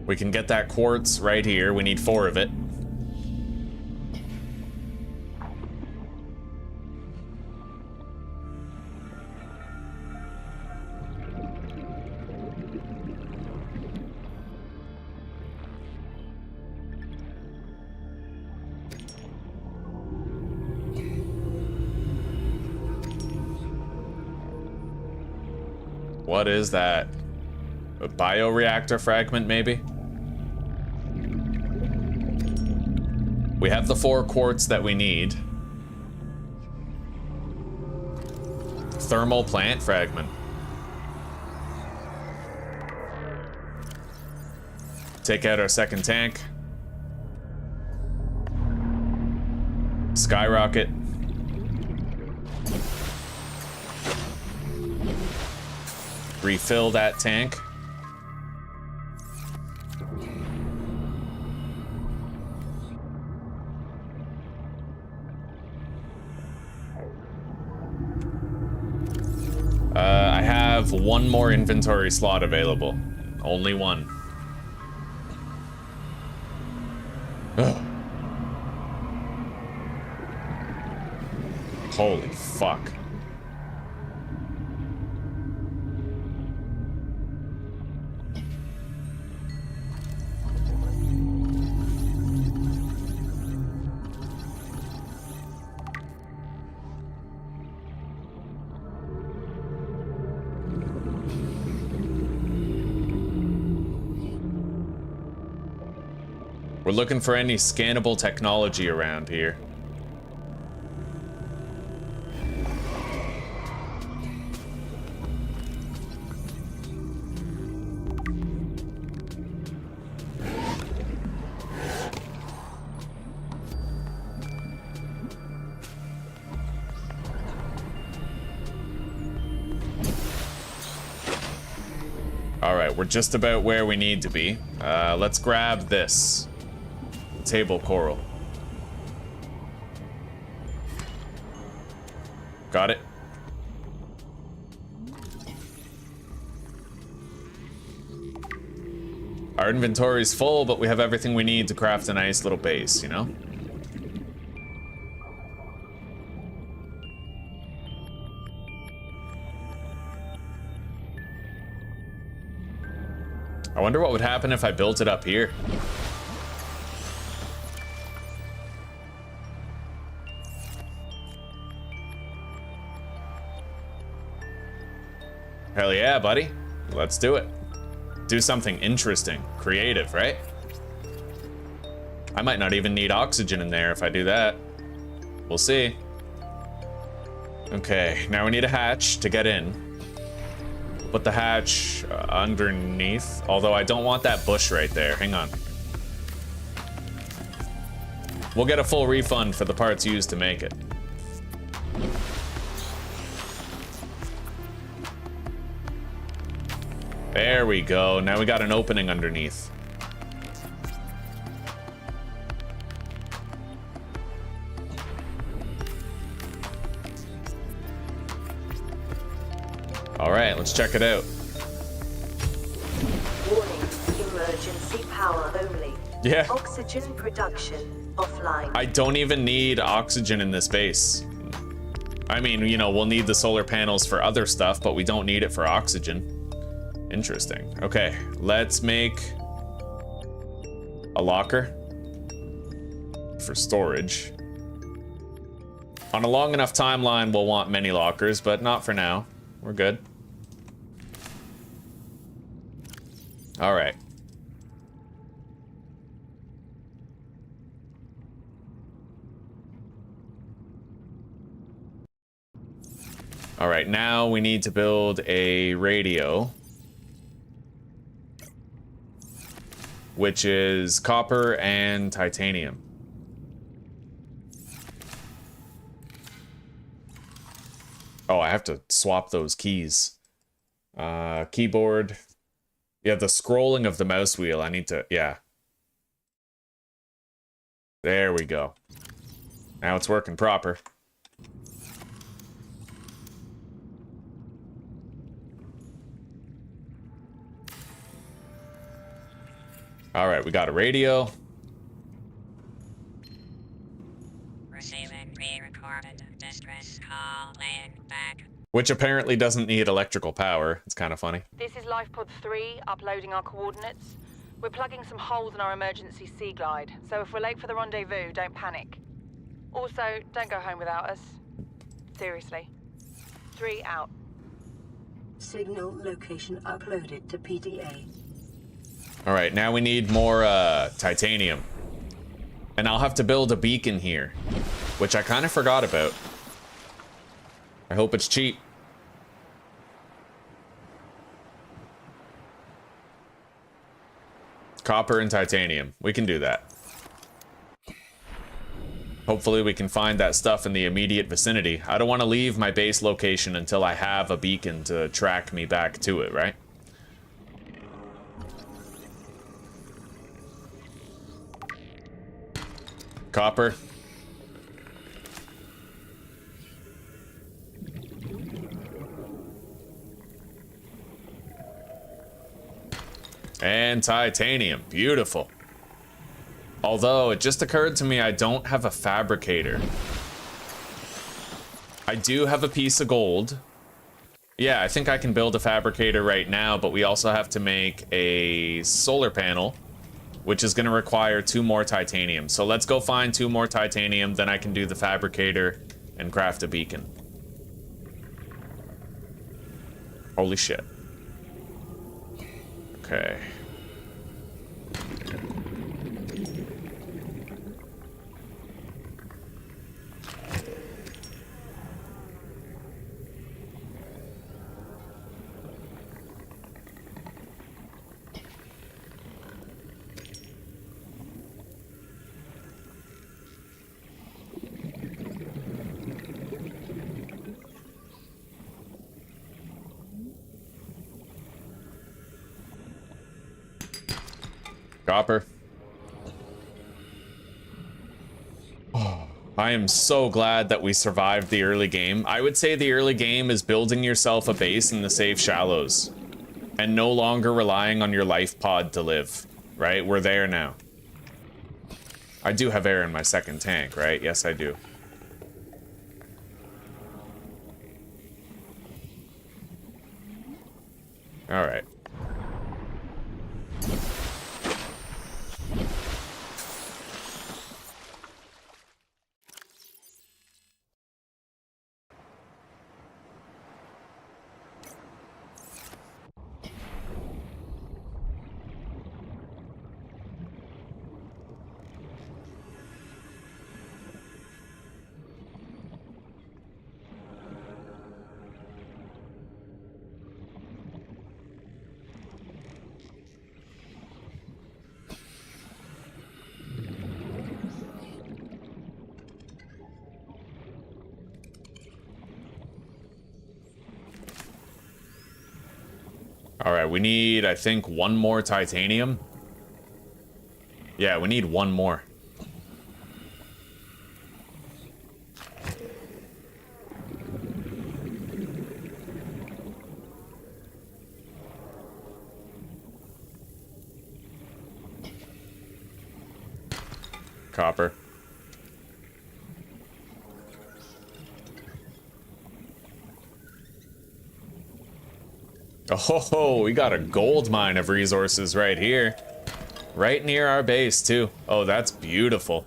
We can get that quartz right here. We need 4 of it. What is that? A bioreactor fragment, maybe? We have the 4 quartz that we need. Thermal plant fragment. Take out our second tank. Skyrocket. Refill that tank. I have 1 more inventory slot available. Only 1. Ugh. Holy fuck. We're looking for any scannable technology around here. All right, we're just about where we need to be. Let's grab this. Table coral. Got it. Our inventory's full, but we have everything we need to craft a nice little base, you know? I wonder what would happen if I built it up here. Hell yeah, buddy. Let's do it. Do something interesting, creative, right? I might not even need oxygen in there if I do that. We'll see. Okay, now we need a hatch to get in. Put the hatch underneath, although I don't want that bush right there. Hang on. We'll get a full refund for the parts used to make it. There we go. Now we got an opening underneath. All right, let's check it out. Warning, emergency power only. Yeah. Oxygen production offline. I don't even need oxygen in this base. I mean, you know, we'll need the solar panels for other stuff, but we don't need it for oxygen. Interesting. Okay, let's make a locker for storage. On a long enough timeline, we'll want many lockers, but not for now. We're good. All right. All right, now we need to build a radio, which is copper and titanium. Oh, I have to swap those keys. Keyboard. Yeah, the scrolling of the mouse wheel. I need to, yeah. There we go. Now it's working proper. All right, we got a radio. Receiving pre-recorded distress call, laying back. Which apparently doesn't need electrical power. It's kind of funny. This is Lifepod 3, uploading our coordinates. We're plugging some holes in our emergency sea glide, so if we're late for the rendezvous, don't panic. Also, don't go home without us. Seriously. 3 out. Signal location uploaded to PDA. All right, now we need more titanium. And I'll have to build a beacon here, which I kind of forgot about. I hope it's cheap. Copper and titanium. We can do that. Hopefully we can find that stuff in the immediate vicinity. I don't want to leave my base location until I have a beacon to track me back to it, right? Copper. And titanium. Beautiful. Although, it just occurred to me I don't have a fabricator. I do have a piece of gold. Yeah, I think I can build a fabricator right now, but we also have to make a solar panel, which is going to require 2 more titanium. So let's go find 2 more titanium, then I can do the fabricator and craft a beacon. Holy shit. Okay. Copper. Oh, I am so glad that we survived the early game. I would say the early game is building yourself a base in the safe shallows and no longer relying on your life pod to live, right? We're there now. I do have air in my second tank, right? Yes, I do. All right. All right, we need, I think, 1 more titanium. Yeah, we need 1 more. Copper. Oh, we got a gold mine of resources right here. Right near our base, too. Oh, that's beautiful.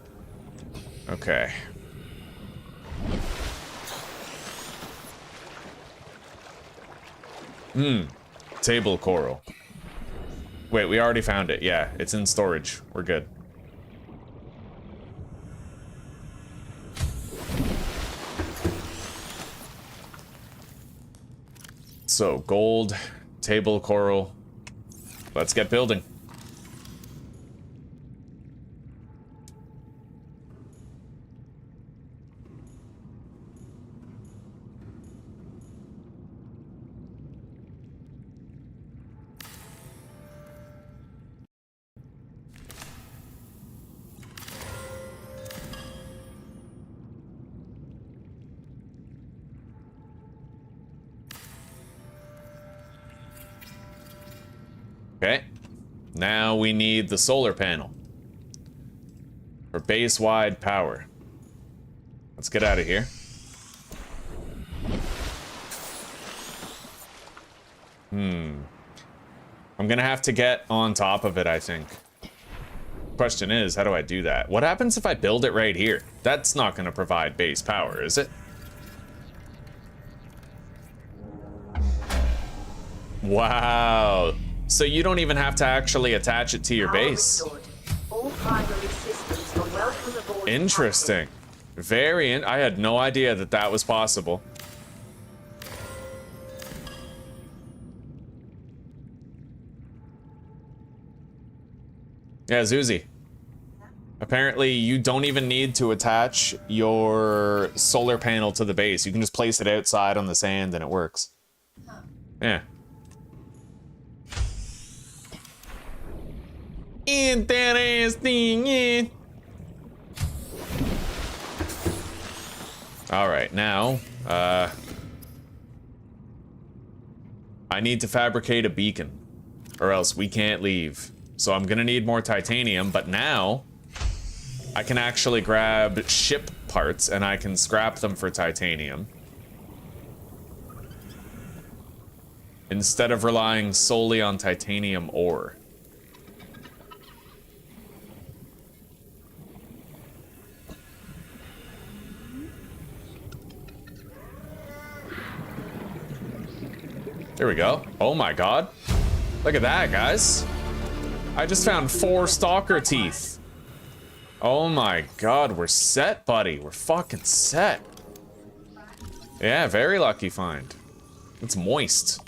Okay. Table coral. Wait, we already found it. Yeah, it's in storage. We're good. So, gold, table coral. Let's get building. Okay, now we need the solar panel for base-wide power. Let's get out of here. I'm gonna have to get on top of it, I think. Question is, how do I do that? What happens if I build it right here? That's not gonna provide base power, is it? Wow. So you don't even have to actually attach it to your base. All primary systems are welcome aboard. Interesting. I had no idea that that was possible. Yeah, Zuzi. Apparently, you don't even need to attach your solar panel to the base. You can just place it outside on the sand and it works. Yeah. Interesting. Yeah. All right, now, I need to fabricate a beacon, or else we can't leave. So I'm gonna need more titanium, but now I can actually grab ship parts and I can scrap them for titanium, instead of relying solely on titanium ore. There we go. Oh my god. Look at that, guys. I just found 4 stalker teeth. Oh my god, we're set, buddy. We're fucking set. Yeah, very lucky find. It's moist.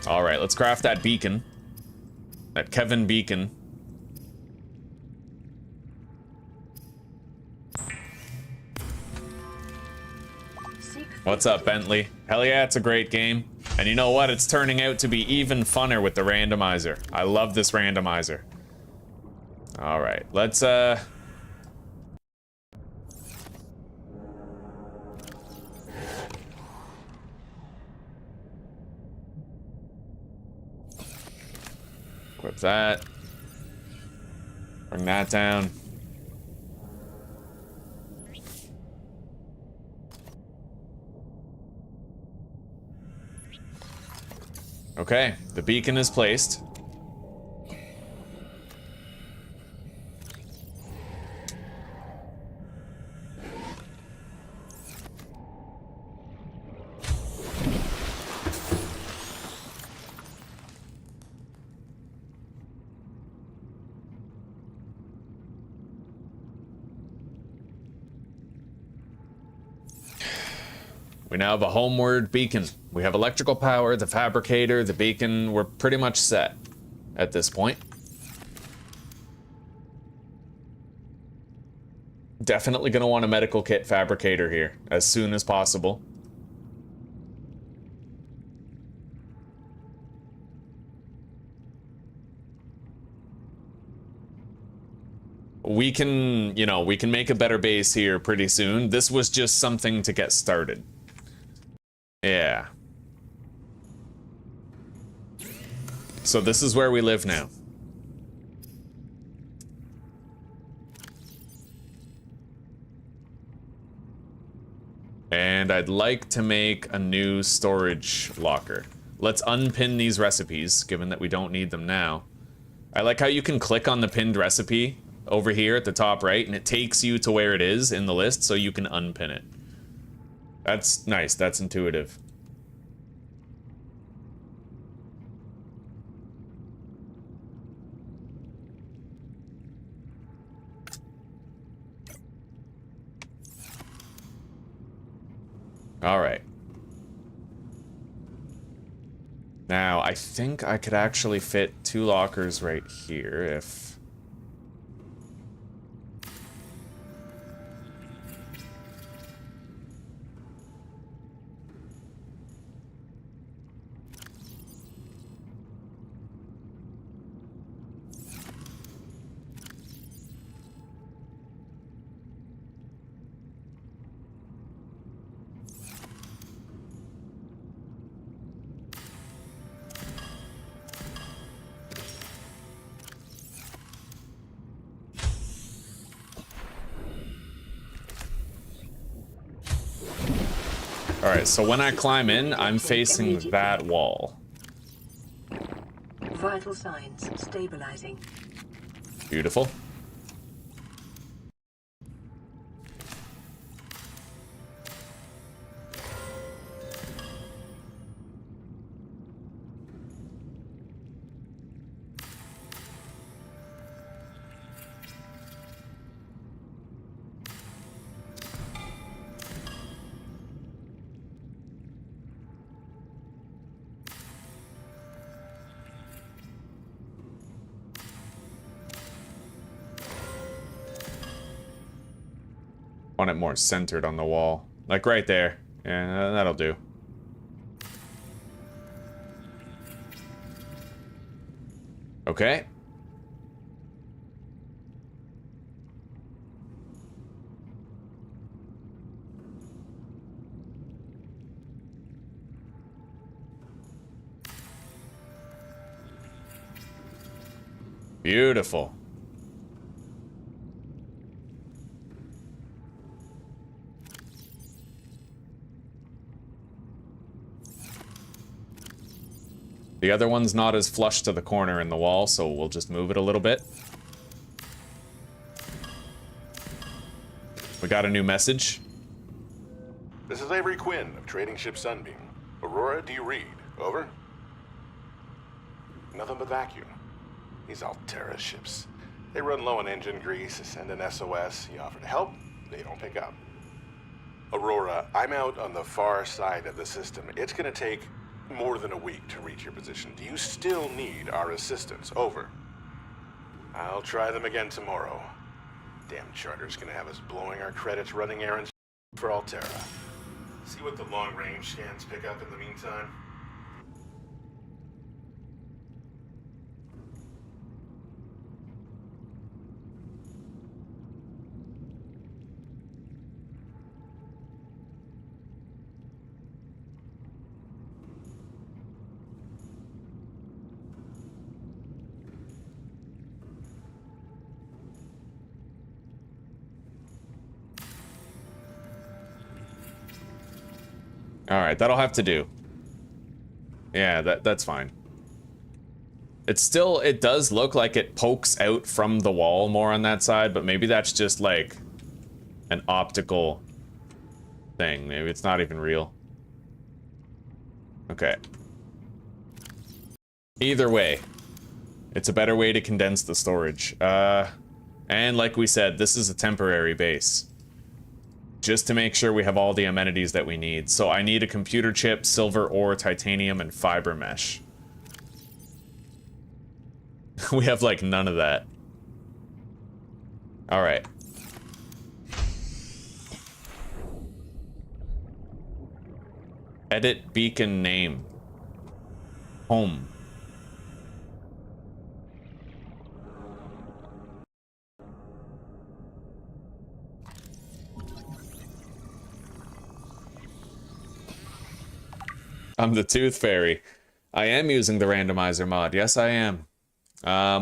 All right, let's craft that beacon. That Kevin beacon. What's up, Bentley? Hell yeah, it's a great game. And you know what? It's turning out to be even funner with the randomizer. I love this randomizer. All right, let's equip that. Bring that down. Okay, the beacon is placed. We now have a homeward beacon. We have electrical power, the fabricator, the beacon. We're pretty much set at this point. Definitely gonna want a medical kit fabricator here as soon as possible. We can, you know, we can make a better base here pretty soon. This was just something to get started. Yeah. So this is where we live now. And I'd like to make a new storage locker. Let's unpin these recipes, given that we don't need them now. I like how you can click on the pinned recipe over here at the top right, and it takes you to where it is in the list, so you can unpin it. That's nice, that's intuitive. All right. Now, I think I could actually fit 2 lockers right here if... Alright, so when I climb in, I'm facing that wall. Vital signs stabilizing. Beautiful. Want it more centered on the wall. Like right there. Yeah, that'll do. Okay. Beautiful. The other one's not as flush to the corner in the wall, so we'll just move it a little bit. We got a new message. This is Avery Quinn of Trading Ship Sunbeam. Aurora D. Reed, over. Nothing but vacuum. These Altera ships. They run low on engine grease, send an SOS, you offer to help, they don't pick up. Aurora, I'm out on the far side of the system. It's gonna take more than a week to reach your position. Do you still need our assistance? Over. I'll try them again tomorrow. Damn charter's gonna have us blowing our credits running errands for Altera. See what the long-range scans pick up in the meantime. Alright, that'll have to do. Yeah, that's fine. It's still, it does look like it pokes out from the wall more on that side, but maybe that's just like an optical thing. Maybe it's not even real. Okay. Either way, it's a better way to condense the storage. And like we said, this is a temporary base. Just to make sure we have all the amenities that we need. So I need a computer chip, silver ore, titanium, and fiber mesh. We have like none of that. All right. Edit beacon name. Home. I'm the Tooth Fairy. I am using the randomizer mod. Yes, I am.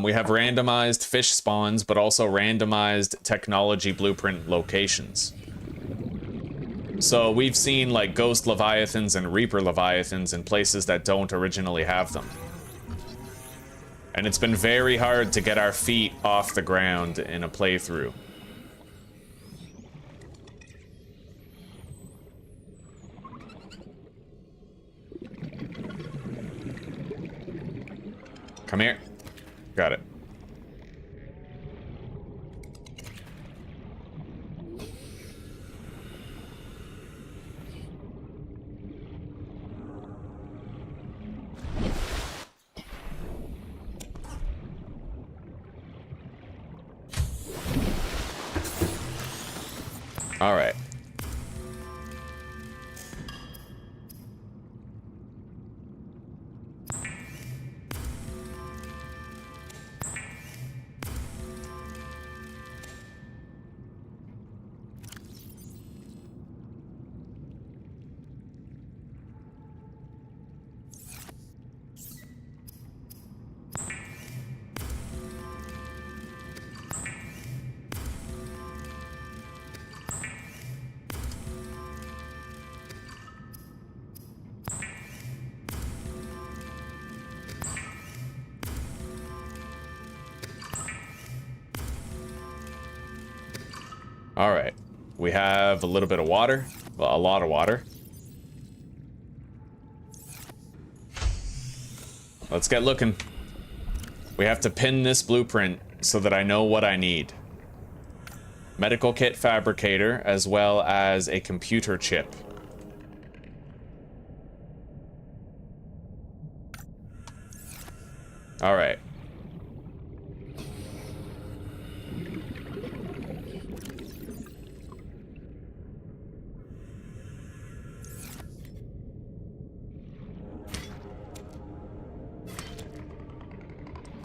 We have randomized fish spawns, but also randomized technology blueprint locations. So we've seen like Ghost Leviathans and Reaper Leviathans in places that don't originally have them. And it's been very hard to get our feet off the ground in a playthrough. Come here. Got it. All right. All right, we have a little bit of water, well, a lot of water. Let's get looking. We have to pin this blueprint so that I know what I need. Medical kit fabricator, as well as a computer chip. All right.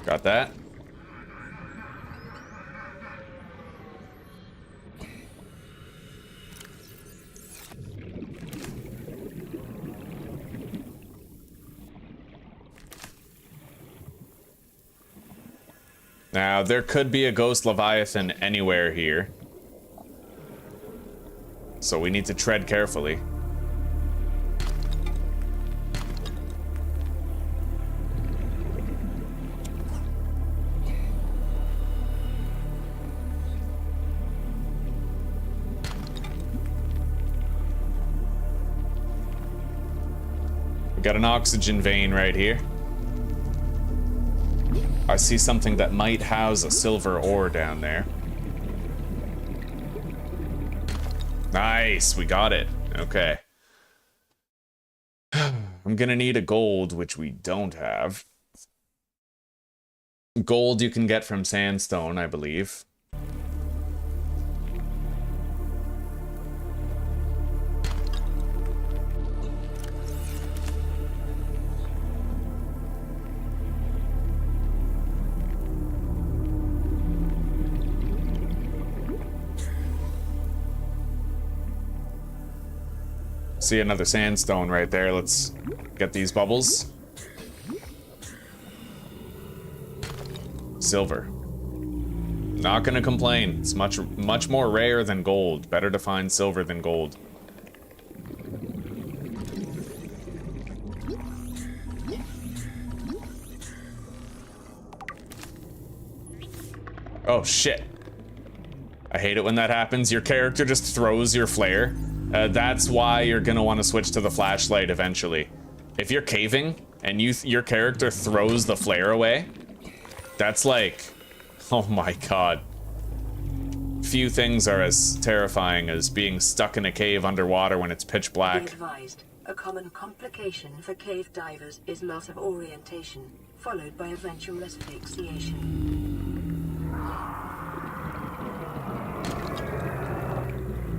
Got that. Now, there could be a Ghost Leviathan anywhere here. So we need to tread carefully. Got an oxygen vein right here. I see something that might house a silver ore down there. Nice, we got it. Okay. I'm gonna need a gold, which we don't have. Gold you can get from sandstone, I believe. See another sandstone right there. Let's get these bubbles. Silver. Not gonna complain. It's much more rare than gold. Better to find silver than gold. Oh shit. I hate it when that happens. Your character just throws your flare. That's why you're gonna want to switch to the flashlight eventually. If you're caving and your character throws the flare away, that's like, oh my god. Few things are as terrifying as being stuck in a cave underwater when it's pitch black. Be advised, a common complication for cave divers is loss of orientation, followed by eventual asphyxiation.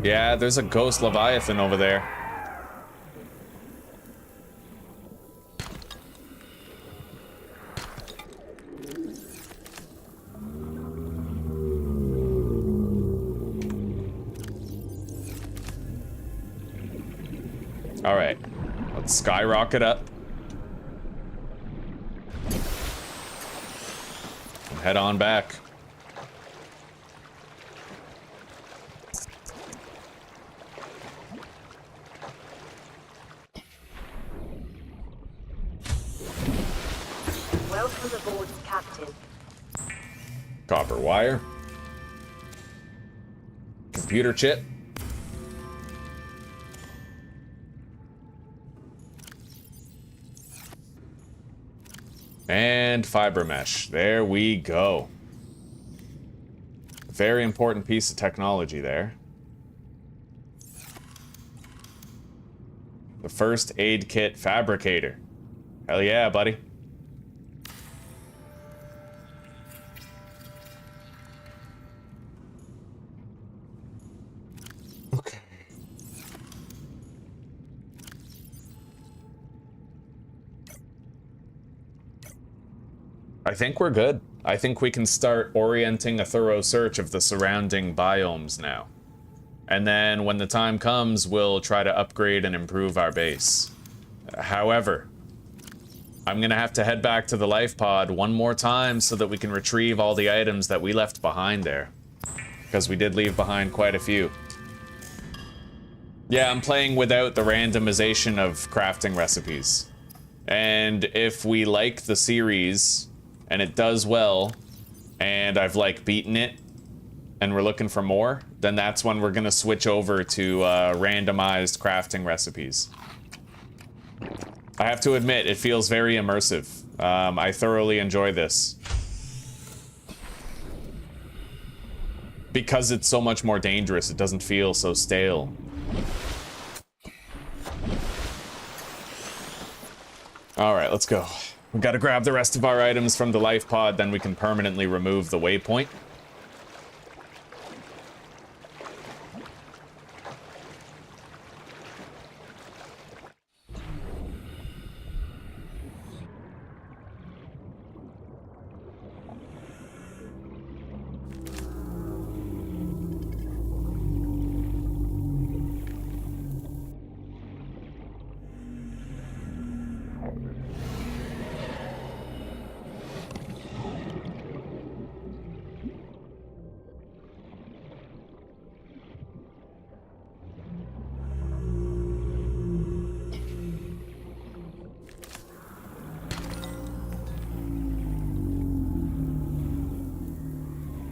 Yeah, there's a Ghost Leviathan over there. All right, let's skyrocket up. And head on back. Welcome aboard, Captain. Copper wire. Computer chip. And fiber mesh. There we go. Very important piece of technology there. The first aid kit fabricator. Hell yeah, buddy. Okay. I think we're good. I think we can start orienting a thorough search of the surrounding biomes now. And then when the time comes, we'll try to upgrade and improve our base. However, I'm gonna have to head back to the Lifepod one more time so that we can retrieve all the items that we left behind there. Because we did leave behind quite a few. Yeah, I'm playing without the randomization of crafting recipes. And if we like the series, and it does well, and I've like beaten it, and we're looking for more, then that's when we're gonna switch over to randomized crafting recipes. I have to admit, it feels very immersive. I thoroughly enjoy this. Because it's so much more dangerous, it doesn't feel so stale. Alright, let's go. We've got to grab the rest of our items from the Lifepod, then we can permanently remove the waypoint.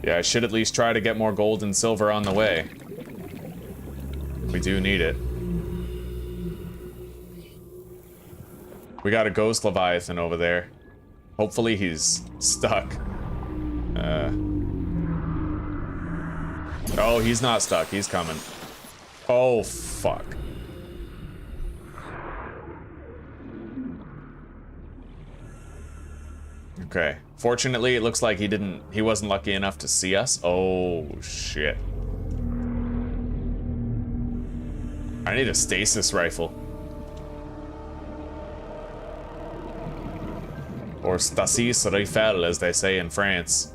Yeah, I should at least try to get more gold and silver on the way. We do need it. We got a ghost Leviathan over there. Hopefully he's stuck. Oh, he's not stuck. He's coming. Oh, fuck. Okay. Fortunately, it looks like he wasn't lucky enough to see us. Oh, shit. I need a stasis rifle. Or stasis rifle, as they say in France.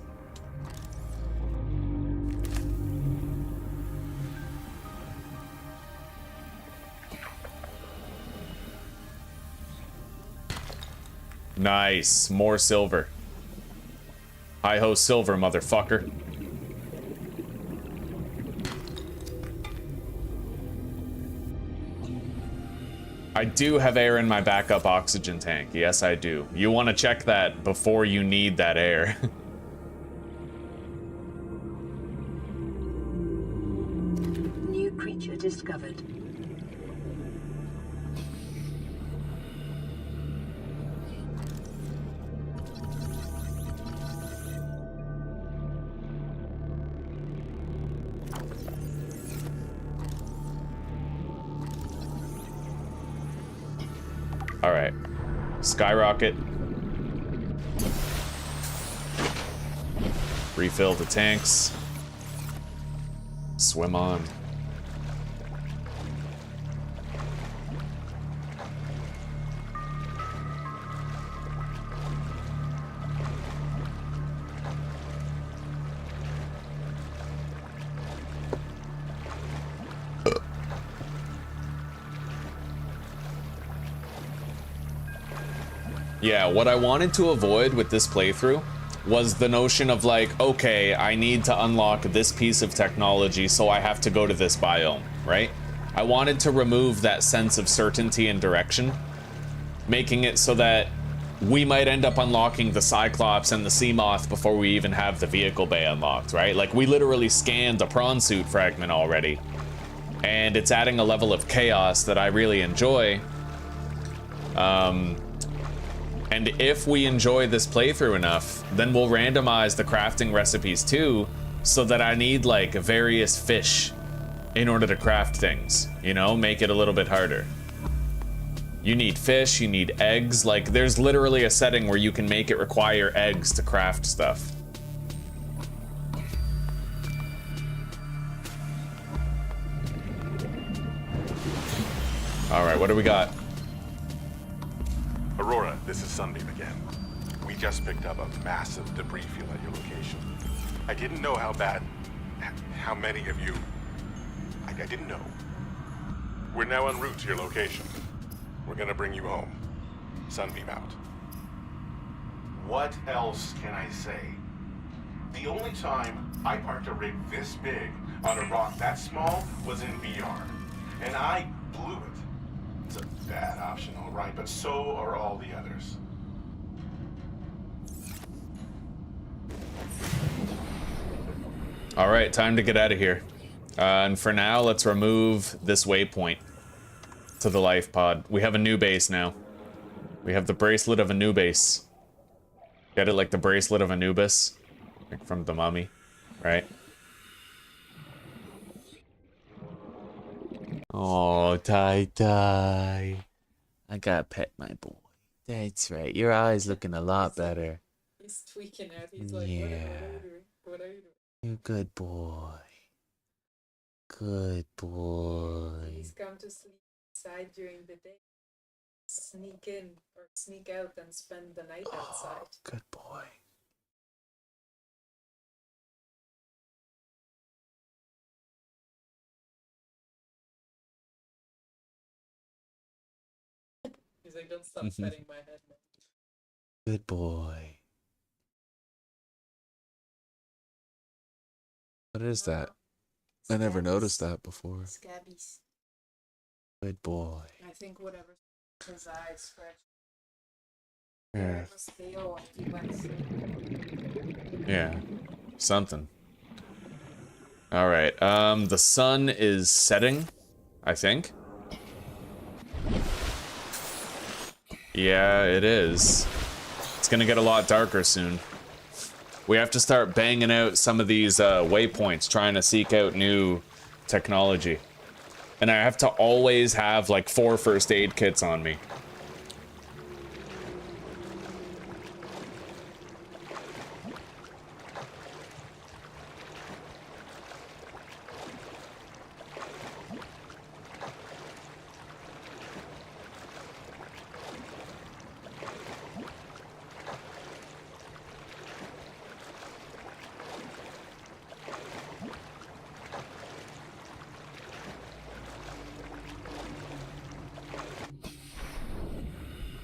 Nice. More silver. Hi-ho silver, motherfucker. I do have air in my backup oxygen tank. Yes, I do. You want to check that before you need that air. New creature discovered. All right, skyrocket. Refill the tanks. Swim on. Yeah, what I wanted to avoid with this playthrough was the notion of like, okay, I need to unlock this piece of technology, so I have to go to this biome, right? I wanted to remove that sense of certainty and direction, making it so that we might end up unlocking the Cyclops and the Seamoth before we even have the vehicle bay unlocked, right? Like, we literally scanned the prawn suit fragment already, and it's adding a level of chaos that I really enjoy. And if we enjoy this playthrough enough, then we'll randomize the crafting recipes too, so that I need like various fish in order to craft things, you know, make it a little bit harder. You need fish, you need eggs, like there's literally a setting where you can make it require eggs to craft stuff. All right, what do we got? Aurora, this is Sunbeam again. We just picked up a massive debris field at your location. I didn't know how many of you... I didn't know. We're now en route to your location. We're gonna bring you home. Sunbeam out. What else can I say? The only time I parked a rig this big on a rock that small was in VR. And I blew it. It's a bad option, all right, but so are all the others. All right, time to get out of here. And for now, let's remove this waypoint to the Lifepod. We have a new base now. We have the bracelet of Anubis. Get it like the bracelet of Anubis? Like from the mummy, right? Oh, Tai. I gotta pet my boy. That's right. Your eye's looking a lot better. He's tweaking out. He's like, Yeah. what are you doing? You're a good boy. Good boy. He's come to sleep inside during the day. Sneak in or sneak out and spend the night outside. Good boy. He's like, don't stop petting my head, man. Good boy. What is that? I never noticed that before. Scabbies. Good boy. I think whatever his eyes scratch. Yeah. Yeah. Something. Alright, the sun is setting, I think. Yeah, it is. It's gonna get a lot darker soon. We have to start banging out some of these waypoints, trying to seek out new technology. And I have to always have like 4 first aid kits on me.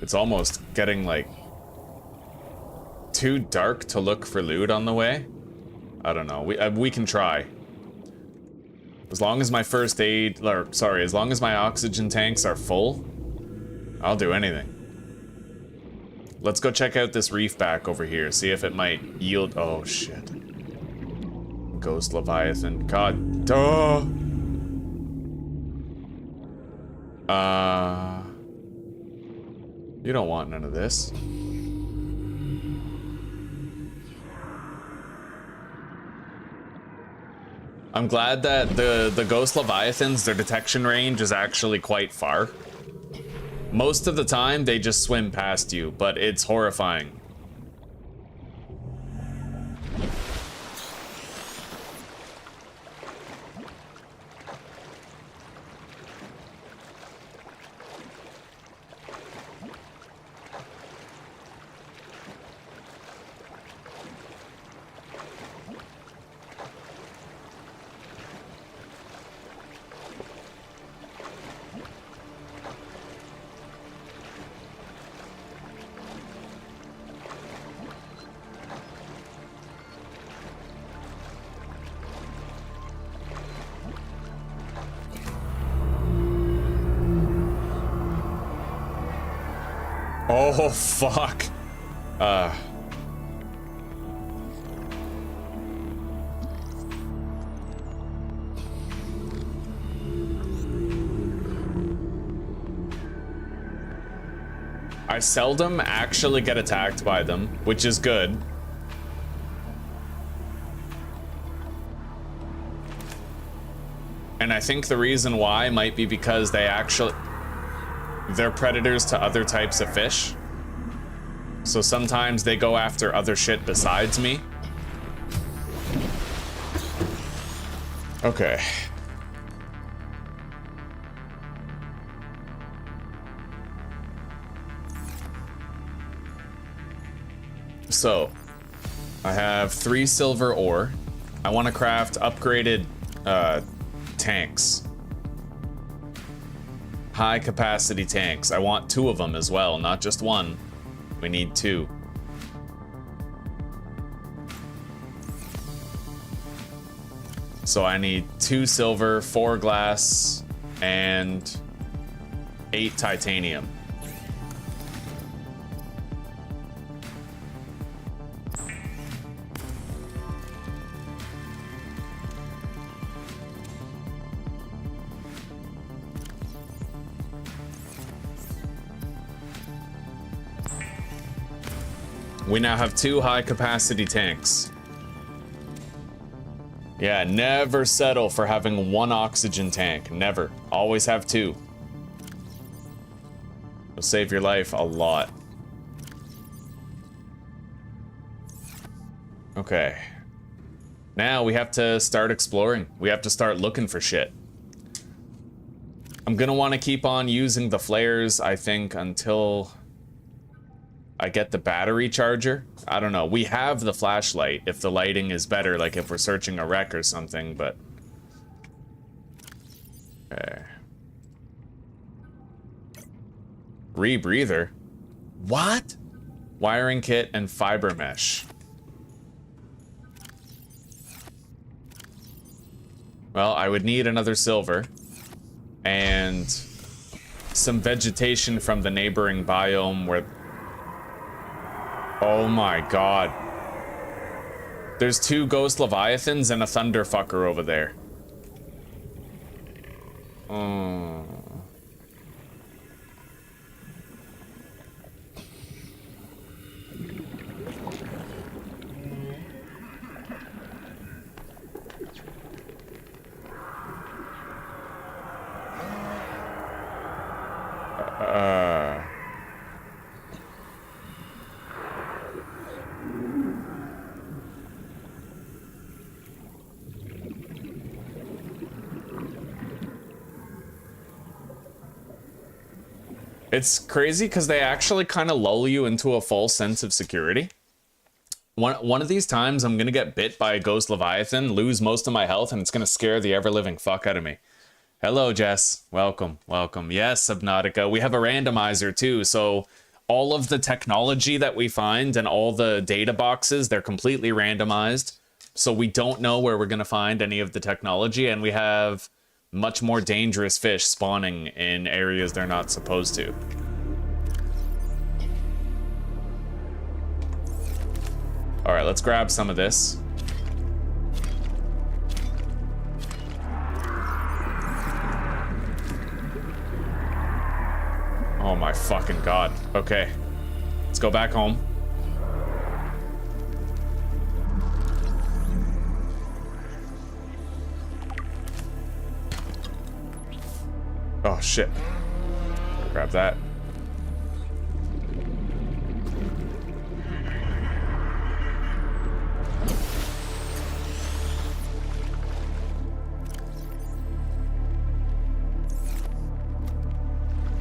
It's almost getting, like, too dark to look for loot on the way. I don't know. We can try. As long as my first aid, or sorry, as long as my oxygen tanks are full, I'll do anything. Let's go check out this reef back over here, see if it might yield. Oh shit. Ghost Leviathan. God. Duh. You don't want none of this. I'm glad that the Ghost Leviathans, their detection range is actually quite far. Most of the time, they just swim past you, but it's horrifying. Oh, fuck. I seldom actually get attacked by them, which is good. And I think the reason why might be because they're predators to other types of fish. So sometimes they go after other shit besides me. Okay. So, I have 3 silver ore. I want to craft upgraded tanks. High capacity tanks. I want 2 of them as well, not just 1. We need 2. So I need 2 silver, 4 glass, and 8 titanium. We now have 2 high-capacity tanks. Yeah, never settle for having 1 oxygen tank. Never. Always have 2. It'll save your life a lot. Okay. Now we have to start exploring. We have to start looking for shit. I'm gonna want to keep on using the flares, I think, until I get the battery charger. I don't know. We have the flashlight if the lighting is better, like if we're searching a wreck or something, but... Okay. Rebreather? What? Wiring kit and fiber mesh. Well, I would need another silver. And some vegetation from the neighboring biome where... Oh my god. There's 2 ghost leviathans and a thunderfucker over there. Oh. It's crazy because they actually kind of lull you into a false sense of security. One of these times I'm going to get bit by a ghost leviathan, lose most of my health, and it's going to scare the ever-living fuck out of me. Hello, Jess. Welcome, welcome. Yes, Subnautica. We have a randomizer too, so all of the technology that we find and all the data boxes, they're completely randomized. So we don't know where we're going to find any of the technology, and we have much more dangerous fish spawning in areas they're not supposed to. All right, let's grab some of this. Oh my fucking god. Okay, let's go back home. Oh shit. Grab that.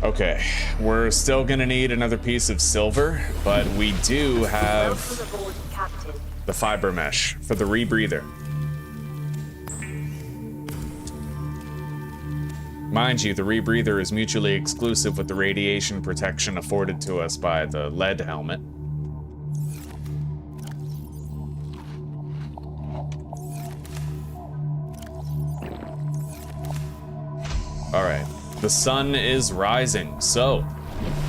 Okay, we're still gonna need another piece of silver, but we do have the fiber mesh for the rebreather. Mind you, the rebreather is mutually exclusive with the radiation protection afforded to us by the lead helmet. All right, the sun is rising, so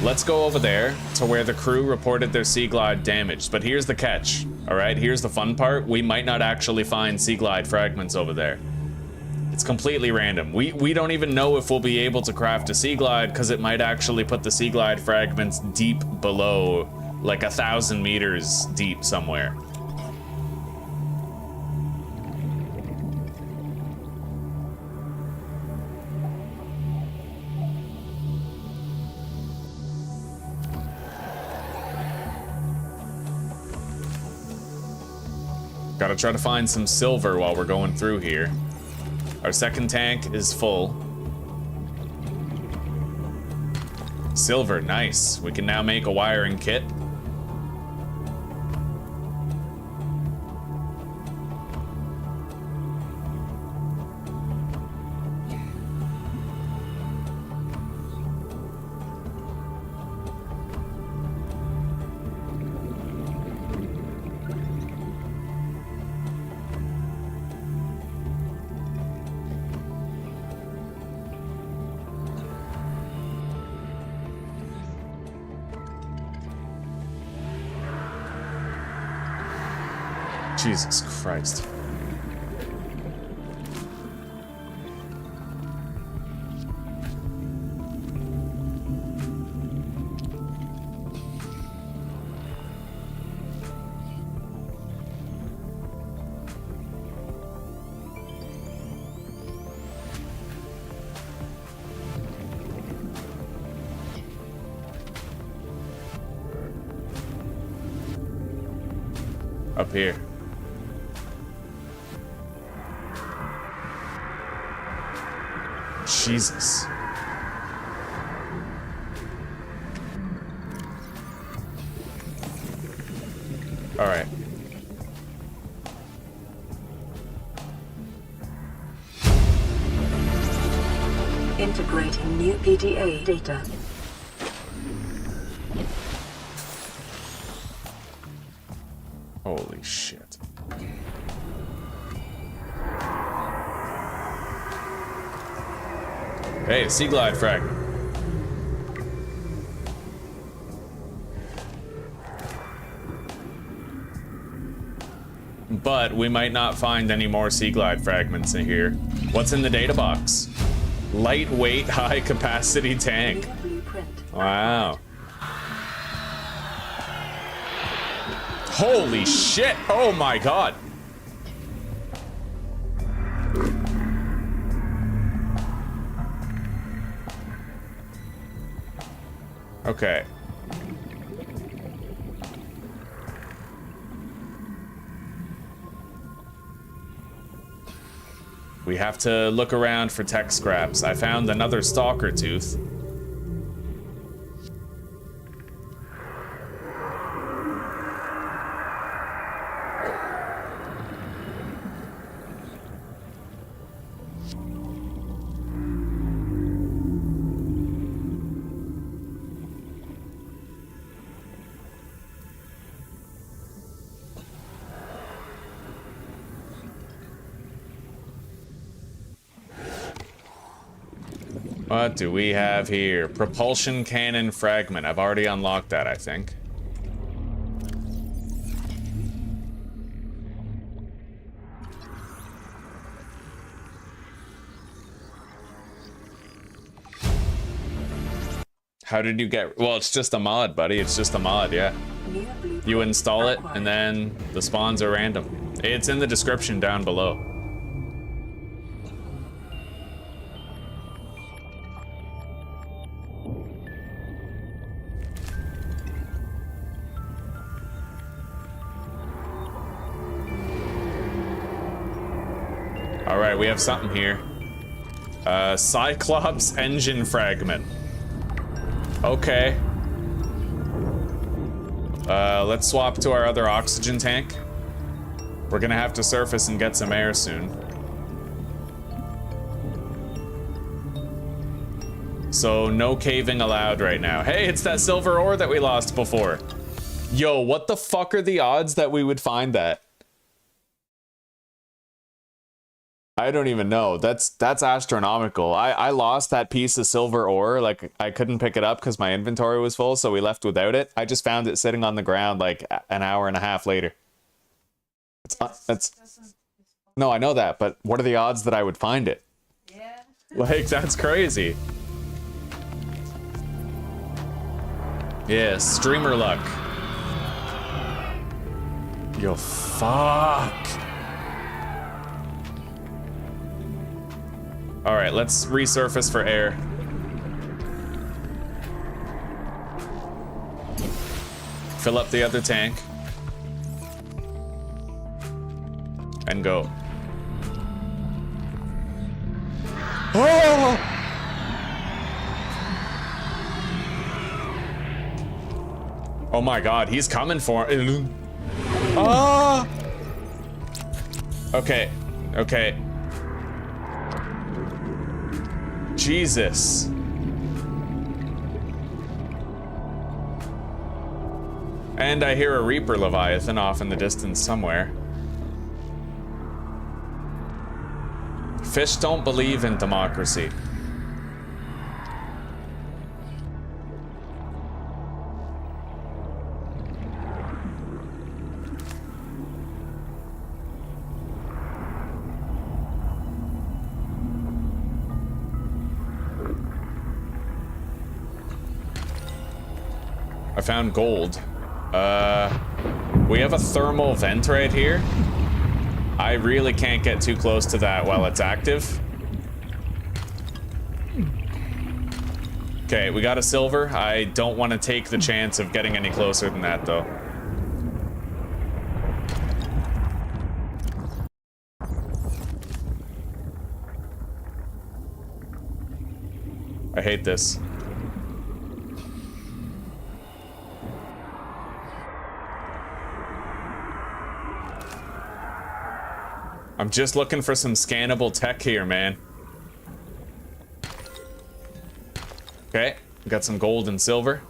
let's go over there to where the crew reported their Sea Glide damaged. But here's the catch, all right? Here's the fun part. We might not actually find Sea Glide fragments over there. It's completely random. We don't even know if we'll be able to craft a Sea Glide because it might actually put the Sea Glide fragments deep below, like 1,000 meters deep somewhere. Gotta try to find some silver while we're going through here. Our second tank is full. Silver, nice. We can now make a wiring kit. Jesus Christ. Up here. Jesus. All right. Integrating new PDA data. Holy shit. Hey, Sea Glide fragment. But we might not find any more Sea Glide fragments in here. What's in the data box? Lightweight, high capacity tank. Wow. Holy shit! Oh my god! Okay. We have to look around for tech scraps. I found another stalker tooth. What do we have here? Propulsion cannon fragment. I've already unlocked that, I think. How did you get... Well, it's just a mod, buddy. It's just a mod, yeah. You install it, and then the spawns are random. It's in the description down below. Alright, we have something here. Cyclops engine fragment. Okay. Let's swap to our other oxygen tank. We're gonna have to surface and get some air soon. So no caving allowed right now. Hey, it's that silver ore that we lost before. Yo, what the fuck are the odds that we would find that? I don't even know. That's astronomical. I lost that piece of silver ore. Like, I couldn't pick it up because my inventory was full, so we left without it. I just found it sitting on the ground like an hour and a half later. No, I know that, but what are the odds that I would find it? Yeah. Like, that's crazy. Yeah, streamer luck. Yo, fuck. All right, let's resurface for air. Fill up the other tank. And go. Oh! Oh my god, he's coming for it. Ah! Okay, okay. Jesus. And I hear a Reaper Leviathan off in the distance somewhere. Fish don't believe in democracy. I found gold. We have a thermal vent right here. I really can't get too close to that while it's active. Okay, we got a silver. I don't want to take the chance of getting any closer than that, though. I hate this. I'm just looking for some scannable tech here, man. Okay, got some gold and silver.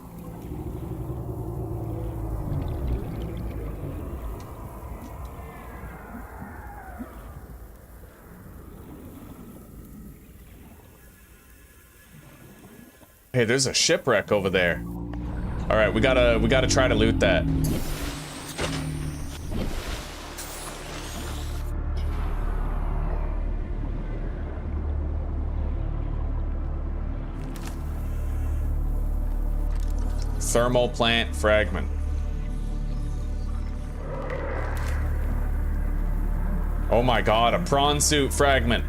Hey, there's a shipwreck over there. All right, we gotta try to loot that. Thermal plant fragment. Oh my god, a prawn suit fragment.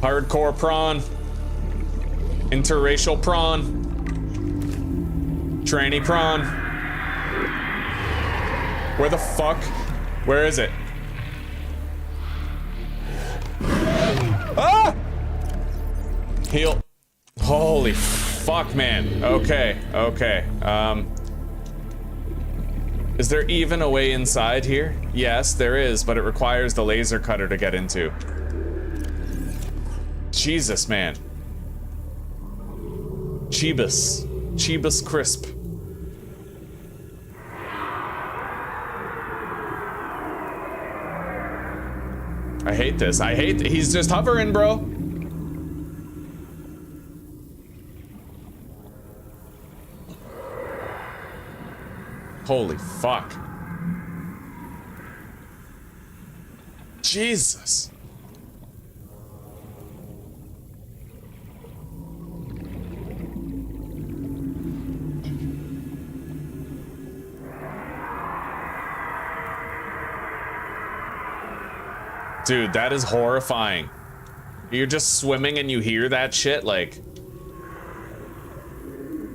Hardcore prawn. Interracial prawn. Tranny prawn. Where the fuck? Where is it? Ah! Heal. Holy fuck, man. Okay, okay. Is there even a way inside here? Yes, there is, but it requires the laser cutter to get into. Jesus, man. Chibus. Chibus crisp. I hate this. I hate he's just hovering, bro. Holy fuck. Jesus. Dude, that is horrifying. You're just swimming and you hear that shit, like...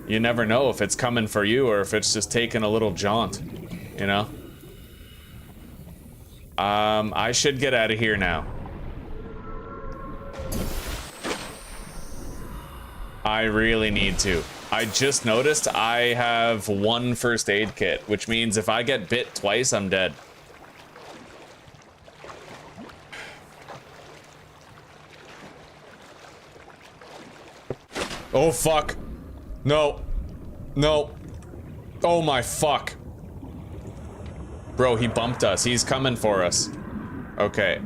You never know if it's coming for you or if it's just taking a little jaunt, you know? I should get out of here now. I really need to. I just noticed I have 1 first aid kit, which means if I get bit twice, I'm dead. Oh, fuck. No. No. Oh my fuck. Bro, he bumped us. He's coming for us. Okay.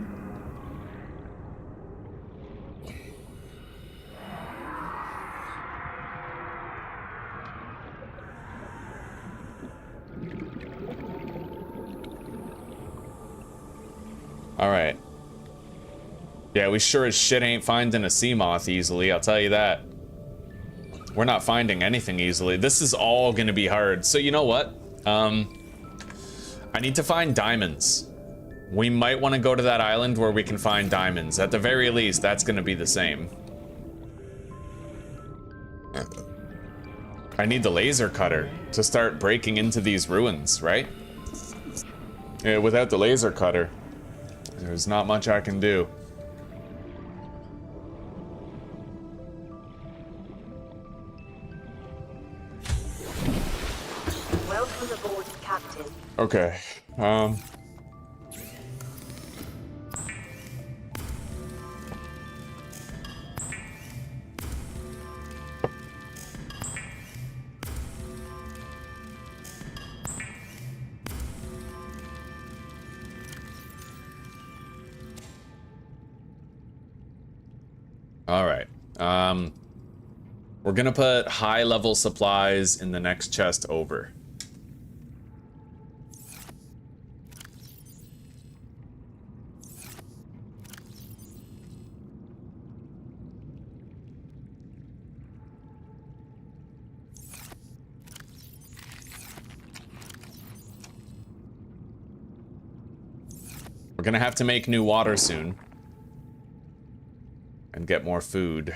Alright. Yeah, we sure as shit ain't finding a sea moth easily, I'll tell you that. We're not finding anything easily. This is all gonna be hard. So you know what? I need to find diamonds. We might want to go to that island where we can find diamonds. At the very least, that's gonna be the same. I need the laser cutter to start breaking into these ruins, right? Yeah, without the laser cutter, there's not much I can do. Welcome aboard, Captain. Okay, all right. We're gonna put high-level supplies in the next chest over. We're gonna have to make new water soon. And get more food.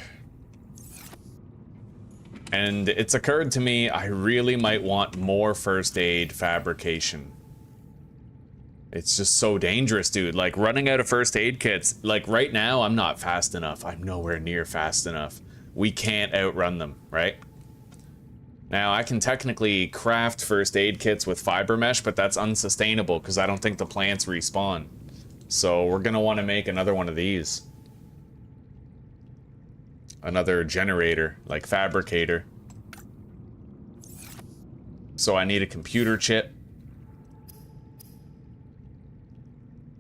And it's occurred to me, I really might want more first aid fabrication. It's just so dangerous, dude. Like, running out of first aid kits, like, right now, I'm not fast enough. I'm nowhere near fast enough. We can't outrun them, right? Now, I can technically craft first aid kits with fiber mesh, but that's unsustainable because I don't think the plants respawn. So we're gonna want to make another one of these. Another generator, like fabricator. So I need a computer chip.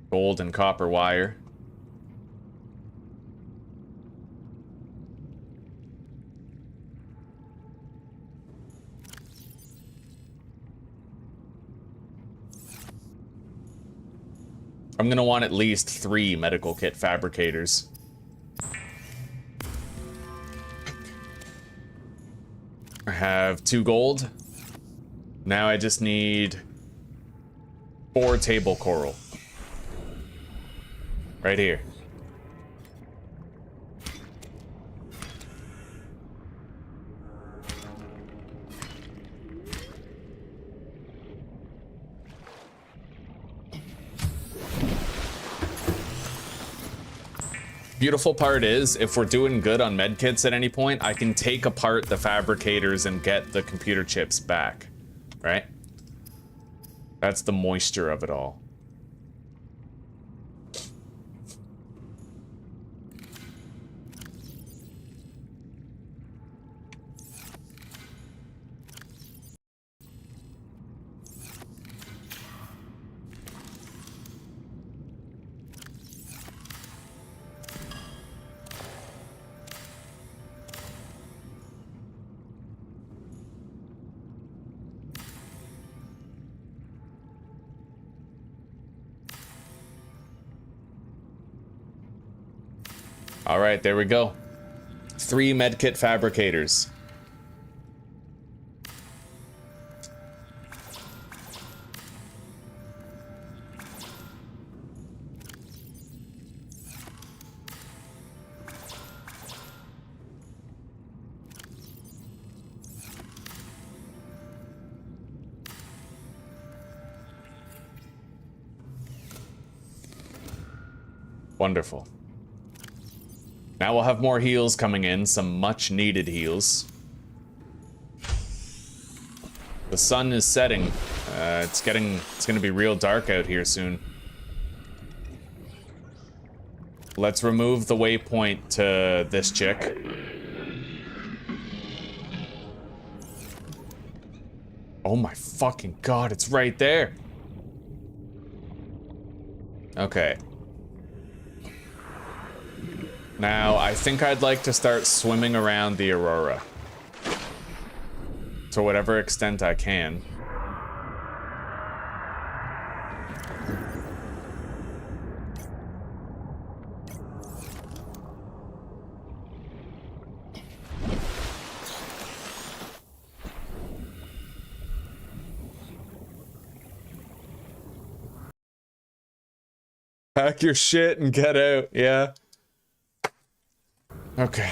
Gold and copper wire. I'm gonna want at least 3 medical kit fabricators. I have 2 gold. Now I just need 4 table coral. Right here. Beautiful part is, if we're doing good on medkits at any point, I can take apart the fabricators and get the computer chips back, right? That's the moisture of it all. All right, there we go. 3 medkit fabricators. Wonderful. Now we'll have more heals coming in, some much needed heals. The sun is setting. It's gonna be real dark out here soon. Let's remove the waypoint to this chick. Oh my fucking god, it's right there. Okay. Now, I think I'd like to start swimming around the Aurora. To whatever extent I can. Pack your shit and get out, yeah. Okay.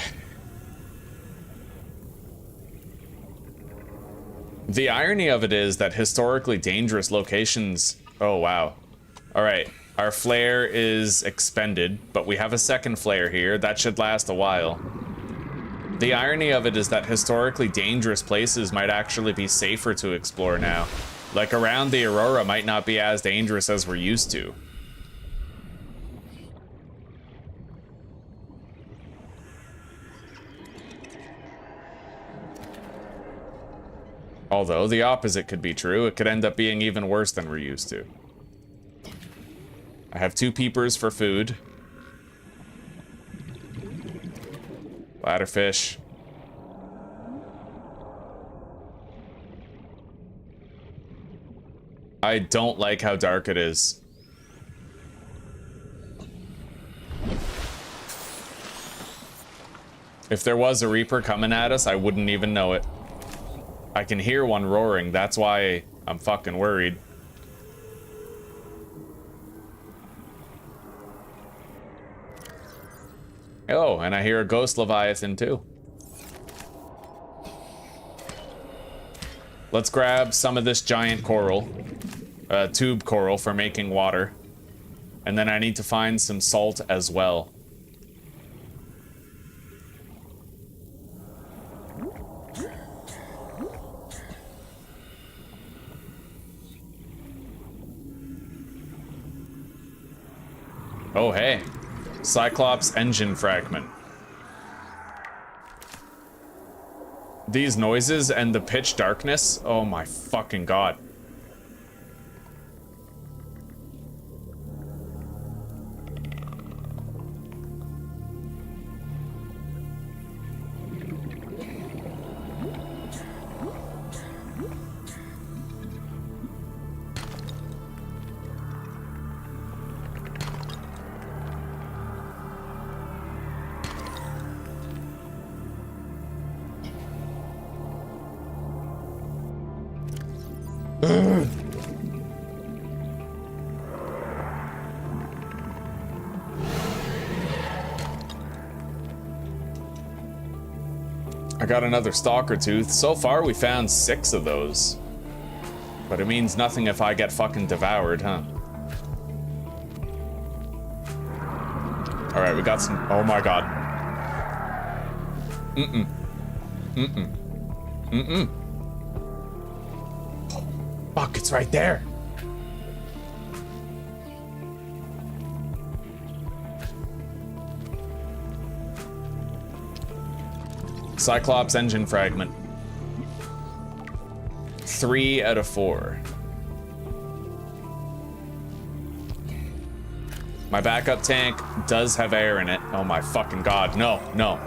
The irony of it is that historically dangerous locations... Oh, wow. Alright, our flare is expended, but we have a second flare here. That should last a while. The irony of it is that historically dangerous places might actually be safer to explore now. Like, around the Aurora might not be as dangerous as we're used to. Although, the opposite could be true. It could end up being even worse than we're used to. I have 2 peepers for food. Ladderfish. I don't like how dark it is. If there was a Reaper coming at us, I wouldn't even know it. I can hear one roaring, that's why I'm fucking worried. Oh, and I hear a ghost Leviathan too. Let's grab some of this giant coral, tube coral for making water. And then I need to find some salt as well. Oh, hey. Cyclops engine fragment. These noises and the pitch darkness, oh my fucking god. I got another stalker tooth. So far we found 6 of those. But it means nothing if I get fucking devoured, huh? Alright, we got some... Oh my god. Mm-mm. Mm-mm. Mm-mm. Fuck, it's right there. Cyclops engine fragment. 3 out of 4. My backup tank does have air in it. Oh my fucking god, no, no.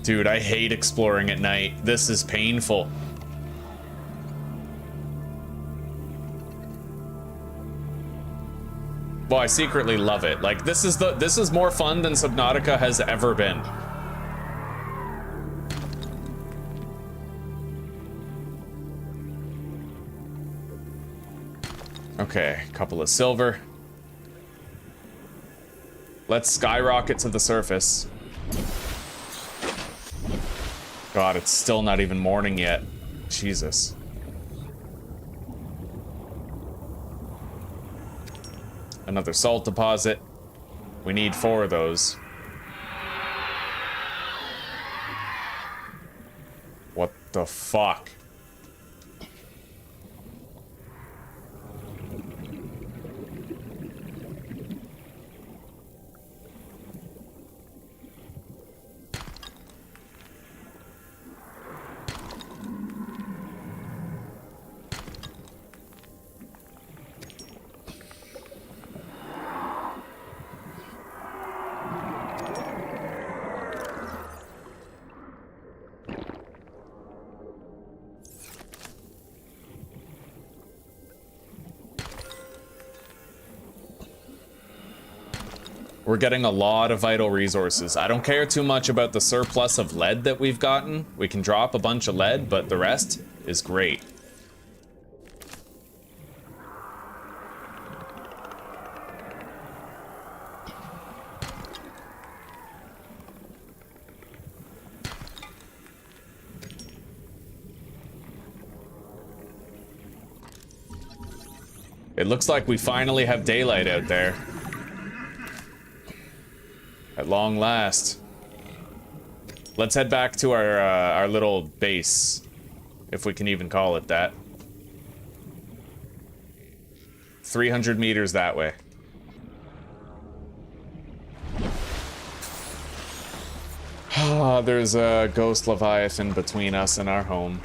Dude, I hate exploring at night. This is painful. Well, I secretly love it. Like, this is more fun than Subnautica has ever been. Okay, couple of silver. Let's skyrocket to the surface. God, it's still not even morning yet. Jesus. Another salt deposit. We need 4 of those. What the fuck? We're getting a lot of vital resources. I don't care too much about the surplus of lead that we've gotten. We can drop a bunch of lead, but the rest is great. It looks like we finally have daylight out there. At long last. Let's head back to our little base, if we can even call it that. 300 meters that way. There's a ghost Leviathan between us and our home.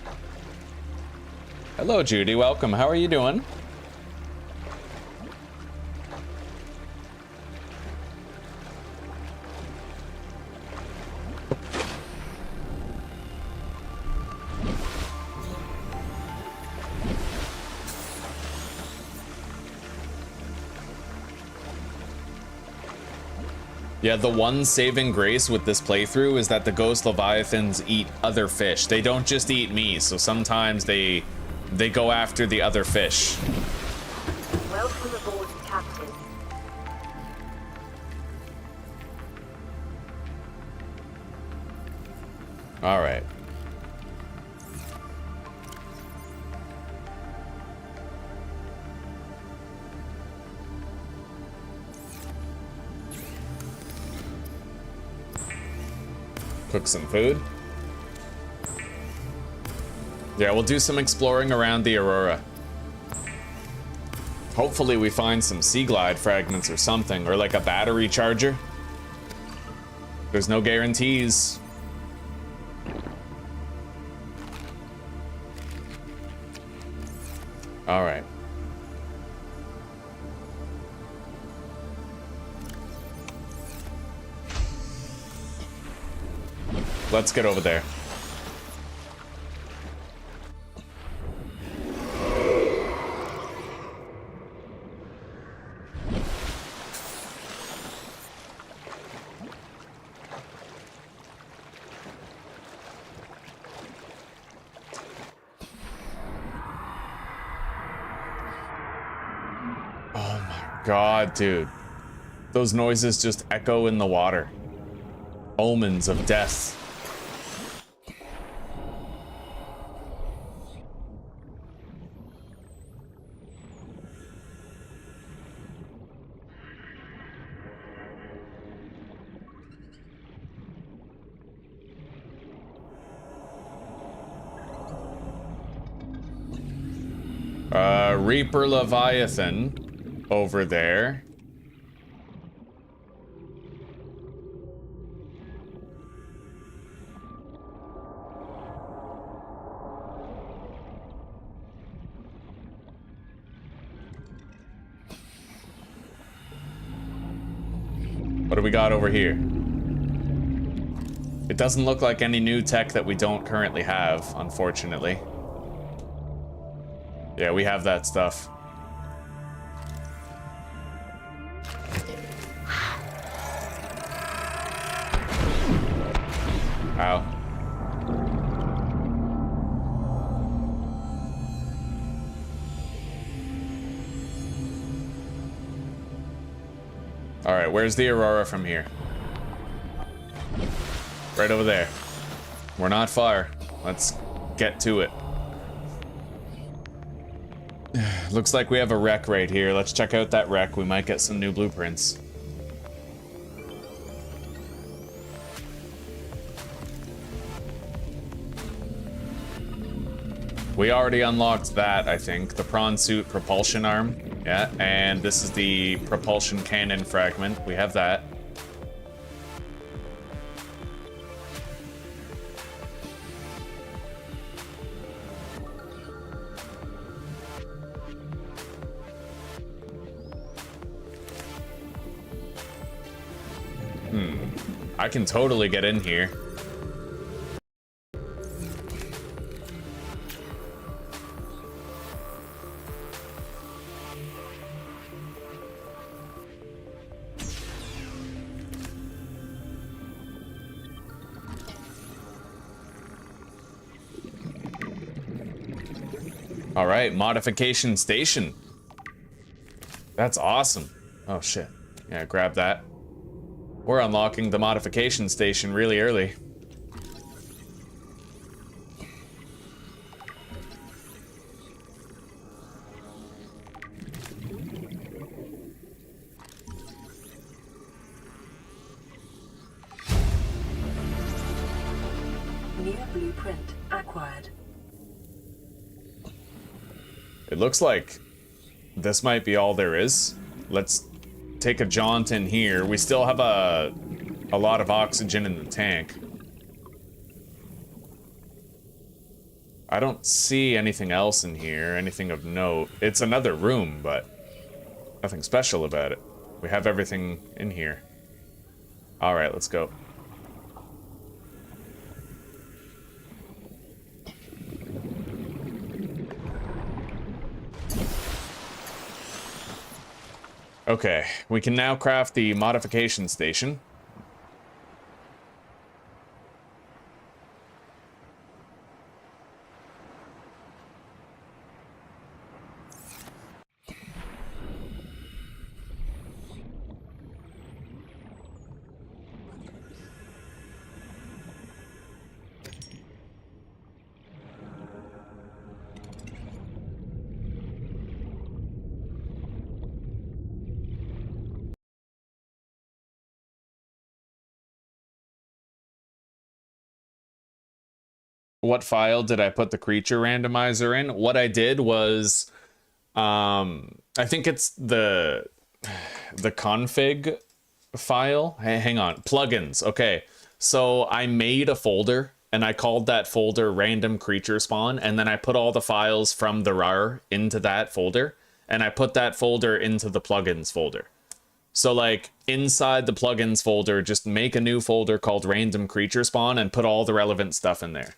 Hello, Judy. Welcome. How are you doing? Yeah, the one saving grace with this playthrough is that the ghost leviathans eat other fish. They don't just eat me, so sometimes they go after the other fish. Welcome aboard, Captain. All right. Cook some food. Yeah, we'll do some exploring around the Aurora. Hopefully we find some sea glide fragments or something, or like a battery charger. There's no guarantees. All right. Let's get over there. Oh my God, dude. Those noises just echo in the water. Omens of death. Reaper Leviathan over there. What do we got over here? It doesn't look like any new tech that we don't currently have, unfortunately. Yeah, we have that stuff. Ow. All right, where's the Aurora from here? Right over there. We're not far. Let's get to it. Looks like we have a wreck right here. Let's check out that wreck. We might get some new blueprints. We already unlocked that, I think. The prawn suit propulsion arm. Yeah, and this is the propulsion cannon fragment. We have that. I can totally get in here. All right, modification station. That's awesome. Oh shit. Yeah, grab that. We're unlocking the modification station really early. New blueprint acquired. It looks like this might be all there is. Let's take a jaunt in here. We still have a lot of oxygen in the tank. I don't see anything else in here, anything of note. It's another room, but nothing special about it. We have everything in here. All right, let's go. Okay, we can now craft the modification station. What file did I put the creature randomizer in? What I did was, I think it's the config file. Hey, hang on, plugins. Okay, so I made a folder and I called that folder random creature spawn, and then I put all the files from the RAR into that folder, and I put that folder into the plugins folder. So like inside the plugins folder, just make a new folder called random creature spawn and put all the relevant stuff in there.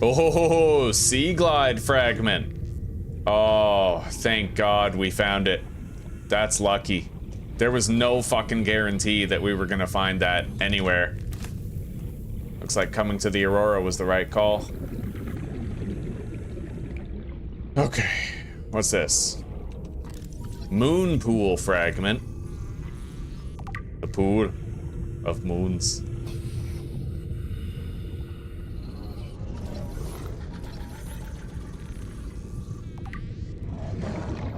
Oh, sea glide fragment. Oh, thank God we found it. That's lucky. There was no fucking guarantee that we were gonna find that anywhere. Looks like coming to the Aurora was the right call. Okay, what's this? Moon pool fragment. The pool of moons.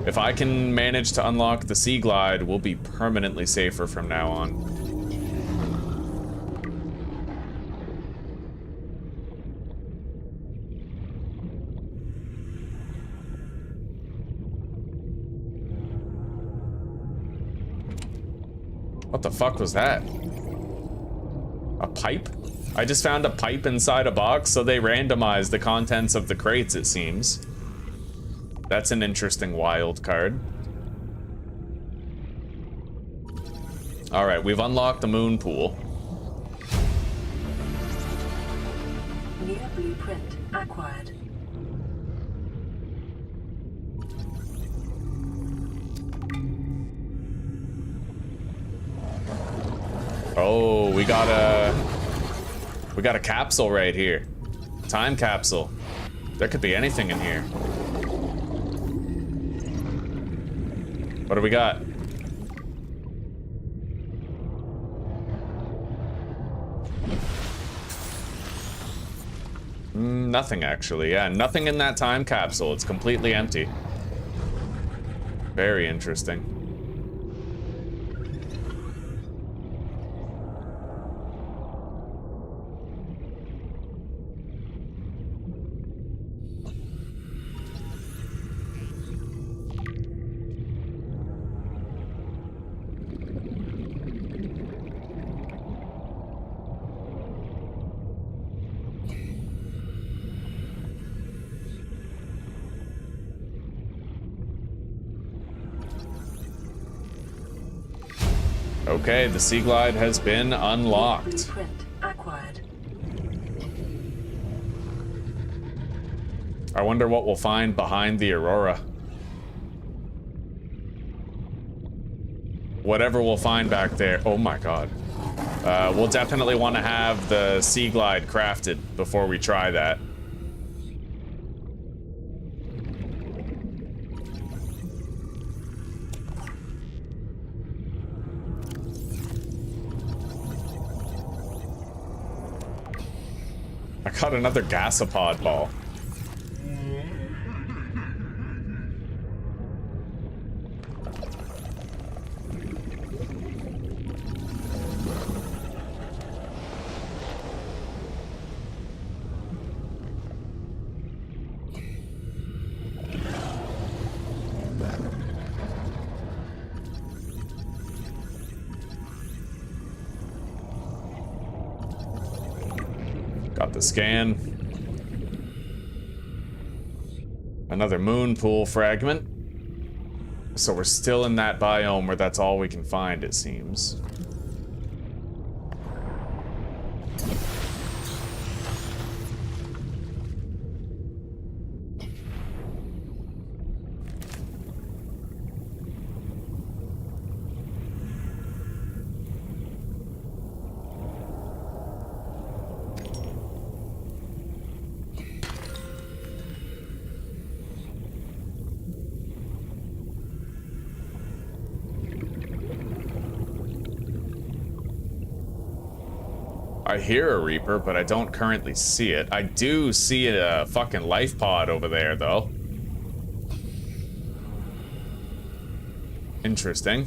If I can manage to unlock the Sea Glide, we'll be permanently safer from now on. What the fuck was that? A pipe? I just found a pipe inside a box, so they randomized the contents of the crates, it seems. That's an interesting wild card. All right, we've unlocked the moon pool. New blueprint acquired. Oh, we got a capsule right here. Time capsule. There could be anything in here. What do we got? Nothing, actually. Yeah, nothing in that time capsule. It's completely empty. Very interesting. Okay, the Sea Glide has been unlocked. Blueprint acquired. I wonder what we'll find behind the Aurora. whatever we'll find back there. Oh my god. We'll definitely want to have the sea glide crafted before we try that. I got another gasopod ball. Got the scan. Another moon pool fragment. So we're still in that biome where that's all we can find, it seems. I hear a Reaper, but I don't currently see it. I do see a fucking Lifepod over there, though. Interesting.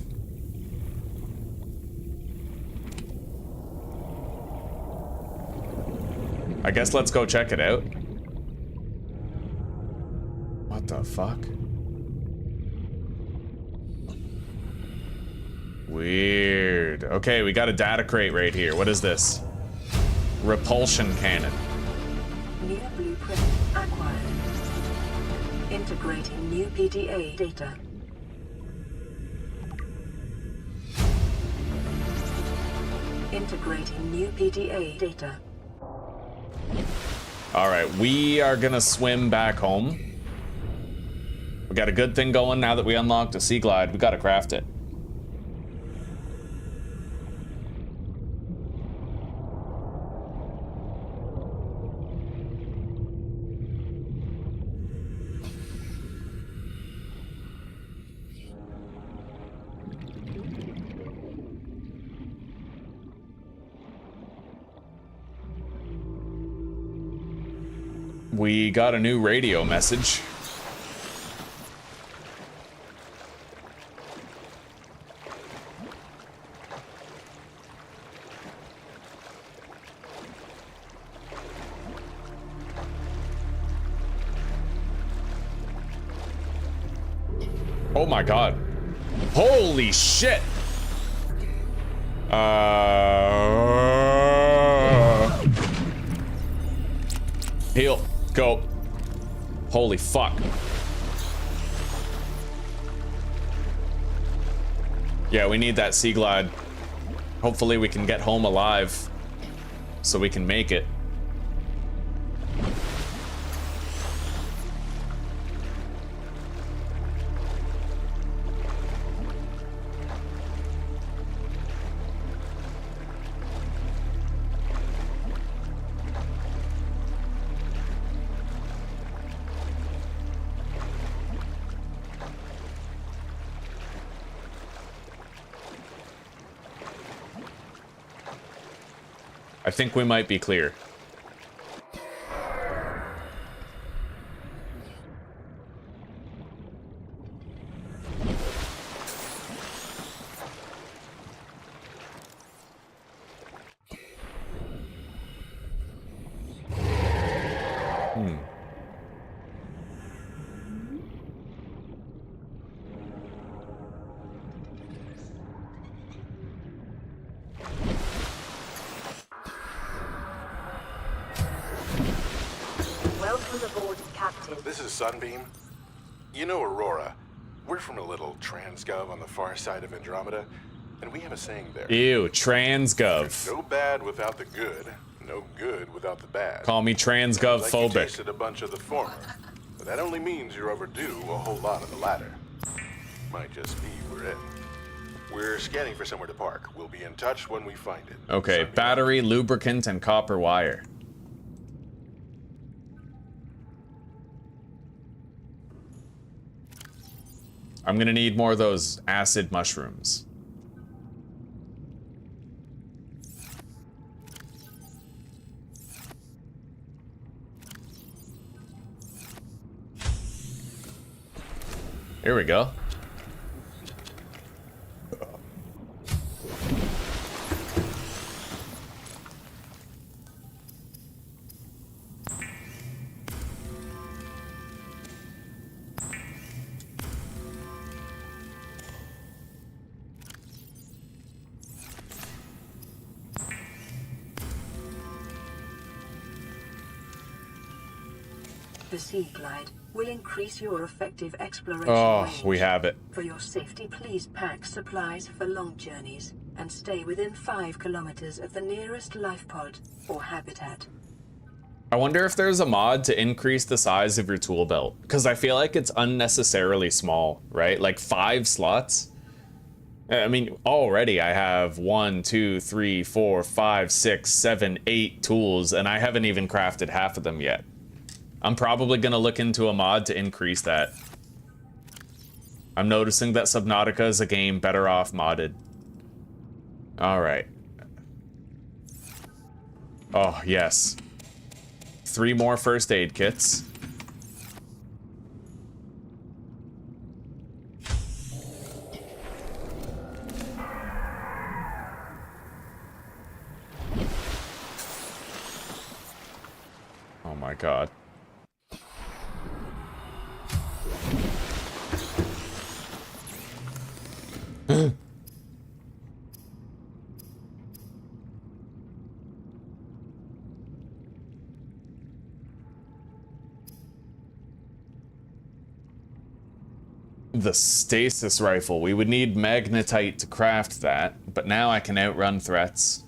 I guess let's go check it out. What the fuck? Weird. Okay, we got a data crate right here. What is this? Repulsion cannon. New blueprint acquired. Integrating new PDA data. Integrating new PDA data. Alright, we are gonna swim back home. We got a good thing going now that we unlocked a sea glide. We gotta craft it. We got a new radio message. Oh my god. Holy shit! Heal. Go. Holy fuck. Yeah, we need that sea glide. Hopefully we can get home alive so we can make it. I think we might be clear. Sunbeam? You know Aurora. We're from a little transgov on the far side of Andromeda, and we have a saying there. Ew, transgov. No bad without the good, no good without the bad. Call me transgov phobic. Like you tasted a bunch of the former, but that only means you're overdue a whole lot of the latter. Might just be we're it. We're scanning for somewhere to park. We'll be in touch when we find it. Okay, battery, lubricant, and copper wire. I'm gonna need more of those acid mushrooms. Here we go. The Sea Glide will increase your effective exploration range. We have it. For your safety, please pack supplies for long journeys and stay within 5 kilometers of the nearest Lifepod or habitat. I wonder if there's a mod to increase the size of your tool belt, because I feel like it's unnecessarily small, right? Like 5 slots. I mean, already I have 1, 2, 3, 4, 5, 6, 7, 8 tools, and I haven't even crafted half of them yet. I'm probably gonna look into a mod to increase that. I'm noticing that Subnautica is a game better off modded. Alright. Oh, yes. 3 more first aid kits. Oh my god. The stasis rifle. We would need magnetite to craft that, but now I can outrun threats.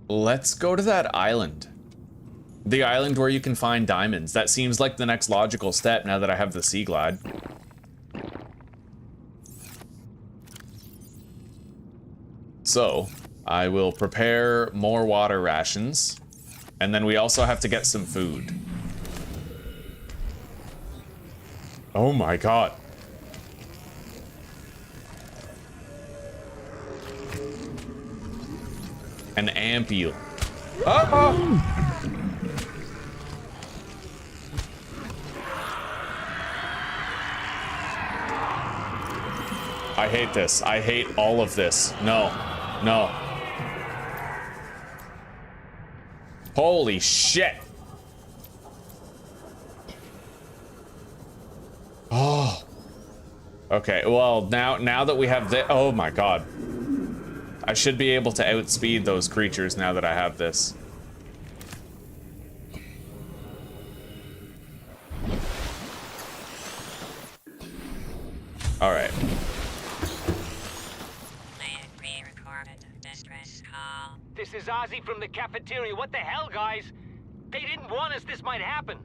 Let's go to that island. The island where you can find diamonds. That seems like the next logical step now that I have the Sea Glide. So, I will prepare more water rations, and then we also have to get some food. Oh my god. An ampule. Oh! I hate this. I hate all of this. No. No. Holy shit. Oh. Okay, well, now that we have this... Oh my god. I should be able to outspeed those creatures now that I have this. Alright. This is Ozzy from the cafeteria. What the hell, guys? They didn't warn us this might happen.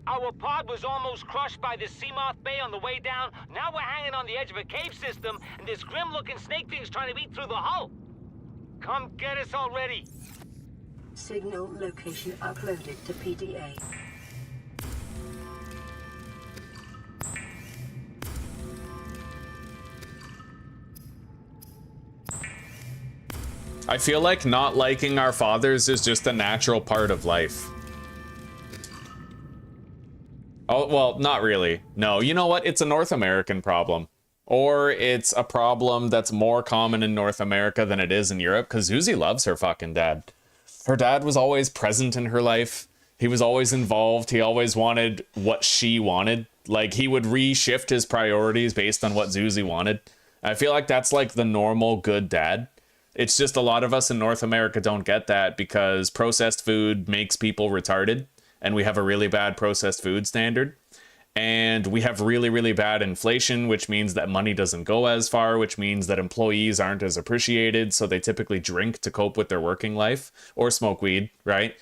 Our pod was almost crushed by the Seamoth Bay on the way down. Now we're hanging on the edge of a cave system, and this grim-looking snake thing's trying to eat through the hull. Come get us already. Signal location uploaded to PDA. I feel like not liking our fathers is just a natural part of life. Oh, well, not really. No, you know what? It's a North American problem. Or it's a problem that's more common in North America than it is in Europe, because Uzi loves her fucking dad. Her dad was always present in her life. He was always involved. He always wanted what she wanted. Like, he would reshift his priorities based on what Zuzi wanted. I feel like that's like the normal good dad. It's just a lot of us in North America don't get that because processed food makes people retarded, and we have a really bad processed food standard. And we have really, really bad inflation, which means that money doesn't go as far, which means that employees aren't as appreciated, so they typically drink to cope with their working life, or smoke weed, right?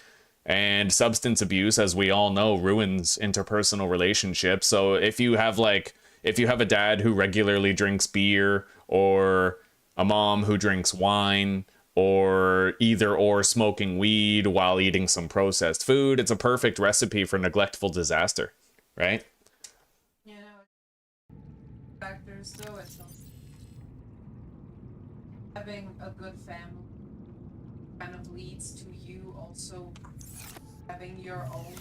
And substance abuse, as we all know, ruins interpersonal relationships. So if you have a dad who regularly drinks beer, or a mom who drinks wine, or either or smoking weed while eating some processed food, it's a perfect recipe for neglectful disaster, right? You know, factors though, it's having a good family kind of leads to you also having your own.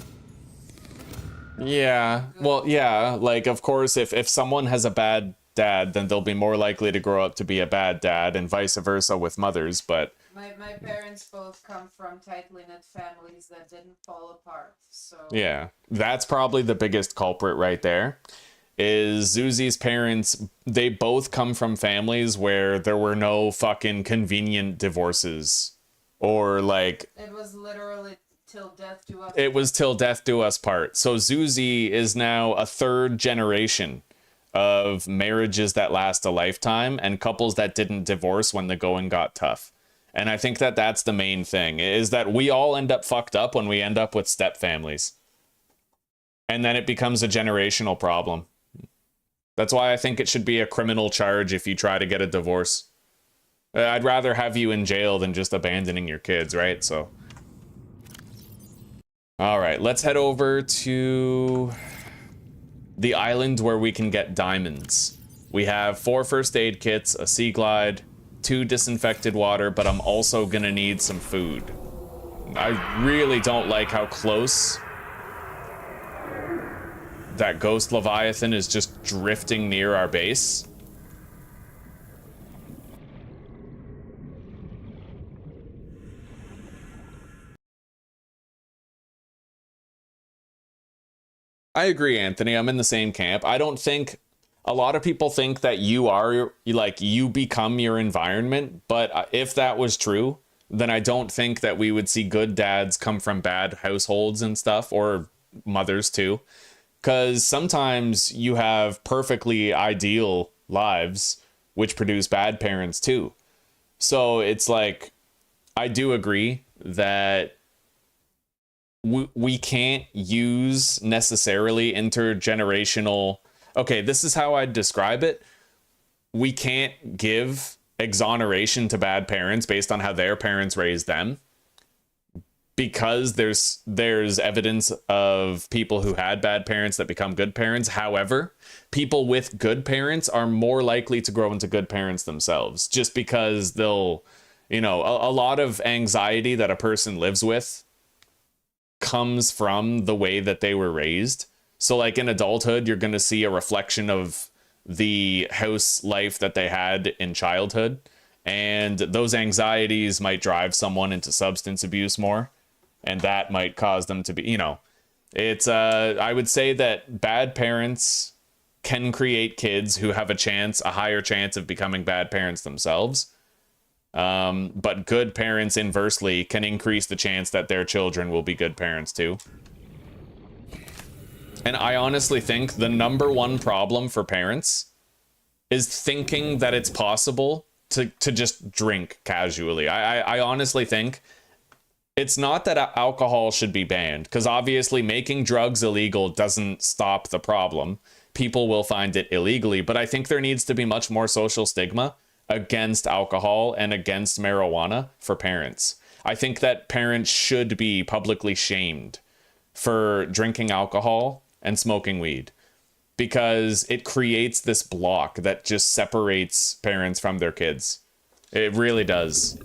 Yeah, well, yeah, like, of course, if someone has a bad dad, then they'll be more likely to grow up to be a bad dad, and vice versa with mothers, but... My parents both come from tightly knit families that didn't fall apart, so... Yeah, that's probably the biggest culprit right there, is Zuzi's parents, they both come from families where there were no fucking convenient divorces, or, like... It was literally... till death do us. It was till death do us part. So Zuzi is now a third generation of marriages that last a lifetime and couples that didn't divorce when the going got tough. And I think that that's the main thing, is that we all end up fucked up when we end up with step families. And then it becomes a generational problem. That's why I think it should be a criminal charge if you try to get a divorce. I'd rather have you in jail than just abandoning your kids, right? So... all right, let's head over to the island where we can get diamonds. We have 4 first aid kits, a sea glide, 2 disinfected water, but I'm also gonna need some food. I really don't like how close that ghost Leviathan is just drifting near our base. I agree, Anthony. I'm in the same camp. I don't think... a lot of people think that you become your environment, but if that was true, then I don't think that we would see good dads come from bad households and stuff, or mothers too. Because sometimes you have perfectly ideal lives, which produce bad parents too. So it's like, I do agree that we can't use necessarily intergenerational... okay, this is how I'd describe it. We can't give exoneration to bad parents based on how their parents raised them, because there's evidence of people who had bad parents that become good parents. However, people with good parents are more likely to grow into good parents themselves, just because they'll, you know, a lot of anxiety that a person lives with comes from the way that they were raised. So like in adulthood, you're going to see a reflection of the house life that they had in childhood. And those anxieties might drive someone into substance abuse more. And that might cause them to be, you know, it's, I would say that bad parents can create kids who have a higher chance of becoming bad parents themselves. But good parents inversely can increase the chance that their children will be good parents too. And I honestly think the #1 problem for parents is thinking that it's possible to just drink casually. I honestly think it's not that alcohol should be banned, because obviously making drugs illegal doesn't stop the problem. People will find it illegally, but I think there needs to be much more social stigma against alcohol and against marijuana for parents. I think that parents should be publicly shamed for drinking alcohol and smoking weed, because it creates this block that just separates parents from their kids. It really does.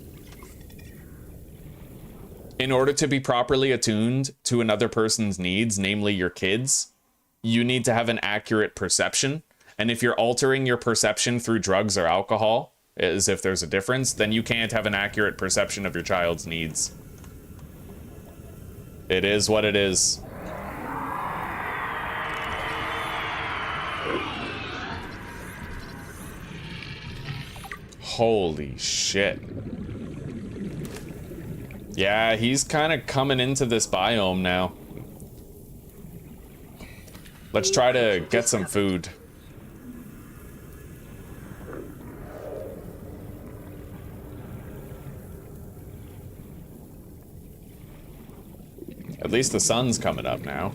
In order to be properly attuned to another person's needs, namely your kids, you need to have an accurate perception. And if you're altering your perception through drugs or alcohol, as if there's a difference, then you can't have an accurate perception of your child's needs. It is what it is. Holy shit. Yeah, he's kind of coming into this biome now. Let's try to get some food. At least the sun's coming up now.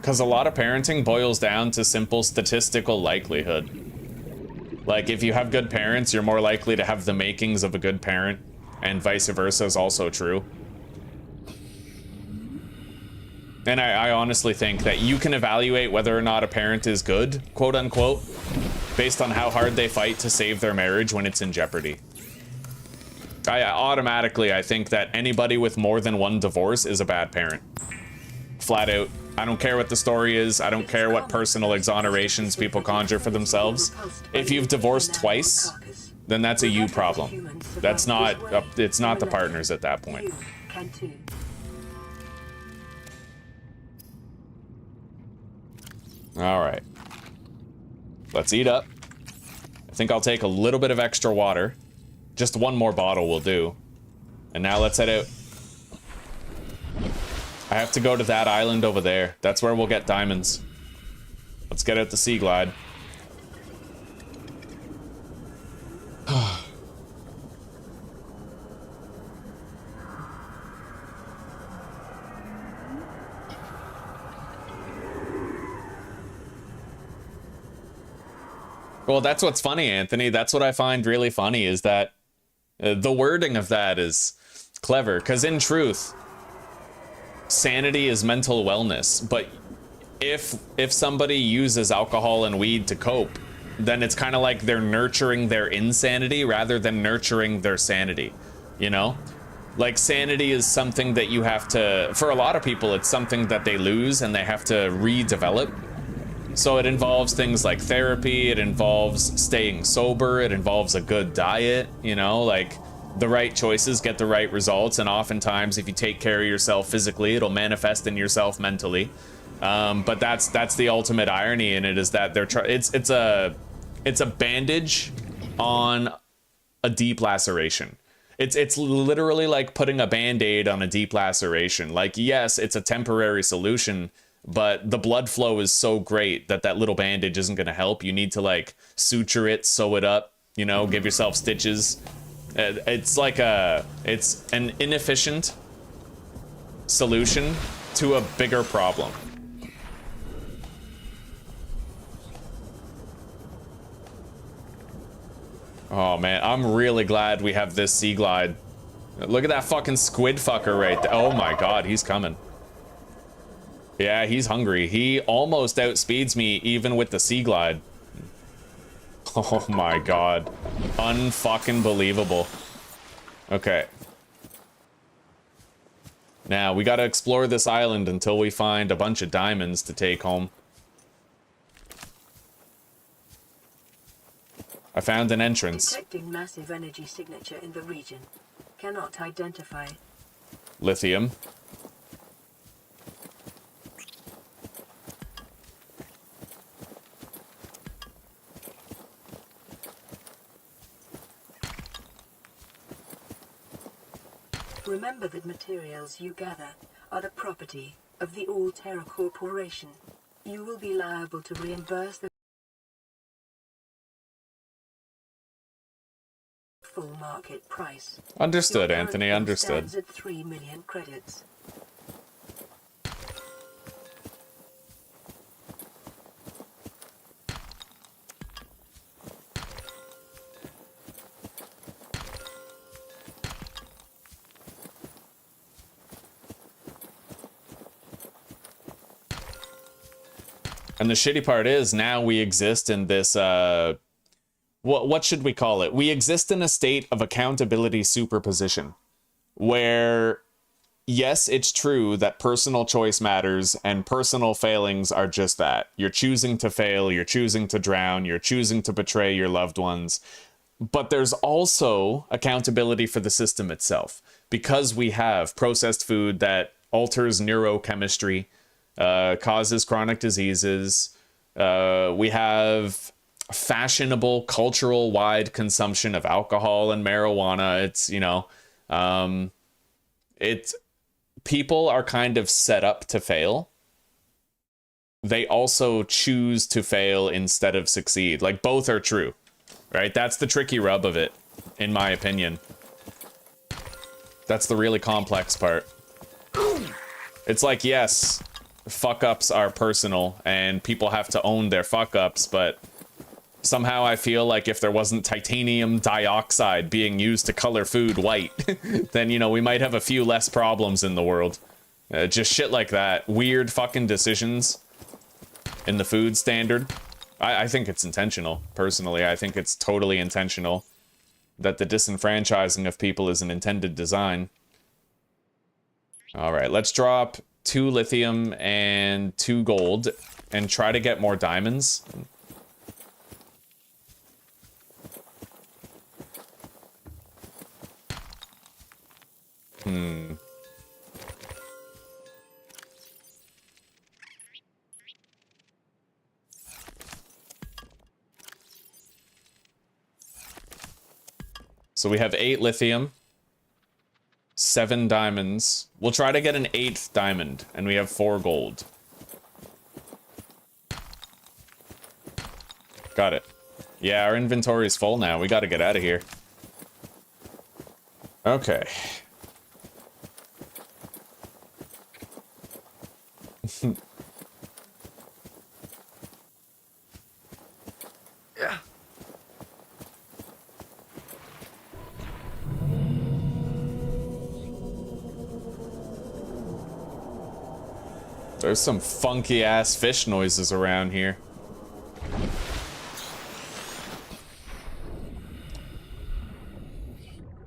Because a lot of parenting boils down to simple statistical likelihood. Like, if you have good parents, you're more likely to have the makings of a good parent, and vice versa is also true. And I honestly think that you can evaluate whether or not a parent is good, quote unquote, based on how hard they fight to save their marriage when it's in jeopardy. I think that anybody with more than one divorce is a bad parent. Flat out. I don't care what the story is. I don't care what personal exonerations people conjure for themselves. If you've divorced twice, then that's a you problem. That's not, it's not the partners at that point. All right. Let's eat up. I think I'll take a little bit of extra water. Just one more bottle will do. And now let's head out. I have to go to that island over there. That's where we'll get diamonds. Let's get out the Sea Glide. Well, that's what's funny, Anthony. That's what I find really funny is that the wording of that is clever. Because in truth, sanity is mental wellness, but if somebody uses alcohol and weed to cope, then it's kind of like they're nurturing their insanity rather than nurturing their sanity, you know? Like, sanity is something that you have to, for a lot of people, it's something that they lose and they have to redevelop. So it involves things like therapy, it involves staying sober, it involves a good diet, you know, like the right choices get the right results, and oftentimes if you take care of yourself physically, it'll manifest in yourself mentally. But that's the ultimate irony in it, is that it's a bandage on a deep laceration. It's literally like putting a band-aid on a deep laceration. Like, yes, it's a temporary solution, but the blood flow is so great that that little bandage isn't going to help. You need to like suture it, sew it up, you know, give yourself stitches. It's an inefficient solution to a bigger problem. Oh man, I'm really glad we have this Sea Glide. Look at that fucking squid fucker right there. Oh my god, he's coming. Yeah, he's hungry. He almost outspeeds me even with the Sea Glide. Oh my god. Unfucking believable. Okay. Now, we gotta explore this island until we find a bunch of diamonds to take home. I found an entrance. Detecting massive energy signature in the region. Cannot identify. Lithium. Remember that materials you gather are the property of the All Terra Corporation. You will be liable to reimburse the full market price. Understood, Your Anthony, current understood. stands at 3 million credits. And the shitty part is now we exist in this, what should we call it? We exist in a state of accountability superposition where, yes, it's true that personal choice matters and personal failings are just that. You're choosing to fail, you're choosing to drown, you're choosing to betray your loved ones. But there's also accountability for the system itself, because we have processed food that alters neurochemistry, causes chronic diseases. We have fashionable cultural wide consumption of alcohol and marijuana. It's, you know, it's people are kind of set up to fail, they also choose to fail instead of succeed. Like, both are true, right? That's the tricky rub of it, in my opinion. That's the really complex part. It's like, yes, fuck-ups are personal, and people have to own their fuck-ups, but somehow I feel like if there wasn't titanium dioxide being used to color food white, then, you know, we might have a few less problems in the world. Just shit like that. Weird fucking decisions in the food standard. I think it's intentional, personally. I think it's totally intentional that the disenfranchising of people is an intended design. Alright, let's drop 2 lithium and 2 gold and try to get more diamonds. So we have 8 lithium, 7 diamonds. We'll try to get an 8th diamond, and we have 4 gold. Got it. Yeah, our inventory is full now. We gotta get out of here. Okay. Yeah. There's some funky ass fish noises around here.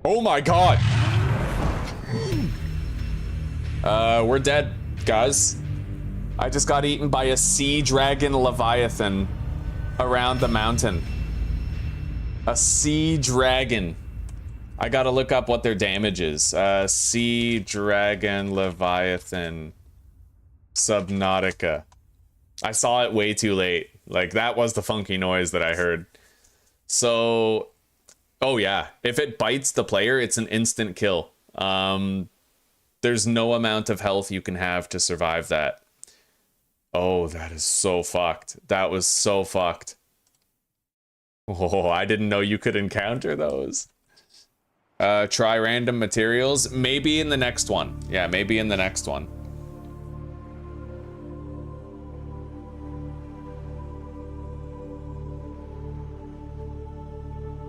Oh my god! We're dead, guys. I just got eaten by a sea dragon leviathan around the mountain. A sea dragon. I gotta look up what their damage is. Sea dragon leviathan Subnautica. I saw it way too late. Like, that was the funky noise that I heard. So, oh yeah, if it bites the player, it's an instant kill. There's no amount of health you can have to survive that. Oh, that is so fucked. That was so fucked. Oh, I didn't know you could encounter those. Try random materials. Maybe in the next one. Yeah, maybe in the next one.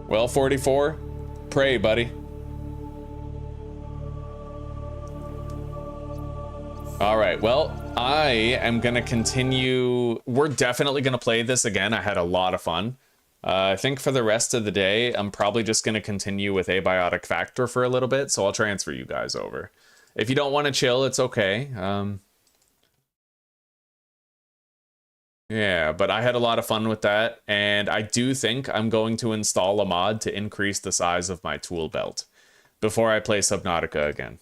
Well, 44, pray, buddy. All right, well, I am gonna continue. We're definitely gonna play this again. I had a lot of fun. I think for the rest of the day, I'm probably just gonna continue with Abiotic Factor for a little bit, so I'll transfer you guys over. If you don't want to chill, it's okay. Yeah, but I had a lot of fun with that, and I do think I'm going to install a mod to increase the size of my tool belt before I play Subnautica again.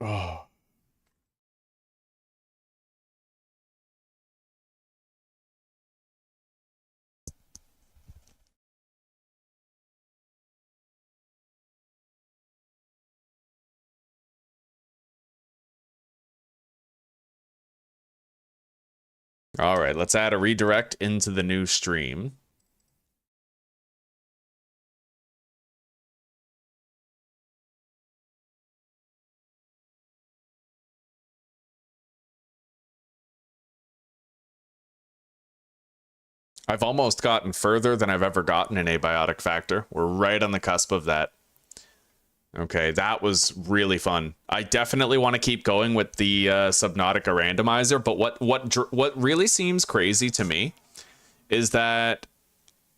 Oh. All right, let's add a redirect into the new stream. I've almost gotten further than I've ever gotten in Abiotic Factor. We're right on the cusp of that. Okay, that was really fun. I definitely want to keep going with the Subnautica randomizer, but what really seems crazy to me is that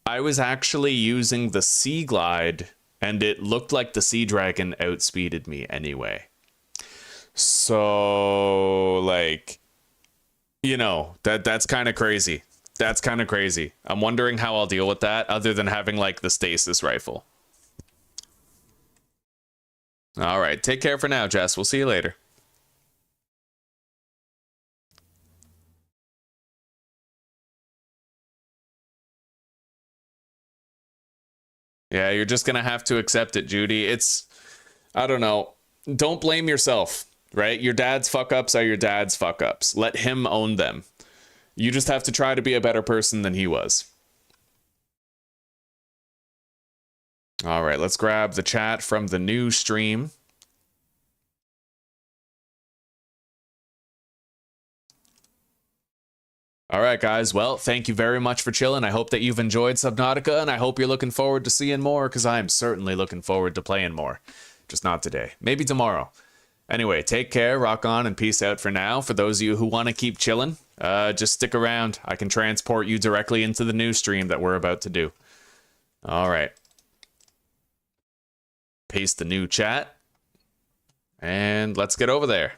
I was actually using the Sea Glide, and it looked like the Sea Dragon outspeeded me anyway. So, like, you know, that's kind of crazy. That's kind of crazy. I'm wondering how I'll deal with that, other than having, like, the stasis rifle. All right, take care for now, Jess. We'll see you later. Yeah, you're just gonna have to accept it, Judy. It's, I don't know. Don't blame yourself, right? Your dad's fuck-ups are your dad's fuck-ups. Let him own them. You just have to try to be a better person than he was. All right, let's grab the chat from the new stream. All right, guys. Well, thank you very much for chilling. I hope that you've enjoyed Subnautica, and I hope you're looking forward to seeing more, because I am certainly looking forward to playing more. Just not today. Maybe tomorrow. Anyway, take care, rock on, and peace out for now. For those of you who want to keep chilling, just stick around. I can transport you directly into the new stream that we're about to do. All right. Paste the new chat. And let's get over there.